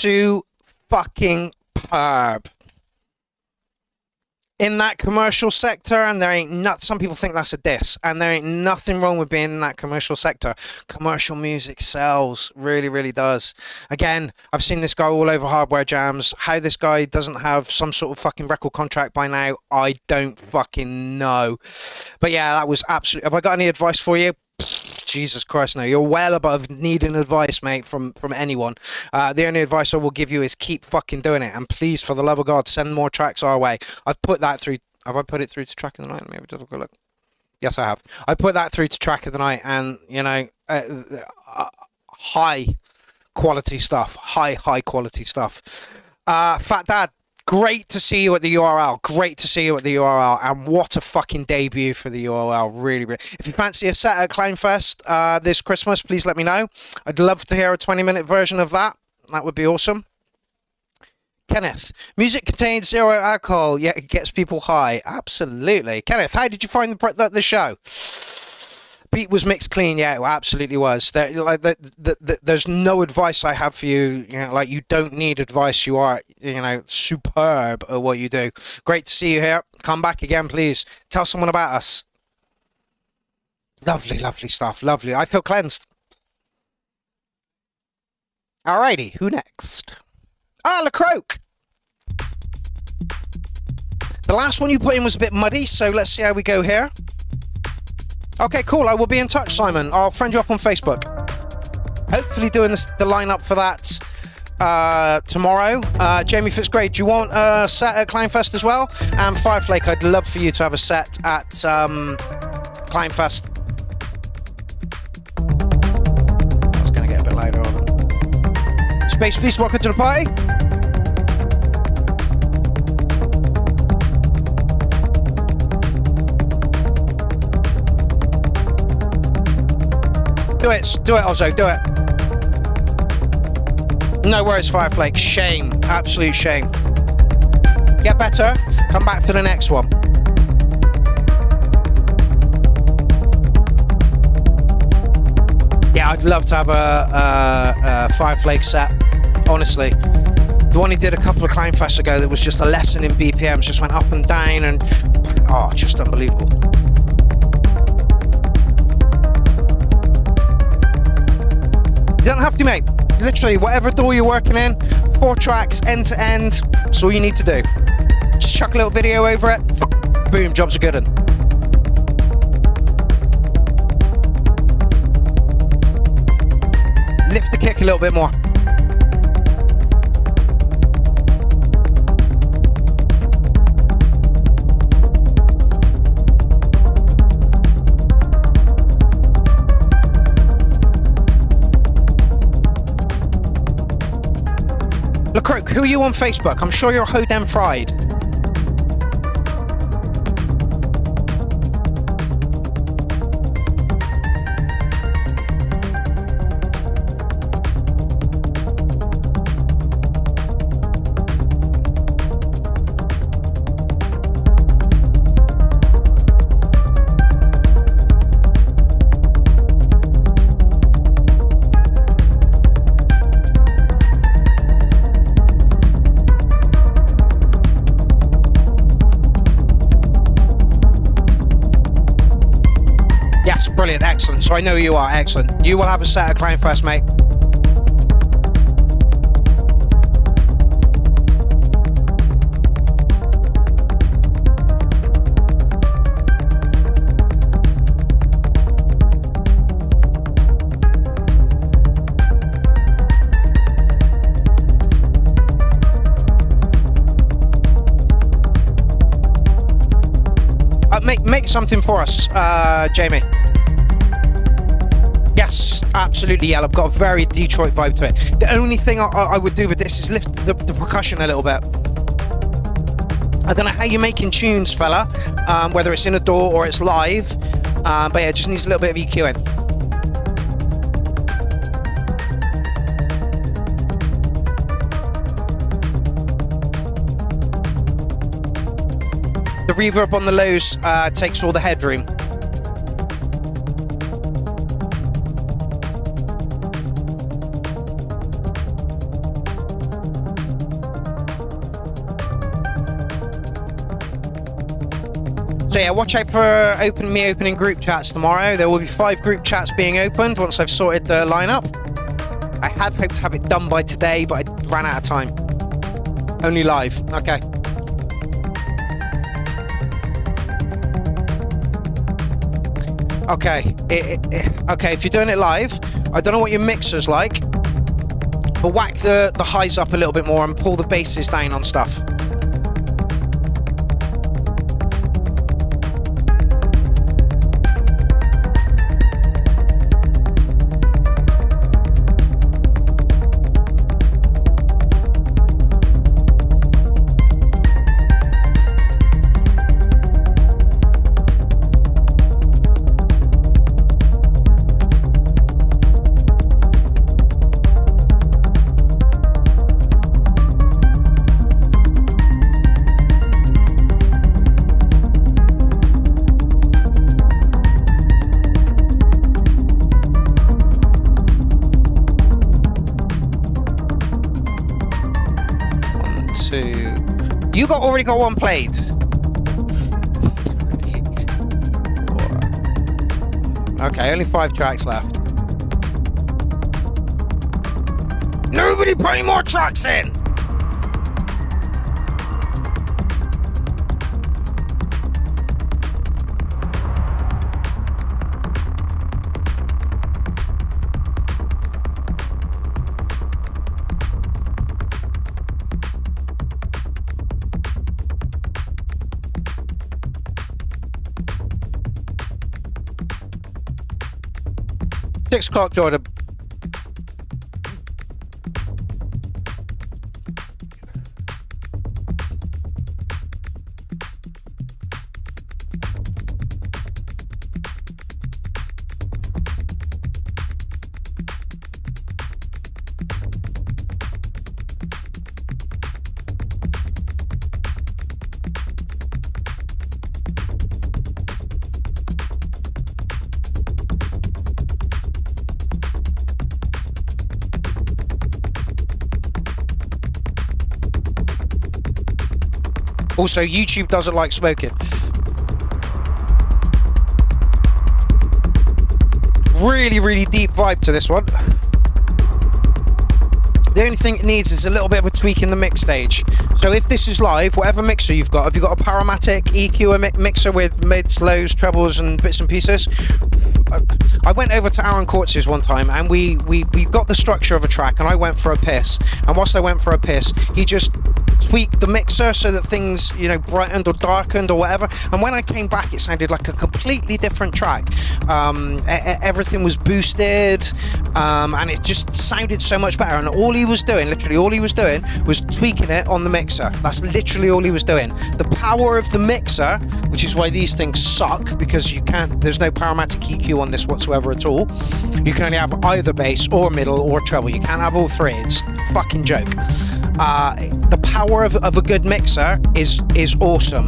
superb. In that commercial sector, and there ain't not. Some people think that's a diss, and there ain't nothing wrong with being in that commercial sector. Commercial music sells, really, really does. Again, I've seen this guy all over Hardware Jams. How this guy doesn't have some sort of fucking record contract by now, I don't fucking know. But yeah, that was absolutely. Have I got any advice for you? Jesus Christ, no. You're well above needing advice, mate, from anyone. The only advice I will give you is keep fucking doing it. And please, for the love of God, send more tracks our way. I've put that through. Have I put it through to Track of the Night? Maybe just have a look. Yes, I have. I put that through to Track of the Night, and, you know, high quality stuff. High quality stuff. Fat Dad. Great to see you at the URL. Great to see you at the URL. And what a fucking debut for the URL. Really, really. If you fancy a set at Clownfest this Christmas, please let me know. I'd love to hear a 20-minute version of that. That would be awesome. Kenneth, music contains zero alcohol, yet it gets people high. Absolutely. Kenneth, how did you find the show? Beat was mixed clean, yeah, it absolutely was. There's no advice I have for you. You know, like, you don't need advice. You are, you know, superb at what you do. Great to see you here. Come back again, please. Tell someone about us. Lovely, lovely stuff. Lovely. I feel cleansed. Alrighty, who next? LaCroak. The last one you put in was a bit muddy, so let's see how we go here. Okay, cool. I will be in touch, Simon. I'll friend you up on Facebook. Hopefully doing the lineup for that tomorrow. Jamie Fitzgerald, do you want a set at Clownfest as well? And Fireflake, I'd love for you to have a set at Clownfest. That's going to get a bit louder on. Space Beast, welcome to the party. Do it, Ozzo, do it. No worries, Fireflake. Shame, absolute shame. Get better, come back for the next one. Yeah, I'd love to have a Fireflake set, honestly. The one he did a couple of Clownfests ago that was just a lesson in BPMs, just went up and down and, oh, just unbelievable. You don't have to, mate. Literally, whatever door you're working in, 4 tracks, end to end, that's all you need to do. Just chuck a little video over it, boom, job's a good one. Lift the kick a little bit more. LaCroak, who are you on Facebook? I'm sure you're Hodem Fried. Brilliant, excellent. So I know you are excellent. You will have a set at Clownfest, mate. Make something for us, Jamie. Yes, absolutely, yeah. I've got a very Detroit vibe to it. The only thing I would do with this is lift the percussion a little bit. I don't know how you're making tunes, fella, whether it's in a DAW or it's live, but yeah, it just needs a little bit of EQing. The reverb on the lows takes all the headroom. So yeah, watch out for opening group chats tomorrow. There will be 5 group chats being opened once I've sorted the lineup. I had hoped to have it done by today, but I ran out of time. Only live. Okay. Okay. Okay, if you're doing it live, I don't know what your mixer's like, but whack the highs up a little bit more and pull the basses down on stuff. You already got one played. Okay, only 5 tracks left. Nobody put any more tracks in. Six o'clock, Jordan. Also, YouTube doesn't like smoking. Really, really deep vibe to this one. The only thing it needs is a little bit of a tweak in the mix stage. So if this is live, whatever mixer you've got, if you've got a Paramatic EQ mixer with mids, lows, trebles and bits and pieces, I went over to Aaron Quartz's one time and we got the structure of a track and I went for a piss. And whilst I went for a piss, he just tweaked the mixer so that things, you know, brightened or darkened or whatever. And when I came back, it sounded like a completely different track. Everything was boosted, and it just sounded so much better. And all he was doing, literally all he was doing, was tweaking it on the mixer. That's literally all he was doing. The power of the mixer, which is why these things suck, because you can't, there's no Parametric EQ on this whatsoever at all. You can only have either bass or middle or treble. You can't have all three. It's a fucking joke. The power of a good mixer is awesome.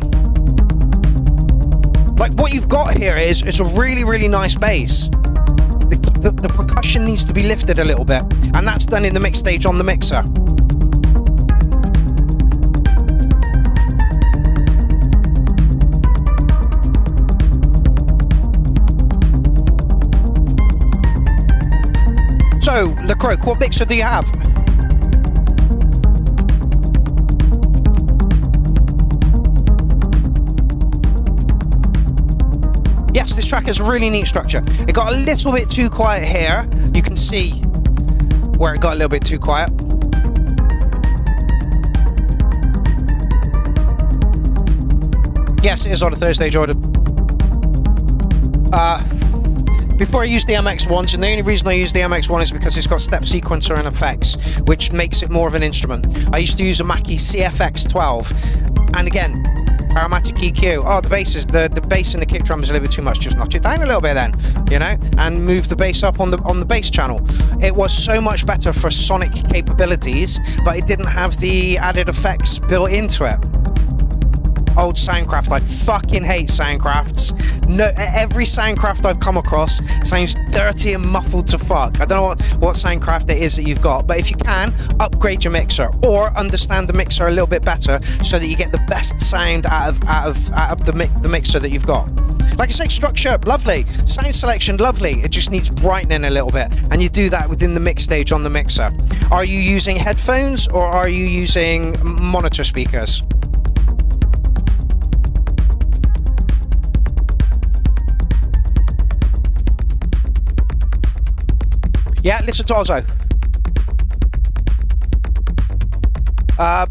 Like what you've got here is a really, really nice bass. The percussion needs to be lifted a little bit, and that's done in the mix stage on the mixer. So, LeCroc, what mixer do you have? Yes, this track has a really neat structure. It got a little bit too quiet here. You can see where it got a little bit too quiet. Yes, it is on a Thursday, Jordan. Before I used the MX1s, and the only reason I use the MX1 is because it's got step sequencer and effects, which makes it more of an instrument. I used to use a Mackie CFX12, and again, Parametric EQ. Oh, the bass is the bass and the kick drum is a little bit too much. Just notch it down a little bit then, you know, and move the bass up on the bass channel. It was so much better for sonic capabilities, but it didn't have the added effects built into it. old Soundcraft. I fucking hate Soundcrafts. No, every Soundcraft I've come across sounds dirty and muffled to fuck. I don't know what Soundcraft it is that you've got, but if you can, upgrade your mixer or understand the mixer a little bit better so that you get the best sound out of the mixer that you've got. Like I say, structure, lovely. Sound selection, lovely. It just needs brightening a little bit. And you do that within the mix stage on the mixer. Are you using headphones or are you using monitor speakers? Yeah, listen to Ozzo.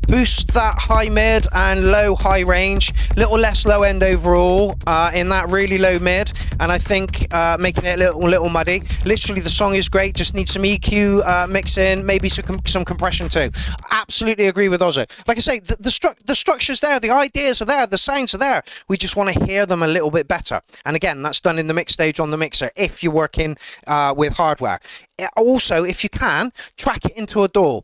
Boost that high mid and low high range, little less low end overall in that really low mid, and I think making it a little muddy. Literally the song is great, just needs some EQ mix in, maybe some compression too. Absolutely agree with Ozzo. Like I say, the structure's there, the ideas are there, the sounds are there. We just want to hear them a little bit better. And again, that's done in the mix stage on the mixer if you're working with hardware. Also, if you can, track it into a DAW.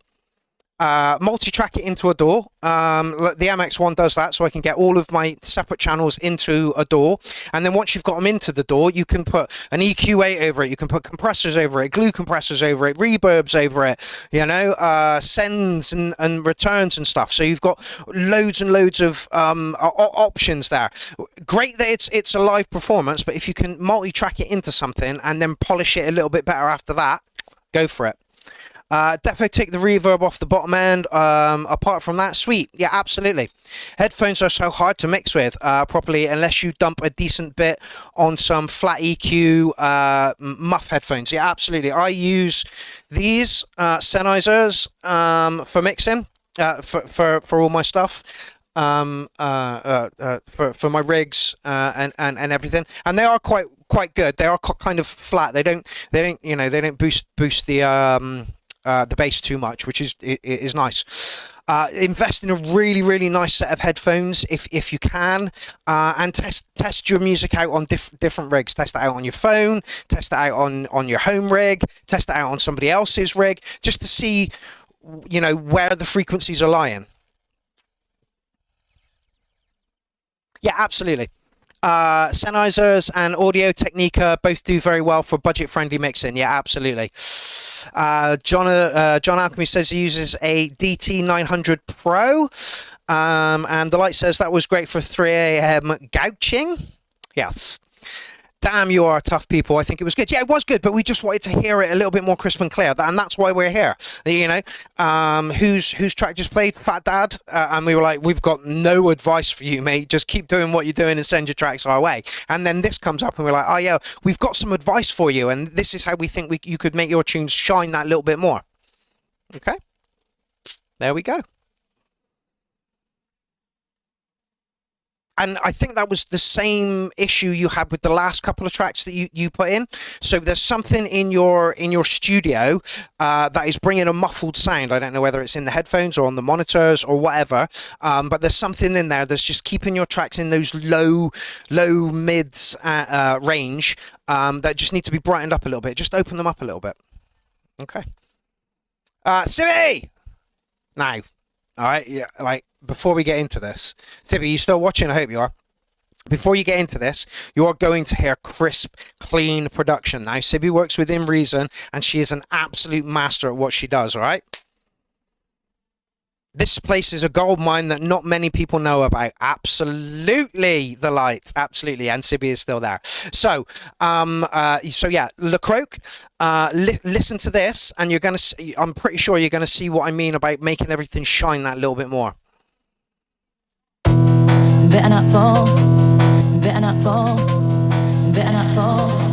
Multi-track it into a DAW. The MX1 does that, so I can get all of my separate channels into a DAW. And then once you've got them into the DAW, you can put an EQ8 over it, you can put compressors over it, glue compressors over it, reverbs over it, you know, sends and returns and stuff. So you've got loads and loads of options there. Great that it's a live performance, but if you can multi-track it into something and then polish it a little bit better after that, go for it. Definitely take the reverb off the bottom end. Apart from that, sweet. Yeah, absolutely. Headphones are so hard to mix with properly unless you dump a decent bit on some flat EQ muff headphones. Yeah, absolutely. I use these Sennheisers for mixing for all my stuff. For my rigs and everything, and they are quite good. They are kind of flat. They don't boost the bass too much, which is nice. Invest in a really nice set of headphones if you can, and test your music out on different rigs. Test it out on your phone, test it out on your home rig, test it out on somebody else's rig, just to see, you know, where the frequencies are lying. Yeah, absolutely. Sennheisers and Audio Technica both do very well for budget-friendly mixing. Yeah, absolutely. John Alchemy says he uses a DT900 Pro, and the light says that was great for 3 a.m. gouging. Yes. Damn, you are tough people. I think it was good. Yeah, it was good, but we just wanted to hear it a little bit more crisp and clear, and that's why we're here. You know, whose track just played? Fat Dad, and we were like, we've got no advice for you, mate. Just keep doing what you're doing and send your tracks our way. And then this comes up, and we're like, oh yeah, we've got some advice for you, and this is how we think you could make your tunes shine that little bit more. Okay, there we go. And I think that was the same issue you had with the last couple of tracks that you put in. So there's something in your studio that is bringing a muffled sound. I don't know whether it's in the headphones or on the monitors or whatever, but there's something in there that's just keeping your tracks in those low mids range that just need to be brightened up a little bit. Just open them up a little bit. Okay. Sibby! Now. All right, yeah, like, before we get into this, Sibby, you still watching? I hope you are. Before you get into this, you are going to hear crisp, clean production. Now, Sibby works within reason, and she is an absolute master at what she does, all right? This place is a gold mine that not many people know about. Absolutely, the light, absolutely, and Sibby is still there. So, yeah, Le Croc, listen to this, and you're gonna see, I'm pretty sure you're gonna see what I mean about making everything shine that little bit more. Better not fall, better not fall, better not fall.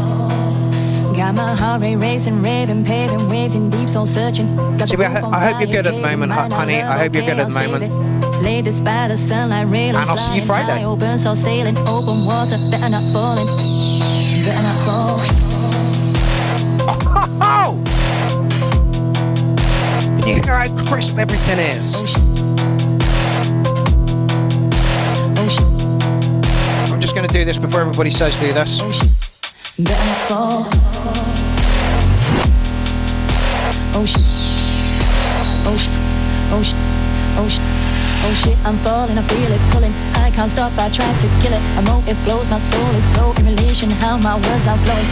Got my heart rate racing, raving, paving waves in deep soul searching. Sibby, I hope you're good at the moment, honey. I hope you're good at the moment. Lay this by the sunlight, rail and I'll see you Friday. Open sail sailing, open water, better not falling, better not fall. Oh! Can you hear how crisp everything is? I'm just going to do this before everybody says do this. Better not fall. Ocean, ocean, ocean, ocean, Oh shit, I'm falling, I feel it pulling. I can't stop, I try to kill it. A motive flows, my soul is flow in relation, how my words are flowing.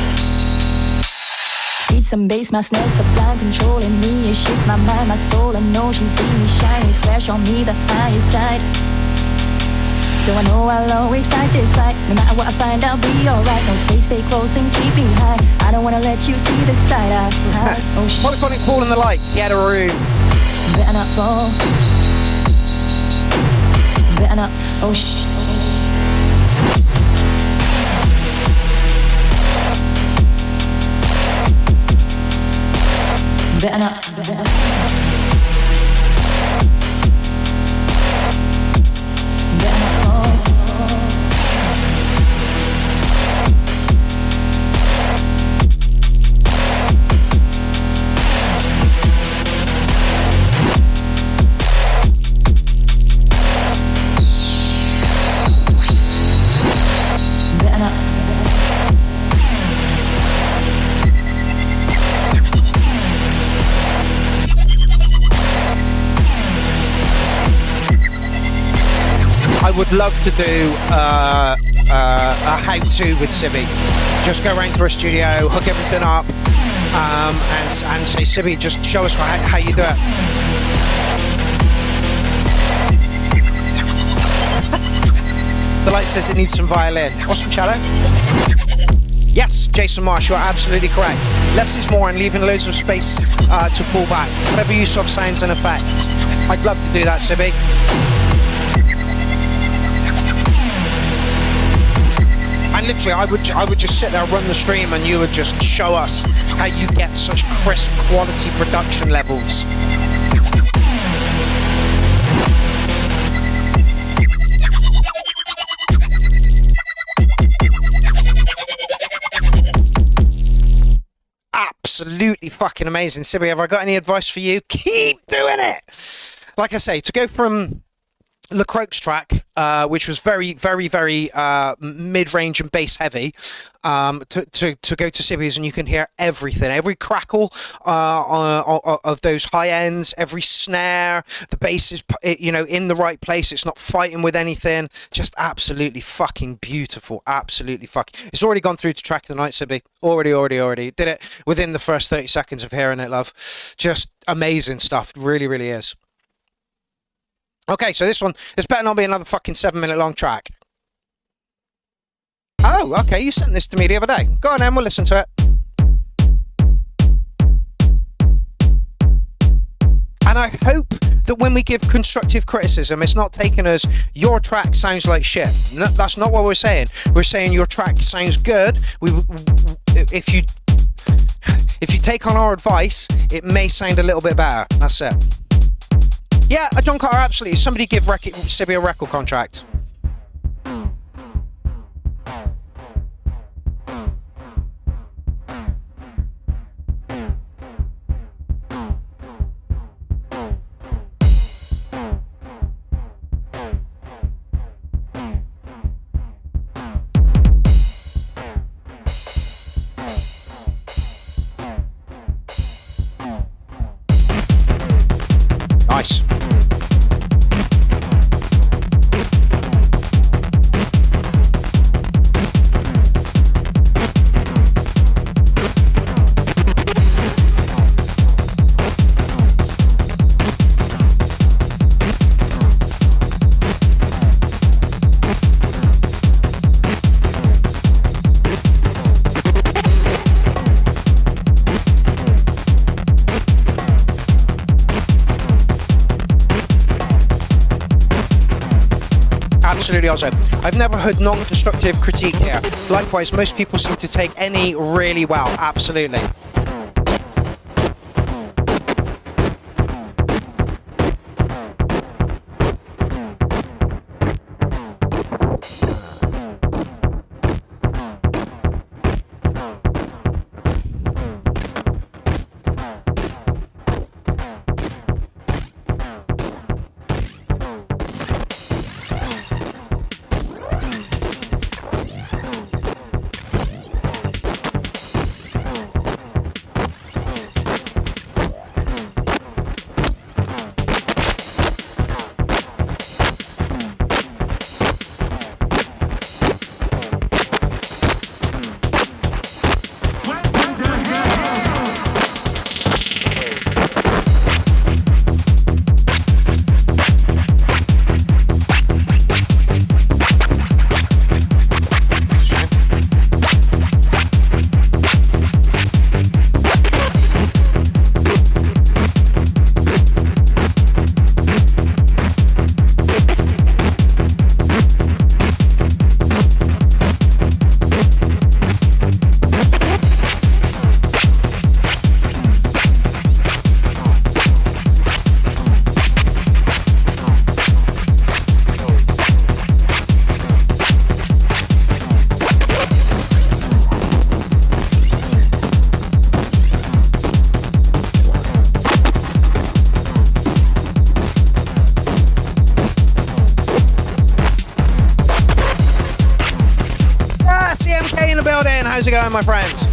Beat some bass, my snares sublime, controlling me. It shakes my mind, my soul, and no, she see me shine. Waves crash on me, the highest tide. So I know I'll always fight this fight. No matter what I find, I'll be alright. No space, stay close and keep me high. I don't wanna let you see this side I hide. Oh shit. Polyphonic Paul and the Light, get a room. Better not fall. Better not. Oh shit. Better not. Better not. I would love to do a how-to with Sibby. Just go around to her studio, hook everything up, and say, Sibby, just show us how you do it. The Light says it needs some violin. Or some cello? Yes, Jason Marsh, you're absolutely correct. Less is more and leaving loads of space to pull back. Clever use of sounds and effects. I'd love to do that, Sibby. And literally, I would just sit there, run the stream, and you would just show us how you get such crisp quality production levels. Absolutely fucking amazing. Sibby, have I got any advice for you? Keep doing it! Like I say, to go from LeCroix's track, which was very, very, very mid-range and bass heavy, to go to Sibby's, and you can hear everything, every crackle of those high ends, every snare, the bass is, in the right place. It's not fighting with anything. Just absolutely fucking beautiful. Absolutely fucking. It's already gone through to track of the night, Sibby. Already. Did it within the first 30 seconds of hearing it, love. Just amazing stuff. Really, really is. Okay, so this better not be another fucking 7-minute long track. Oh, okay, you sent this to me the other day. Go on then, we'll listen to it. And I hope that when we give constructive criticism, it's not taken as your track sounds like shit. No, that's not what we're saying. We're saying your track sounds good. If you take on our advice, it may sound a little bit better. That's it. Yeah, John Carter, absolutely. Somebody give Sibby a record contract. Nice. Absolutely awesome. I've never heard non-constructive critique here. Likewise, most people seem to take any really well. Absolutely. How's it going, my friends?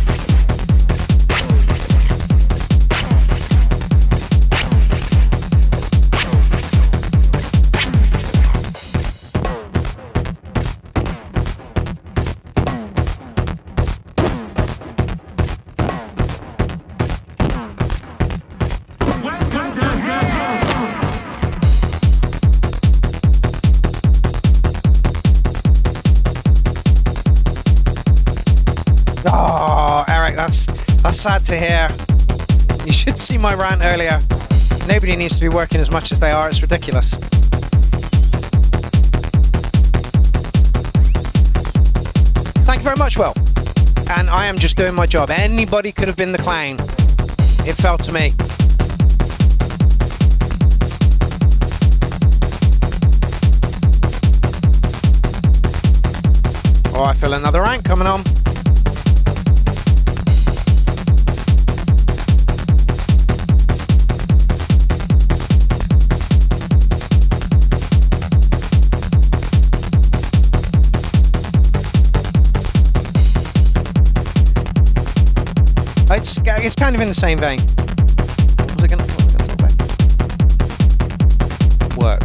Oh, Eric, that's sad to hear. You should see my rant earlier. Nobody needs to be working as much as they are. It's ridiculous. Thank you very much, Will. And I am just doing my job. Anybody could have been the clown. It fell to me. Oh, I feel another rank coming on. It's kind of in the same vein. What was I gonna talk about? Work.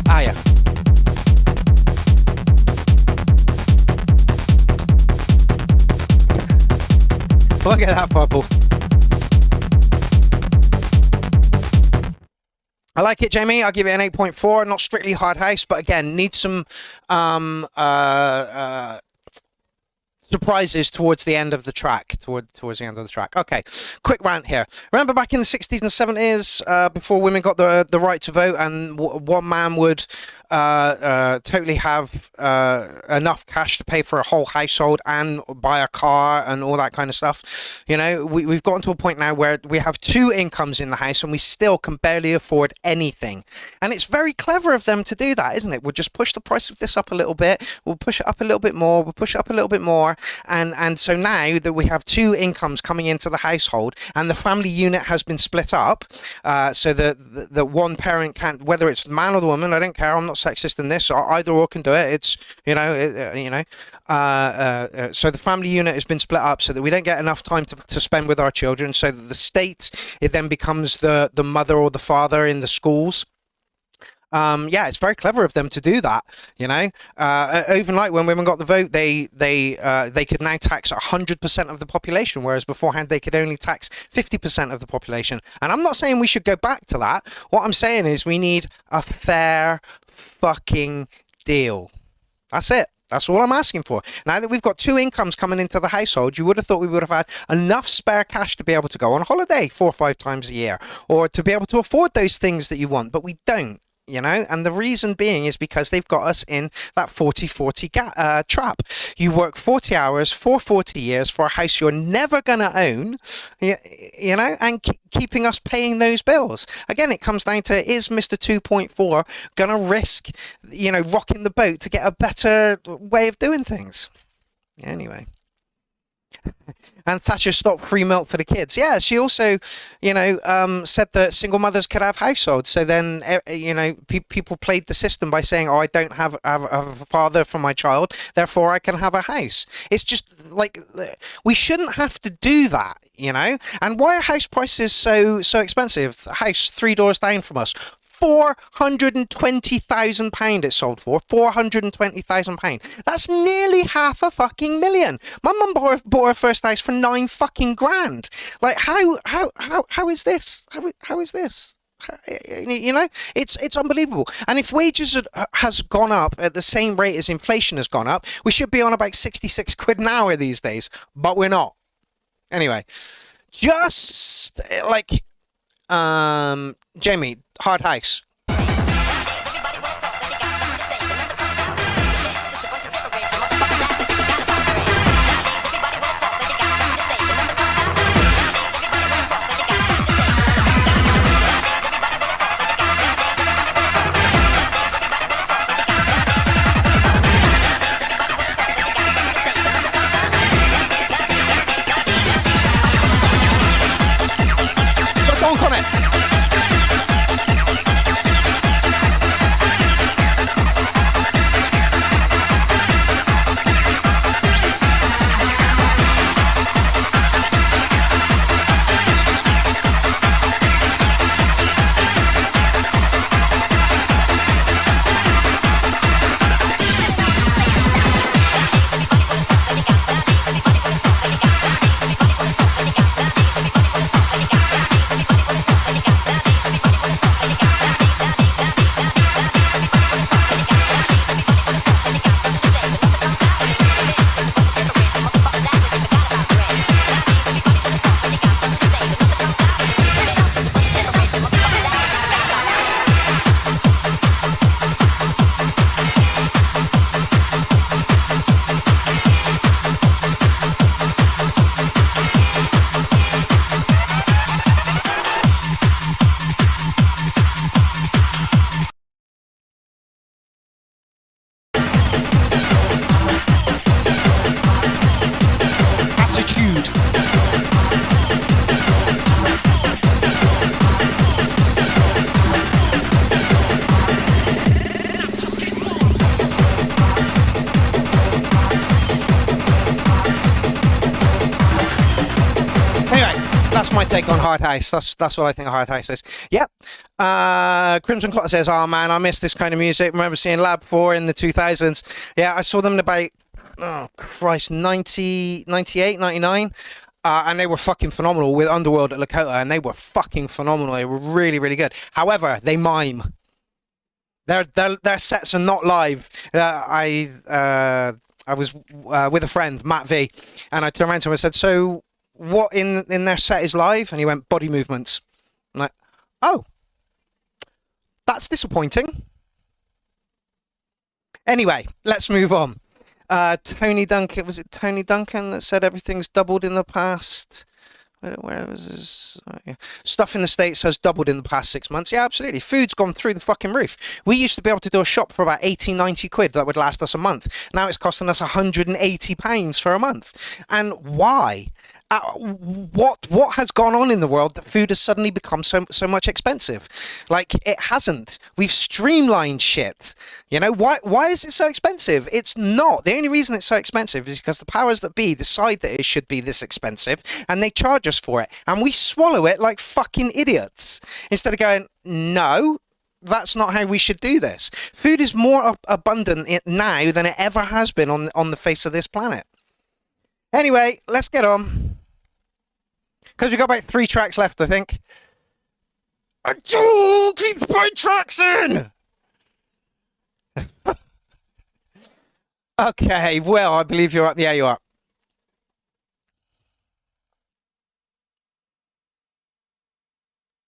Ah, yeah. Look at that purple. I like it, Jamie. I'll give it an 8.4. Not strictly hard house, but again, needs some surprises towards the end of the track. Towards the end of the track. Okay, quick rant here. Remember back in the 60s and 70s, before women got the right to vote, and one man would totally have enough cash to pay for a whole household and buy a car and all that kind of stuff. You know, we've gotten to a point now where we have two incomes in the house and we still can barely afford anything. And it's very clever of them to do that, isn't it? We'll just push the price of this up a little bit. We'll push it up a little bit more. We'll push it up a little bit more. And so now that we have two incomes coming into the household and the family unit has been split up, so that one parent can't, whether it's the man or the woman, I don't care, I'm not sexist in this, either or can do it. It's, so the family unit has been split up so that we don't get enough time to spend with our children, so that the state, it then becomes the mother or the father in the schools. Yeah, it's very clever of them to do that, you know. Even like when women got the vote, they could now tax 100% of the population, whereas beforehand they could only tax 50% of the population. And I'm not saying we should go back to that. What I'm saying is we need a fair fucking deal. That's it. That's all I'm asking for. Now that we've got two incomes coming into the household, you would have thought we would have had enough spare cash to be able to go on holiday 4 or 5 times a year, or to be able to afford those things that you want, but we don't. You know, and the reason being is because they've got us in that 40-40 trap. You work 40 hours for 40 years for a house you're never going to own, you know, and keeping us paying those bills. Again, it comes down to, is Mr. 2.4 going to risk, you know, rocking the boat to get a better way of doing things? Anyway. And Thatcher stopped free milk for the kids. Yeah, she also, you know, said that single mothers could have households. So then, you know, people played the system by saying, oh, I don't have a father for my child, therefore I can have a house. It's just like, we shouldn't have to do that, you know? And why are house prices so expensive? A house 3 doors down from us, £420,000 it sold for. £420,000. That's nearly £500,000. My mum bought her first house for 9 fucking grand. Like, how is this? How is this? You know, it's unbelievable. And if wages has gone up at the same rate as inflation has gone up, we should be on about 66 quid an hour these days, but we're not. Anyway, just like Jamie, hard house. Don't comment. That's my take on Hard House. That's what I think Hard House is. Yep. Crimson Clotter says, oh man, I miss this kind of music. Remember seeing Lab 4 in the 2000s. Yeah, I saw them in about, 98, 99. And they were fucking phenomenal with Underworld at Lakota, and they were fucking phenomenal. They were really, really good. However, they mime. Their sets are not live. I was with a friend, Matt V, and I turned around to him and said, so what in their set is live? And he went, body movements. I'm like, oh, that's disappointing. Anyway, let's move on. Tony Duncan, was it Tony Duncan that said everything's doubled in the past? Where was this? Oh, yeah. Stuff in the States has doubled in the past 6 months. Yeah, absolutely. Food's gone through the fucking roof. We used to be able to do a shop for about 80, 90 quid that would last us a month. Now it's costing us £180 for a month. And why? What has gone on in the world that food has suddenly become so much expensive? Like, it hasn't. We've streamlined shit. You know, why is it so expensive? It's not. The only reason it's so expensive is because the powers that be decide that it should be this expensive, and they charge us for it, and we swallow it like fucking idiots instead of going, no, that's not how we should do this. Food is more abundant now than it ever has been on the face of this planet. Anyway, let's get on. Because we've got about 3 tracks left, I think. Keep my tracks in! Okay, well, I believe you're up. Yeah, you are.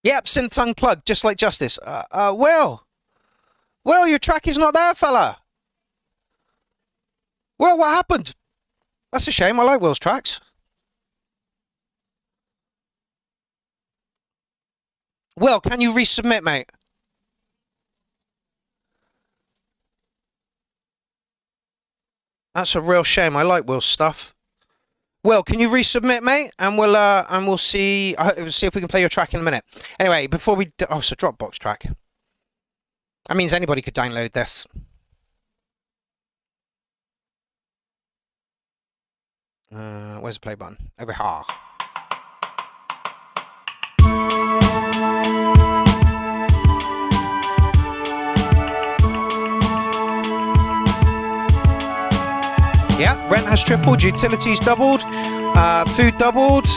Yep, synth unplugged, just like Justice. Will, your track is not there, fella. Well, what happened? That's a shame. I like Will's tracks. Will, can you resubmit, mate? That's a real shame. I like Will's stuff. Will, can you resubmit, mate? And we'll see. We'll see if we can play your track in a minute. Anyway, before we it's a Dropbox track. That means anybody could download this. Where's the play button? Over here. Yeah, rent has tripled, utilities doubled, food doubled,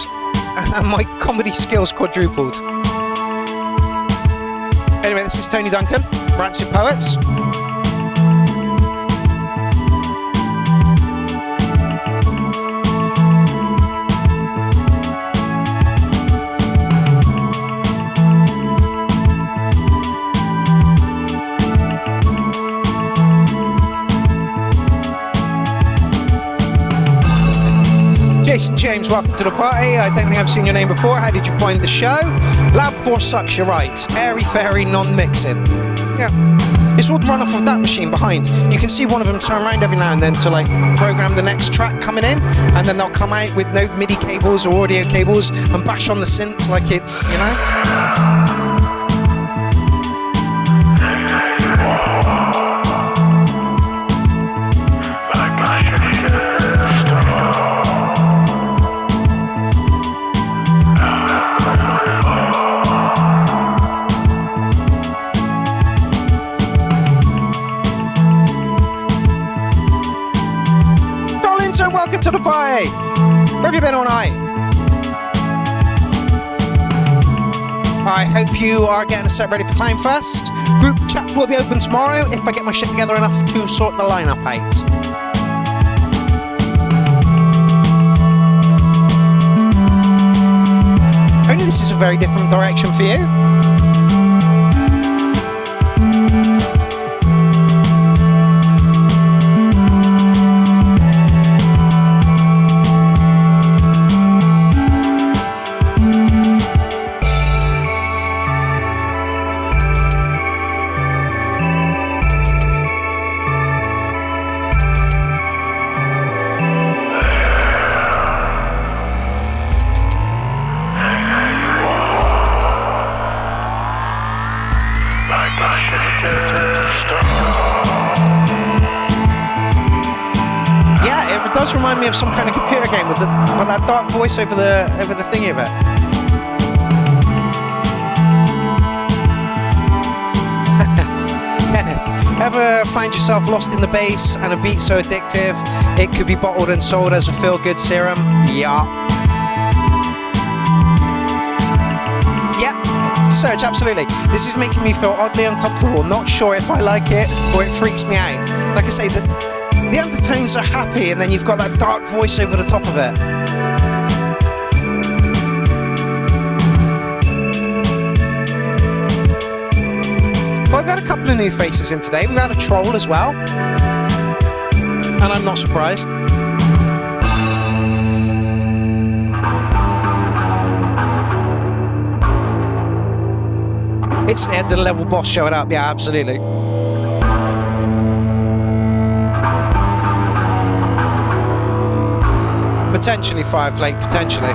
and my comedy skills quadrupled. Anyway, this is Tony Duncan, Rancid Poets. Jason James, welcome to the party. I don't think I've seen your name before. How did you find the show? Lab 4 sucks, you're right. Airy fairy, non-mixing. Yeah. It's all run off of that machine behind. You can see one of them turn around every now and then to like program the next track coming in, and then they'll come out with no MIDI cables or audio cables and bash on the synths like it's, you know? Welcome to the party! Where have you been all night? I hope you are getting a set ready for Clownfest. Group chats will be open tomorrow if I get my shit together enough to sort the lineup out. Only this is a very different direction for you. Of some kind of computer game with that dark voice over the thingy of it. Kenneth, ever find yourself lost in the bass and a beat so addictive it could be bottled and sold as a feel-good serum? Yeah. Yeah, Serge, absolutely. This is making me feel oddly uncomfortable. Not sure if I like it or it freaks me out. Like I say, the undertones are happy and then you've got that dark voice over the top of it. Well, we've had a couple of new faces in today. We've had a troll as well. And I'm not surprised. It's the level boss showing up. Yeah, absolutely. Potentially Fireflake, potentially.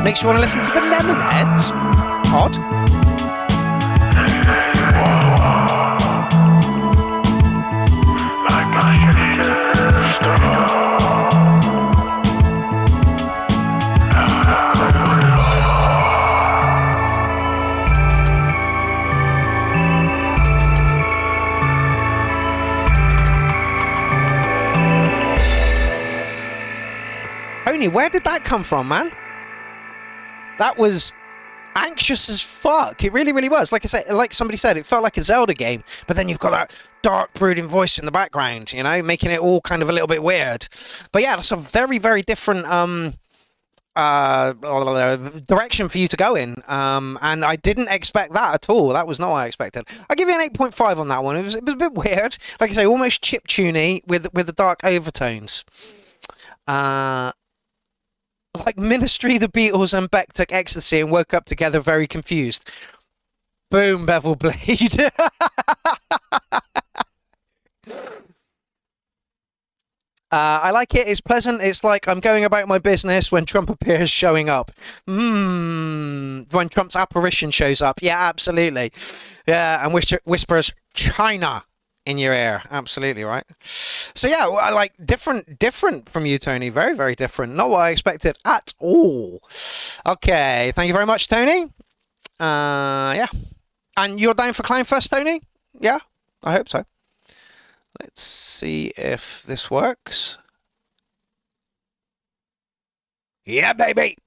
Makes you want to listen to the Lemonheads. Odd. Tony, where did that come from, man? That was anxious as fuck. It really, really was. Like I said, like somebody said, it felt like a Zelda game. But then you've got that dark, brooding voice in the background, you know, making it all kind of a little bit weird. But yeah, that's a very, very different direction for you to go in. And I didn't expect that at all. That was not what I expected. I'll give you an 8.5 on that one. It was a bit weird. Like I say, almost chiptune-y with the dark overtones. Like Ministry, the Beatles, and Beck took ecstasy and woke up together very confused. Boom, Bevel Blade. I like it. It's pleasant. It's like I'm going about my business when Trump appears showing up. When Trump's apparition shows up. Yeah, absolutely. Yeah, and whispers China in your ear. Absolutely right. So yeah, like different from you, Tony. Very, very different. Not what I expected at all. Okay, thank you very much, Tony. Yeah. And you're down for Clown Fest, Tony? Yeah, I hope so. Let's see if this works. Yeah, baby.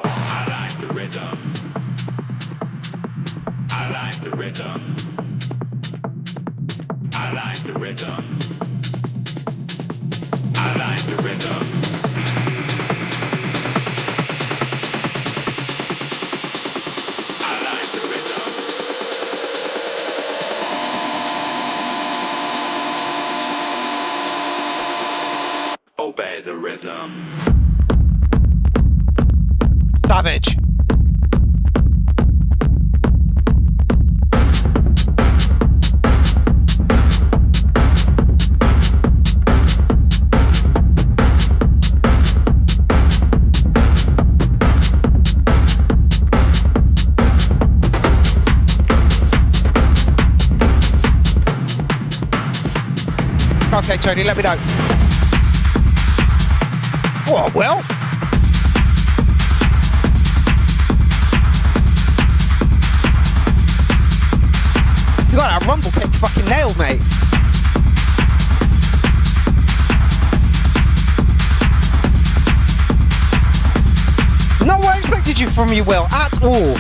I like the rhythm. I like the rhythm. I like the rhythm. I like the rhythm. I like the rhythm. Obey the rhythm. Savage. Okay, Tony, let me know. Oh, well. You got that rumble pick fucking nailed, mate. Not what I expected you from you, Will, at all.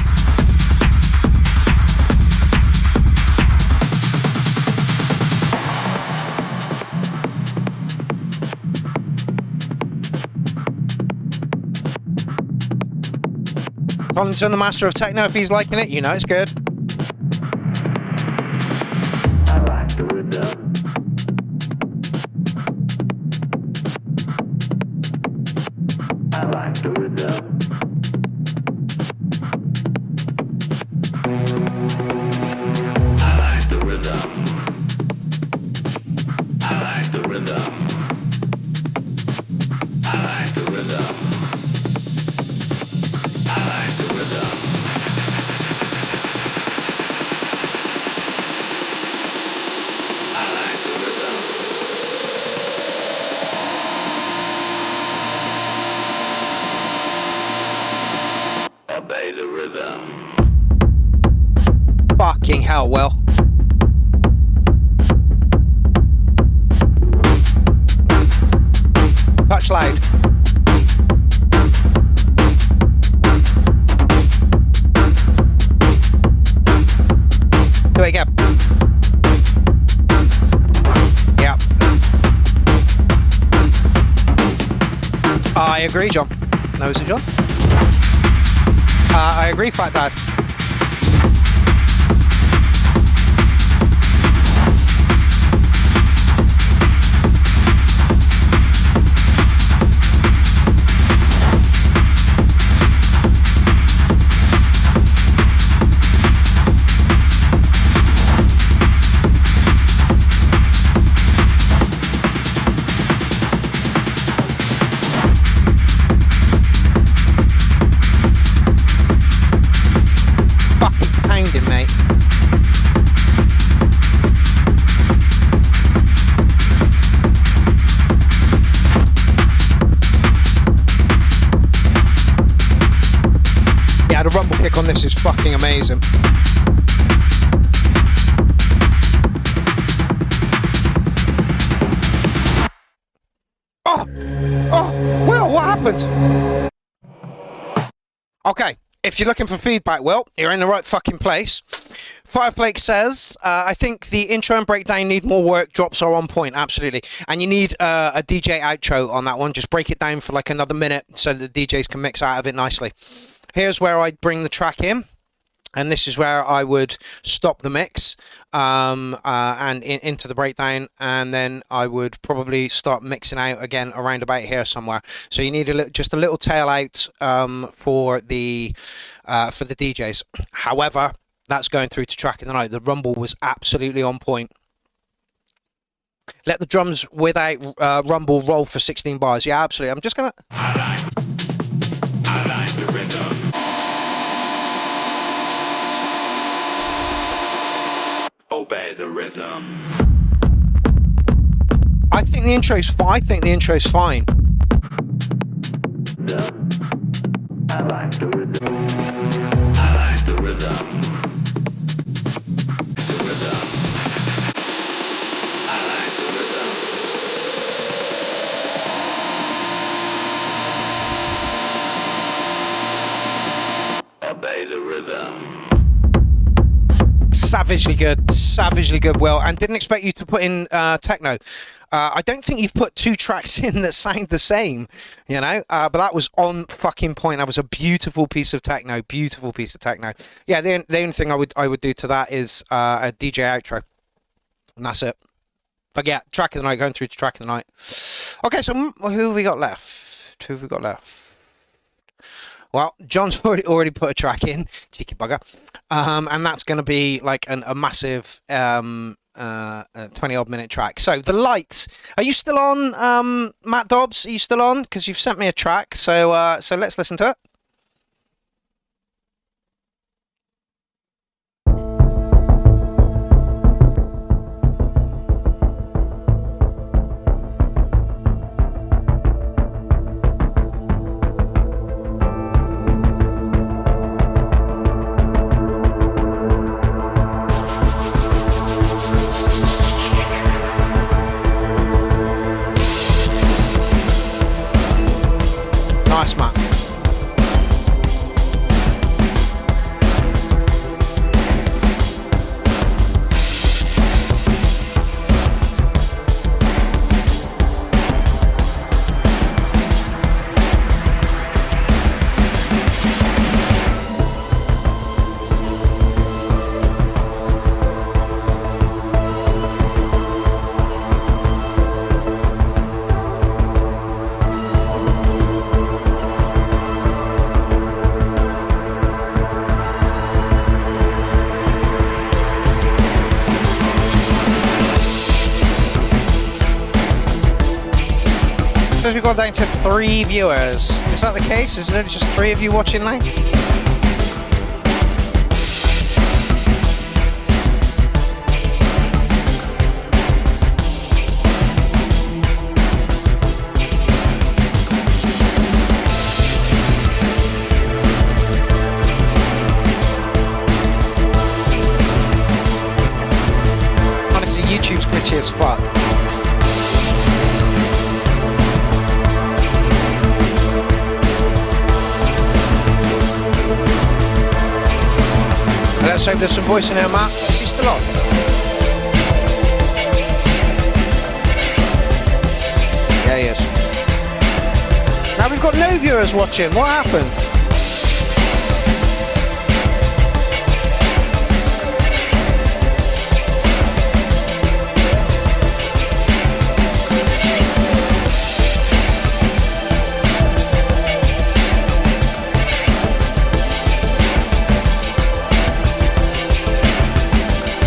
Collinson, the master of techno, if he's liking it, you know it's good. I like the rhythm. I like the rhythm. I like the rhythm. Fucking hell, Will. Touch loud. Do it again. Yeah. I agree, John. No, is it John? I agree, Fat Dad. Pounding, mate. Yeah, the rumble kick on this is fucking amazing. Oh, Will, what happened? Okay. If you're looking for feedback, Will, you're in the right fucking place. Fireflake says, I think the intro and breakdown need more work. Drops are on point, absolutely. And you need a DJ outro on that one. Just break it down for like another minute so that the DJs can mix out of it nicely. Here's where I'd bring the track in. And this is where I would stop the mix and into the breakdown, and then I would probably start mixing out again around about here somewhere. So you need just a little tail out for the DJs. However, that's going through to track of the night. The rumble was absolutely on point. Let the drums without rumble roll for 16 bars. Yeah, absolutely. I'm just gonna. I like the rhythm. Obey the rhythm. I think the intro's fine. I think the intro's fine. I like the rhythm. I like the rhythm. The rhythm. I like the rhythm. Obey the rhythm. Savagely good, Will, and didn't expect you to put in techno. I don't think you've put two tracks in that sound the same, you know, but that was on fucking point. That was a beautiful piece of techno, Yeah, the only thing I would do to that is a DJ outro, and that's it. But yeah, track of the night, going through to track of the night. Okay, so who have we got left? Well, John's already put a track in, cheeky bugger, and that's going to be like a massive 20-odd minute track. So the lights, are you still on, Matt Dobbs? Are you still on? Because you've sent me a track, so let's listen to it. Nice, man. We've got down to 3 viewers. Is that the case? Is there just 3 of you watching now? What? Let's hope there's some voice in there, Matt. Is he still on? Yeah, he is. Now we've got no viewers watching. What happened?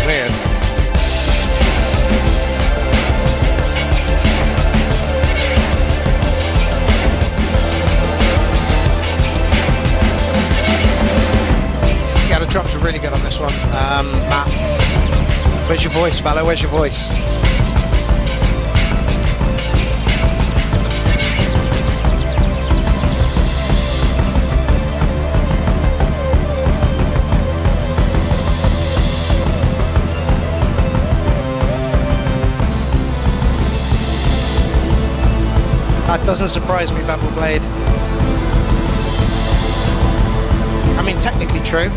Weird. Yeah, the drums are really good on this one. Matt, where's your voice, fella? Where's your voice? That doesn't surprise me, Babel Blade. I mean, technically true.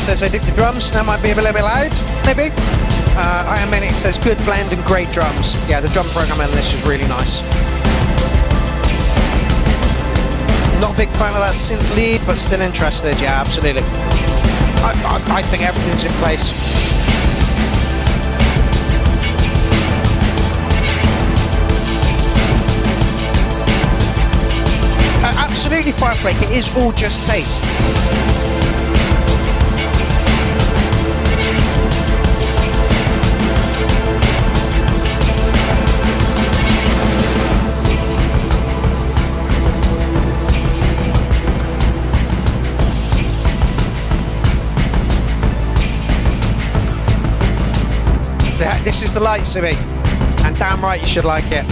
Says I dig the drums, that might be a little bit loud, maybe. I am Manic says good blend and great drums. Yeah, the drum program on this is really nice. Not a big fan of that synth lead, but still interested, yeah, absolutely. I think everything's in place. Absolutely, Fireflake, it is all just taste. This is the light, Sibby, and damn right you should like it.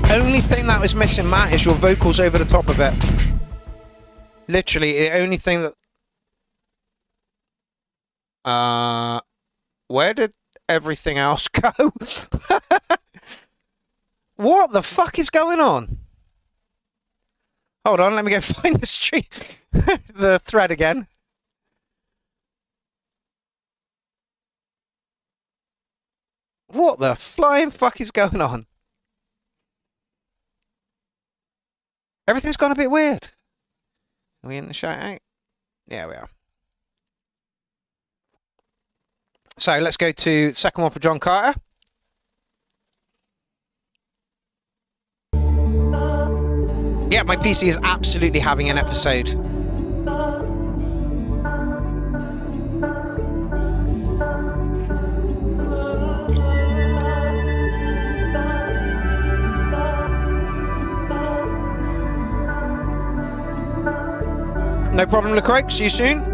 Only thing that was missing, Matt, is your vocals over the top of it. Literally, the only thing that... where did everything else go? What the fuck is going on? Hold on, let me go find the stream, the thread again. What the flying fuck is going on? Everything's gone a bit weird. Are we in the shout out? Yeah, we are. So let's go to the second one for John Carter. Yeah, my PC is absolutely having an episode. No problem, LeCroix. See you soon.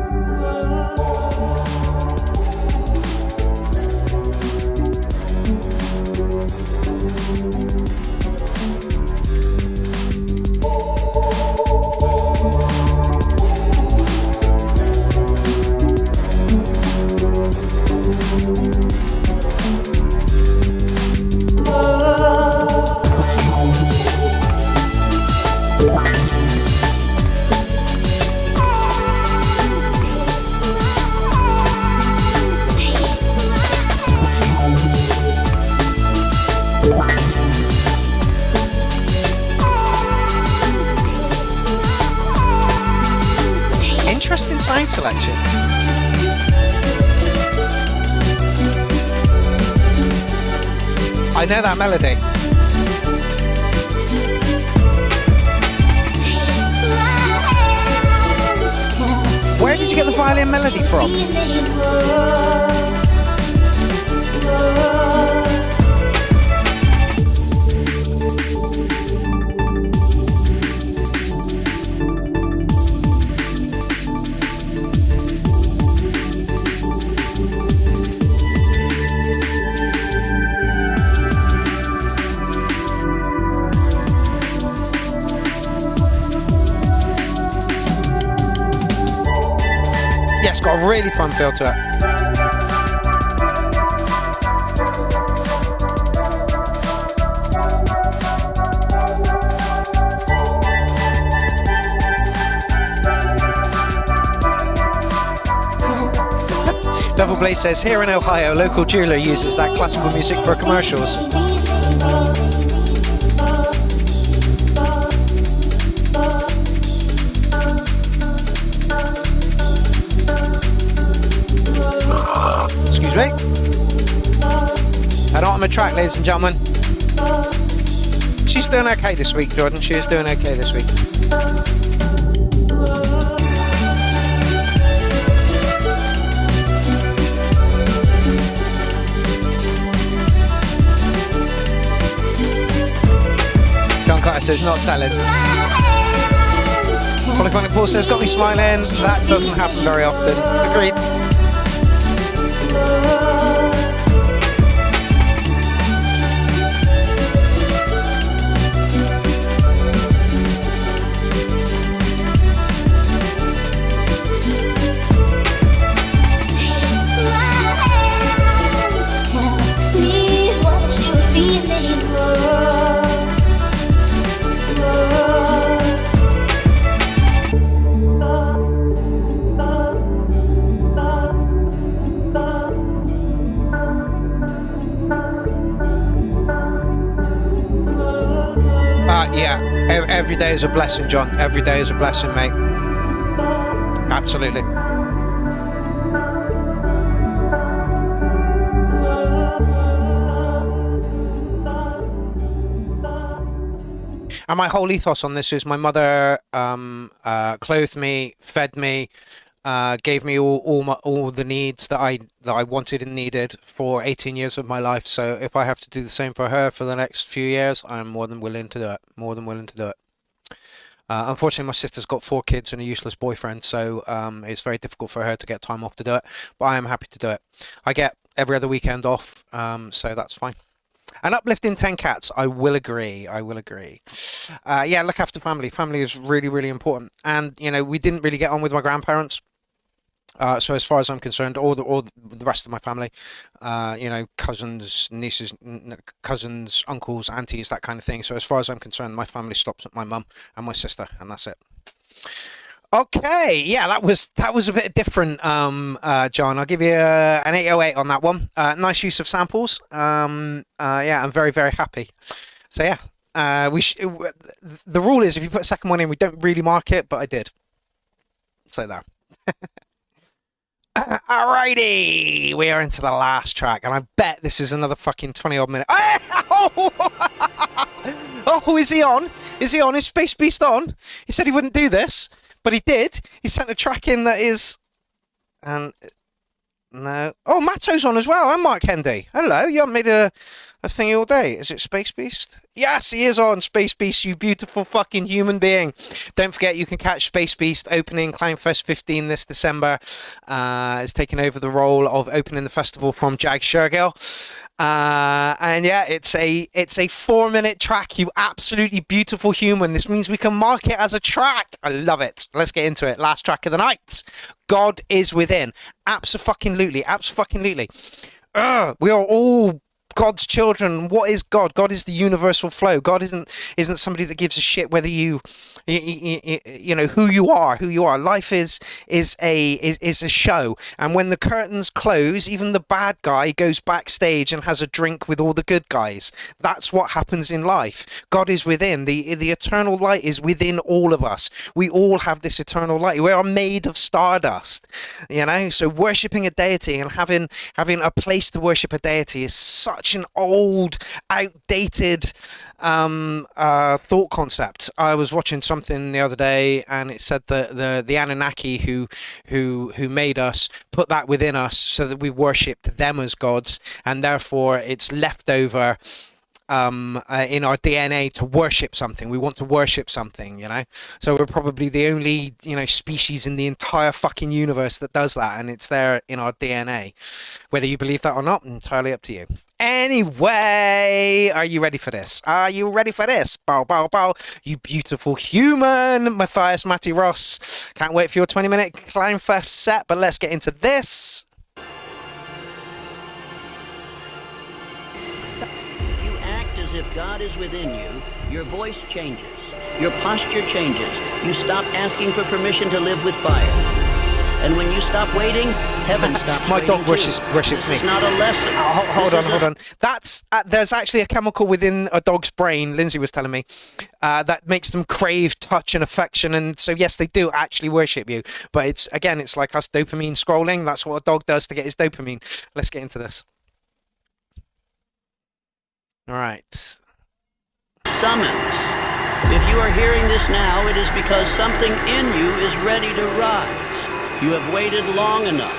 Interesting sound selection. I know that melody. Where did you get the violin melody from? Yeah, it's got a really fun feel to it. Double Blaze says, here in Ohio, local jeweler uses that classical music for commercials. Excuse me. I don't want my track, ladies and gentlemen. She's doing okay this week, Jordan. She is doing okay this week. John Carter says, not telling. Polyphonic Paul says, got me smiling. That doesn't happen very often. Agreed. Yeah, every day is a blessing, John. Every day is a blessing, mate. Absolutely. And my whole ethos on this is my mother clothed me, fed me, gave me all the needs that I wanted and needed for 18 years of my life. So if I have to do the same for her for the next few years, I'm more than willing to do it. More than willing to do it. Unfortunately, my sister's got 4 kids and a useless boyfriend, so it's very difficult for her to get time off to do it. But I am happy to do it. I get every other weekend off, so that's fine. And uplifting 10 cats, I will agree. I will agree. Yeah, look after family. Family is really, really important. And, you know, we didn't really get on with my grandparents. So as far as I'm concerned, all the rest of my family, you know, cousins, nieces, cousins, uncles, aunties, that kind of thing. So as far as I'm concerned, my family stops at my mum and my sister, and that's it. Okay, yeah, that was a bit different, John. I'll give you an 808 on that one. Nice use of samples. Yeah, I'm very, very happy. So yeah, the rule is if you put a second one in, we don't really mark it, but I did. So there. Alrighty, we are into the last track, and I bet this is another fucking 20 odd minute. Oh, is he on? Is he on? Is Space Beast on? He said he wouldn't do this, but he did. He sent a track in that is, and no. Oh, Matto's on as well. I'm Mark Hendy. Hello, you haven't made a thingy all day. Is it Space Beast? Yes, he is on, Space Beast, you beautiful fucking human being. Don't forget, you can catch Space Beast opening Clownfest 15 this December. It's taking over the role of opening the festival from Jag Shergill. And yeah, it's a 4-minute track, you absolutely beautiful human. This means we can mark it as a track. I love it. Let's get into it. Last track of the night. God is within. Abso-fucking-lutely. Abso-fucking-lutely. We are all God's children. What is God? God is the universal flow. God isn't somebody that gives a shit whether you know who you are. Life is a show, and when the curtains close, even the bad guy goes backstage and has a drink with all the good guys. That's what happens in life. God is within. The eternal light is within all of us. We all have this eternal light. We are made of stardust, you know. So worshipping a deity and having a place to worship a deity is such an old, outdated thought concept. I was watching something the other day, and it said that the Anunnaki who made us put that within us so that we worshipped them as gods, and therefore it's left over in our DNA to worship something. We want to worship something, you know. So we're probably the only, you know, species in the entire fucking universe that does that, and it's there in our DNA. Whether you believe that or not, entirely up to you. Anyway, are you ready for this? Are you ready for this? Bow, bow, bow. You beautiful human, Matthias Matty Ross. Can't wait for your 20-minute Clownfest set, but let's get into this. If God is within you, your voice changes, your posture changes. You stop asking for permission to live with fire. And when you stop waiting, heaven stops. My dog worships me. It's not a lesson. Hold on. That's there's actually a chemical within a dog's brain, Lindsay was telling me, that makes them crave touch and affection. And so yes, they do actually worship you. But it's like us dopamine scrolling. That's what a dog does to get his dopamine. Let's get into this. All right. Summons. If you are hearing this now, it is because something in you is ready to rise. You have waited long enough.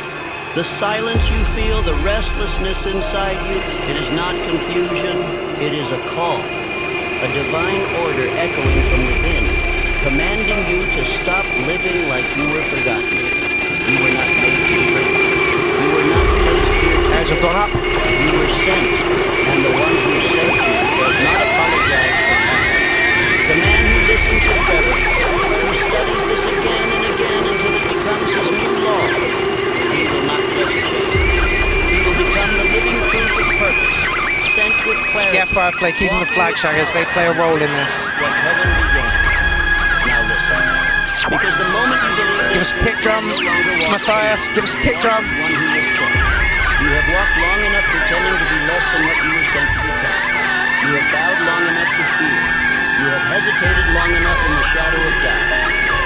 The silence you feel, the restlessness inside you, it is not confusion, it is a call. A divine order echoing from within, commanding you to stop living like you were forgotten. You were not made to drink. You were not placed here. Hands have gone up. You were sent, and the one who sent you does not apologize for that. The man who listens with reverence, who studies this again and again until it becomes his new law, he will not just change. He will become the living proof of purpose, sent with clarity. Yeah, Fireplay, keeping the flag shaggers, they play a role in this. What heaven began. Now listen. Because the moment you believe give us a kick drum, Matthias, give us a kick drum. You have walked long enough pretending to be less than what you were sent to become. You have bowed long enough to fear. You have hesitated long enough in the shadow of doubt.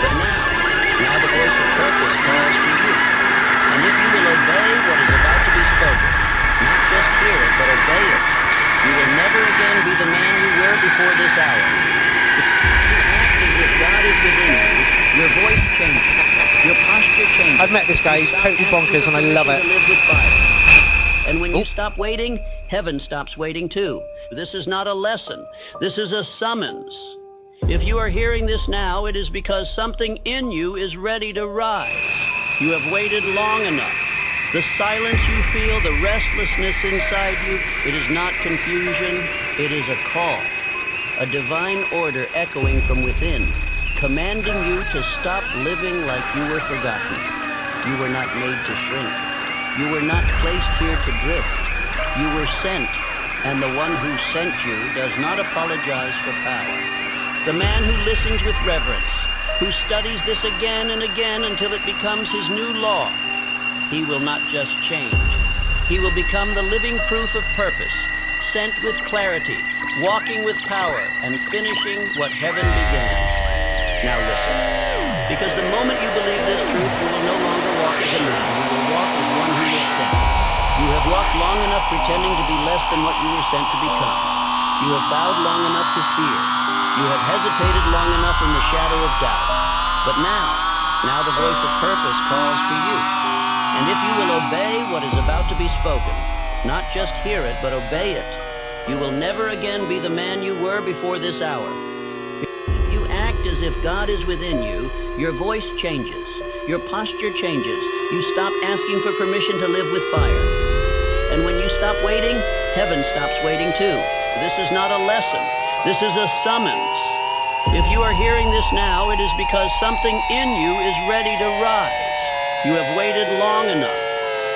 But now the voice of purpose calls for you. And if you will obey what is about to be spoken, not just hear it, but obey it, you will never again be the man you were before this hour. If you act as if God is within you, your voice changes. Your posture changes. I've met this guy, he's totally bonkers and I love it. And when you stop waiting, heaven stops waiting too. This is not a lesson. This is a summons. If you are hearing this now, it is because something in you is ready to rise. You have waited long enough. The silence you feel, the restlessness inside you, it is not confusion, it is a call. A divine order echoing from within, commanding you to stop living like you were forgotten. You were not made to shrink. You were not placed here to drift. You were sent, and the one who sent you does not apologize for power. The man who listens with reverence, who studies this again and again until it becomes his new law, he will not just change. He will become the living proof of purpose, sent with clarity, walking with power, and finishing what heaven began. Now listen, because the moment you believe this truth, you will no longer walk as a man, you will walk as one who is sent. You have walked long enough pretending to be less than what you were sent to become. You have bowed long enough to fear. You have hesitated long enough in the shadow of doubt. But now the voice of purpose calls for you. And if you will obey what is about to be spoken, not just hear it, but obey it, You will never again be the man you were before this hour. If you act as if God is within you, your voice changes, your posture changes. You stop asking for permission to live with fire. And when you stop waiting, heaven stops waiting too. This is not a lesson. This is a summons. If you are hearing this now, it is because something in you is ready to rise. You have waited long enough.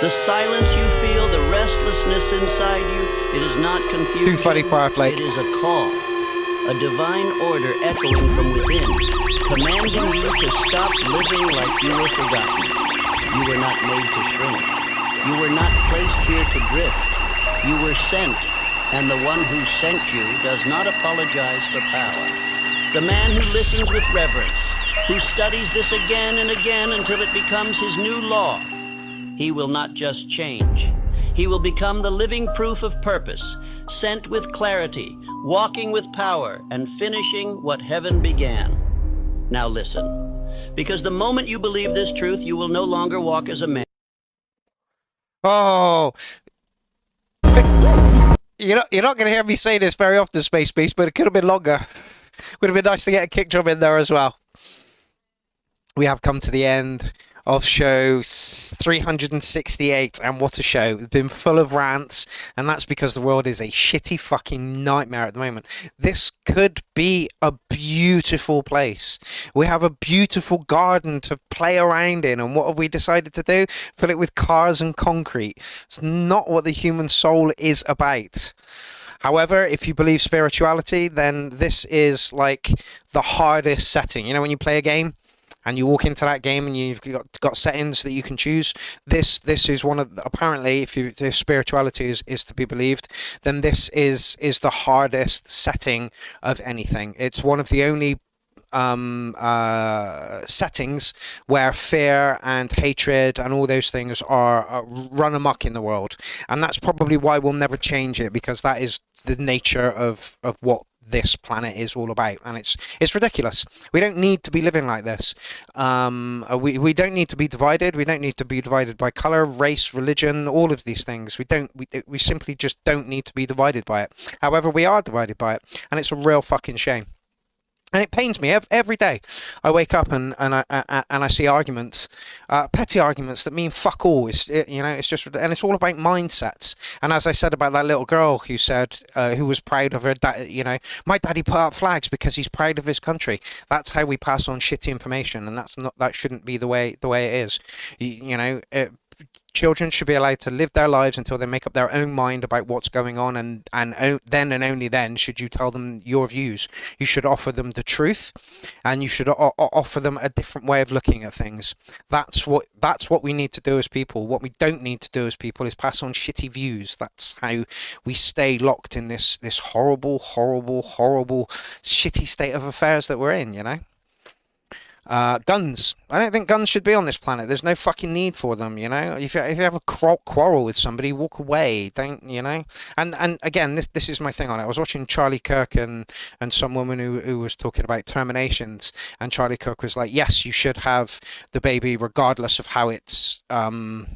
The silence you feel, the restlessness inside you, it is not confusion. Too funny, Firefly. It is a call, a divine order echoing from within, commanding you to stop living like you were forgotten. You were not made to shrink. You were not placed here to drift. You were sent, and the one who sent you does not apologize for power. The man who listens with reverence, who studies this again and again until it becomes his new law. He will not just change. He will become the living proof of purpose, sent with clarity, walking with power, and finishing what heaven began. Now listen, because the moment you believe this truth, you will no longer walk as a man. Oh, you're not going to hear me say this very often, Space Beast, but it could have been longer. Would have been nice to get a kick drum in there as well. We have come to the end of show 368, and what a show. It's been full of rants, and that's because the world is a shitty fucking nightmare at the moment. This could be a beautiful place. We have a beautiful garden to play around in, and what have we decided to do? Fill it with cars and concrete. It's not what the human soul is about. However, if you believe spirituality, then this is like the hardest setting. You know, when you play a game and you walk into that game and you've got settings that you can choose, this is one of, apparently, if spirituality is to be believed, then this is the hardest setting of anything. It's one of the only settings where fear and hatred and all those things are run amok in the world, and that's probably why we'll never change it, because that is the nature of what this planet is all about, and it's ridiculous. We don't need to be living like this. We don't need to be divided. We don't need to be divided by color, race, religion, all of these things. We simply just don't need to be divided by it. However, we are divided by it, and it's a real fucking shame. And it pains me every day. I wake up and I see arguments, petty arguments that mean fuck all. It's just, and it's all about mindsets. And as I said about that little girl who said, who was proud of her dad, my daddy put up flags because he's proud of his country. That's how we pass on shitty information, and that shouldn't be the way it is. Children should be allowed to live their lives until they make up their own mind about what's going on, and then and only then should you tell them your views. You should offer them the truth, and you should offer them a different way of looking at things. That's what we need to do as people. What we don't need to do as people is pass on shitty views. That's how we stay locked in this horrible, shitty state of affairs that we're in, Guns. I don't think guns should be on this planet. There's no fucking need for them, If you have a quarrel with somebody, walk away. Don't, And again, this is my thing on it. I was watching Charlie Kirk and some woman who was talking about terminations, and Charlie Kirk was like, yes, you should have the baby regardless of how it's how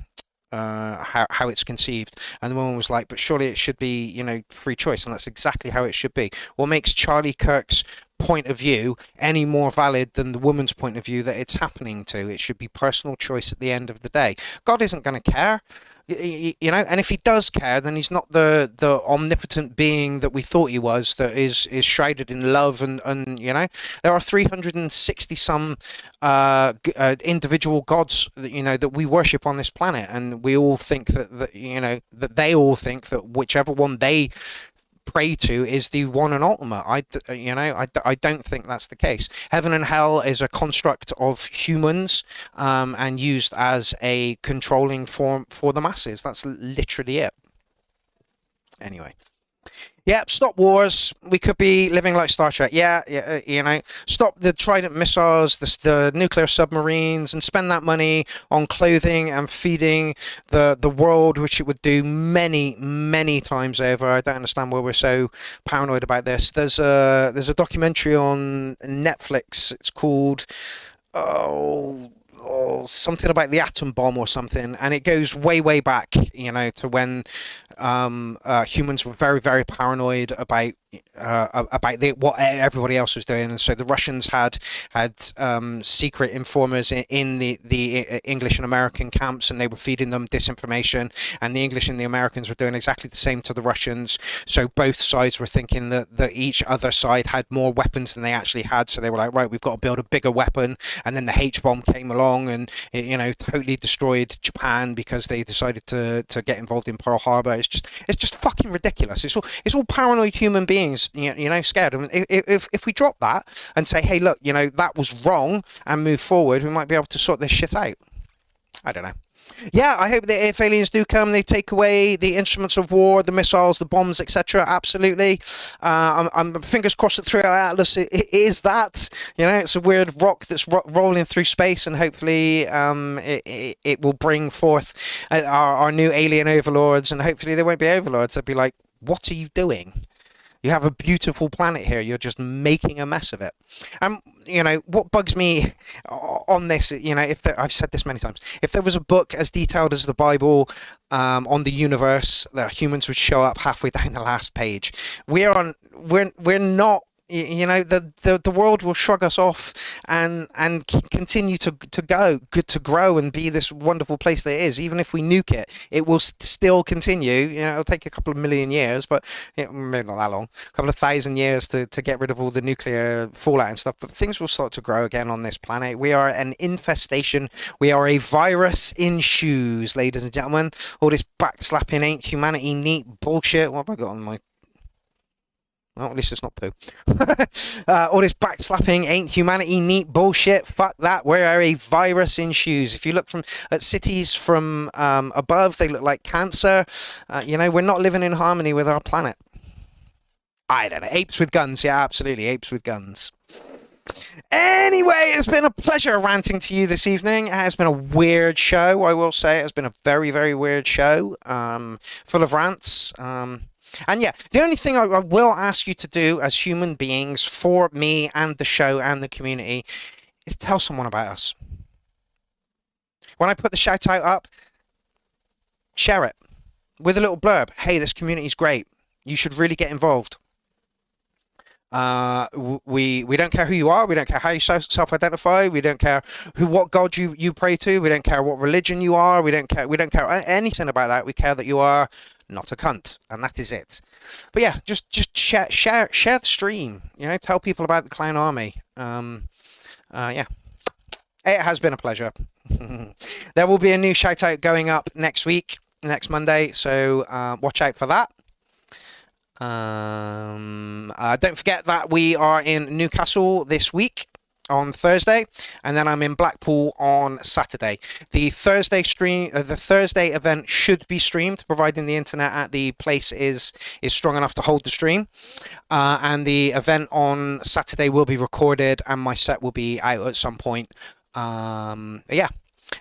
it's conceived. And the woman was like, but surely it should be, free choice, and that's exactly how it should be. What makes Charlie Kirk's point of view any more valid than the woman's point of view that it's happening to? It should be personal choice at the end of the day. God isn't going to care, and if he does care, then he's not the omnipotent being that we thought he was, that is shrouded in love, and there are 360 some individual gods that we worship on this planet, and we all think that they all think that whichever one they pray to is the one and ultimate. I don't think that's the case. Heaven and hell is a construct of humans, and used as a controlling form for the masses. That's literally it. Anyway. Yeah, stop wars. We could be living like Star Trek. Yeah, stop the Trident missiles, the nuclear submarines, and spend that money on clothing and feeding the world, which it would do many, many times over. I don't understand why we're so paranoid about this. There's a documentary on Netflix. It's called something about the atom bomb or something, and it goes way back, to when humans were very, very paranoid about what everybody else was doing, and so the Russians had secret informers in the English and American camps, and they were feeding them disinformation, and the English and the Americans were doing exactly the same to the Russians. So both sides were thinking that each other side had more weapons than they actually had, so they were like, right, we've got to build a bigger weapon. And then the H-bomb came along and it, totally destroyed Japan because they decided to get involved in Pearl Harbor. It's just fucking ridiculous. It's all paranoid human beings, scared. And if we drop that and say, hey, look, that was wrong, and move forward, we might be able to sort this shit out. I don't know. Yeah, I hope that if aliens do come, they take away the instruments of war, the missiles, the bombs, etc. Absolutely. I'm fingers crossed that 3 Hour Atlas it is that. It's a weird rock that's rolling through space, and hopefully it will bring forth our new alien overlords, and hopefully they won't be overlords. They'll be like, what are you doing? You have a beautiful planet here. You're just making a mess of it. What bugs me on this, I've said this many times, if there was a book as detailed as the Bible on the universe, that humans would show up halfway down the last page. We're not. The world will shrug us off and continue to grow and be this wonderful place that it is. Even if we nuke it, it will still continue. It'll take a couple of million years, but maybe not that long, a couple of thousand years to get rid of all the nuclear fallout and stuff. But things will start to grow again on this planet. We are an infestation. We are a virus in shoes, ladies and gentlemen. All this backslapping ain't humanity neat bullshit. What have I got on my... Well, at least it's not poo. All this backslapping ain't humanity neat bullshit. Fuck that. We're a virus in shoes. If you look at cities from above, they look like cancer. We're not living in harmony with our planet. I don't know. Apes with guns. Yeah, absolutely. Apes with guns. Anyway, it's been a pleasure ranting to you this evening. It has been a weird show, I will say. It has been a very, very weird show. Full of rants. And yeah, the only thing I will ask you to do as human beings for me and the show and the community is tell someone about us. When I put the shout out up, share it with a little blurb. Hey, this community is great. You should really get involved. We don't care who you are. We don't care how you self-identify. We don't care what God you pray to. We don't care what religion you are. We don't care anything about that. We care that you are not a cunt, and that is it. But yeah, just share the stream. Tell people about the Clown Army. Yeah, it has been a pleasure. There will be a new shout out going up next Monday, so watch out for that. Don't forget that we are in Newcastle this week on Thursday, and then I'm in Blackpool on Saturday. The Thursday event should be streamed, providing the internet at the place is strong enough to hold the stream. And the event on Saturday will be recorded, and my set will be out at some point. Yeah.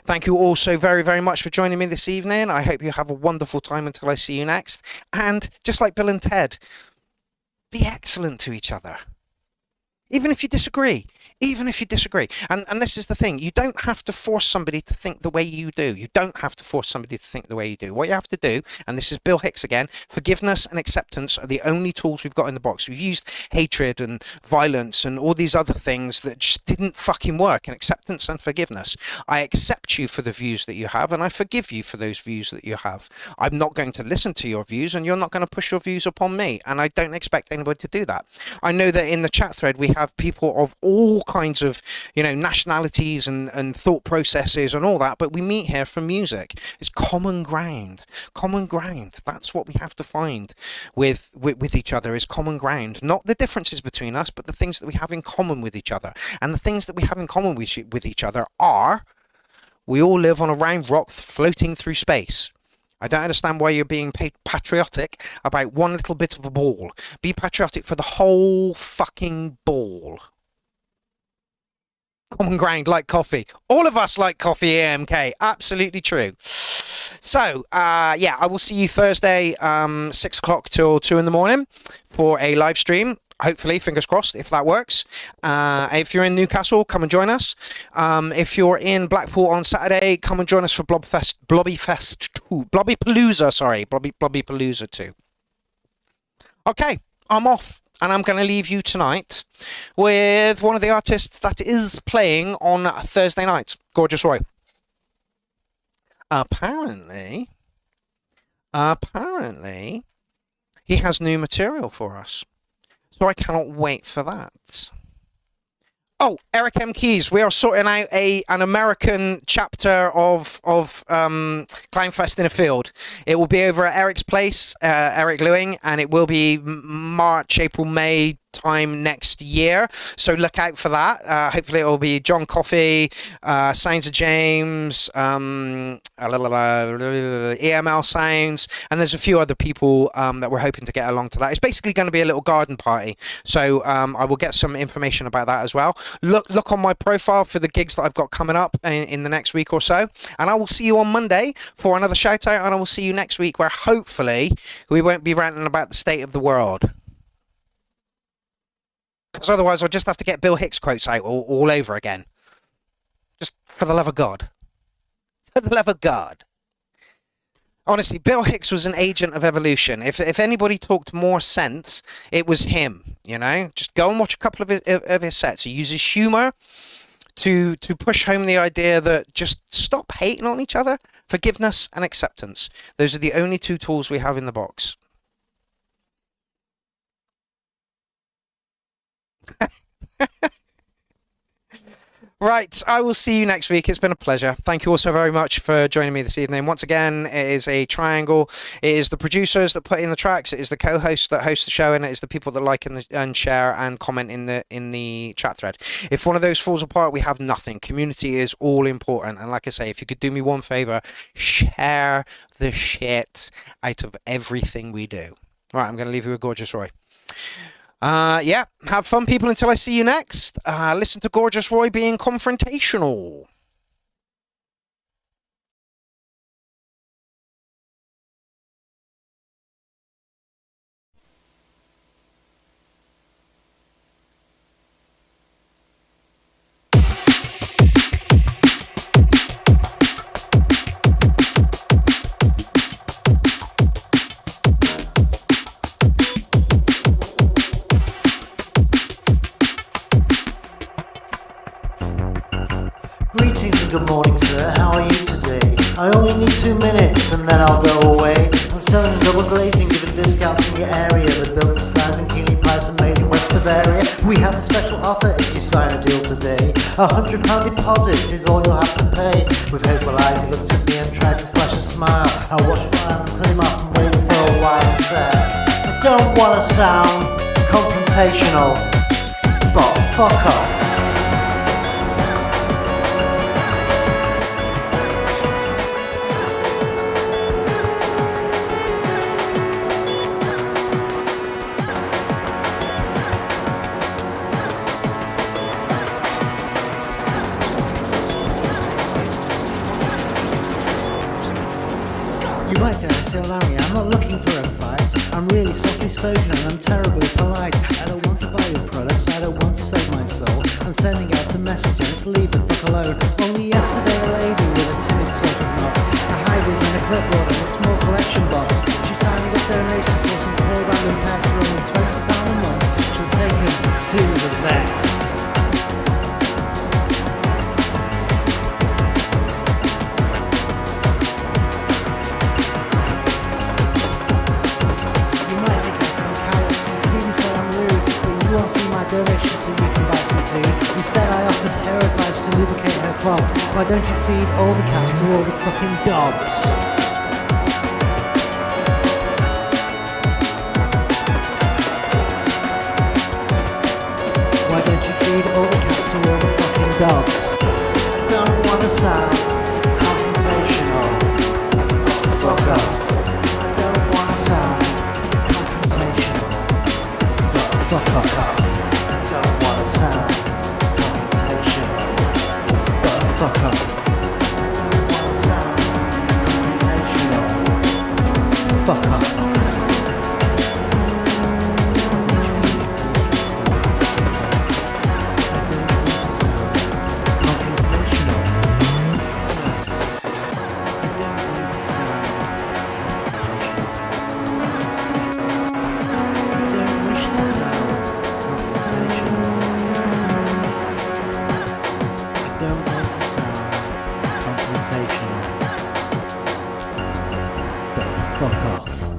Thank you all so very, very much for joining me this evening. I hope you have a wonderful time until I see you next. And just like Bill and Ted, be excellent to each other. Even if you disagree. And this is the thing. You don't have to force somebody to think the way you do. What you have to do, and this is Bill Hicks again, forgiveness and acceptance are the only tools we've got in the box. We've used hatred and violence and all these other things that just didn't fucking work. And acceptance and forgiveness. I accept you for the views that you have, and I forgive you for those views that you have. I'm not going to listen to your views, and you're not going to push your views upon me. And I don't expect anybody to do that. I know that in the chat thread we have people of all kinds of nationalities and thought processes and all that, but we meet here for music. It's common ground. That's what we have to find with each other, is common ground. Not the differences between us, but the things that we have in common with each other. And the things that we have in common with each other are we all live on a round rock floating through space. I don't understand why you're being patriotic about one little bit of a ball. Be patriotic for the whole fucking ball. Common ground, like coffee. All of us like coffee, AMK. Absolutely true. So, yeah, I will see you Thursday, 6 o'clock till 2 in the morning for a live stream. hopefully, fingers crossed, if that works. If you're in Newcastle, come and join us. If you're in Blackpool on Saturday, come and join us for Blobbypalooza 2. Okay, I'm off, and I'm going to leave you tonight with one of the artists that is playing on Thursday night, Gorgeous Roy. Apparently, he has new material for us. So I cannot wait for that. Oh, Eric M. Keys. We are sorting out an American chapter of Clownfest in a Field. It will be over at Eric's place, Eric Lewing, and it will be March, April, May time next year. So look out for that. Hopefully it will be John Coffey, Sounds of James, EML Sounds, and there's a few other people that we're hoping to get along to that. It's basically going to be a little garden party. So I will get some information about that as well. Look on my profile for the gigs that I've got coming up in the next week or so. And I will see you on Monday for another shout out, and I will see you next week where hopefully we won't be ranting about the state of the world. Because otherwise I'll just have to get Bill Hicks quotes out all over again. Just for the love of God. For the love of God. Honestly, Bill Hicks was an agent of evolution. If anybody talked more sense, it was him, you know? Just go and watch a couple of his sets. He uses humour to push home the idea that just stop hating on each other. Forgiveness and acceptance. Those are the only two tools we have in the box. Right, I will see you next week. It's been a pleasure. Thank you all so very much for joining me this evening. Once again, it is a triangle. It is the producers that put in the tracks. It is the co-hosts that host the show, and it is the people that like and share and comment in the chat thread. If one of those falls apart, we have nothing. Community is all important. And like I say, if you could do me one favor, share the shit out of everything we do. All right, I'm going to leave you with Gorgeous Roy. Yeah, have fun, people, until I see you next. Listen to Gorgeous Roy being confrontational. Greetings and good morning, sir. How are you today? I only need 2 minutes and then I'll go away. I'm selling double glazing, giving discounts in your area. They're built to size and keenly priced and made in West Bavaria. We have a special offer if you sign a deal today. £100 deposit is all you'll have to pay. With hopeful eyes he looked at me and tried to flash a smile. I watched while and put him up and waited for a while and said, I don't want to sound confrontational, but fuck off. You're right there, I say Larry, I'm not looking for a fight. I'm really softly spoken and I'm terribly polite. I don't want to buy your products, I don't want to save my soul. I'm sending out a message and it's leave the fuck alone. Only yesterday a lady with a timid sort of knock, a high vis and a clipboard and a small collection box. She signed up donations for some poor random pets for only £20 a month. She'll take him to the vets. Donation so you can buy some food. Instead I offered her advice to lubricate her clogs. Why don't you feed all the cats to all the fucking dogs? Why don't you feed all the cats to all the fucking dogs? I don't want to sound confrontational. Fuck off. I don't want to sound confrontational. But fuck off. Sound confrontational, but fuck off. Sound confrontational, fuck off. fuck off.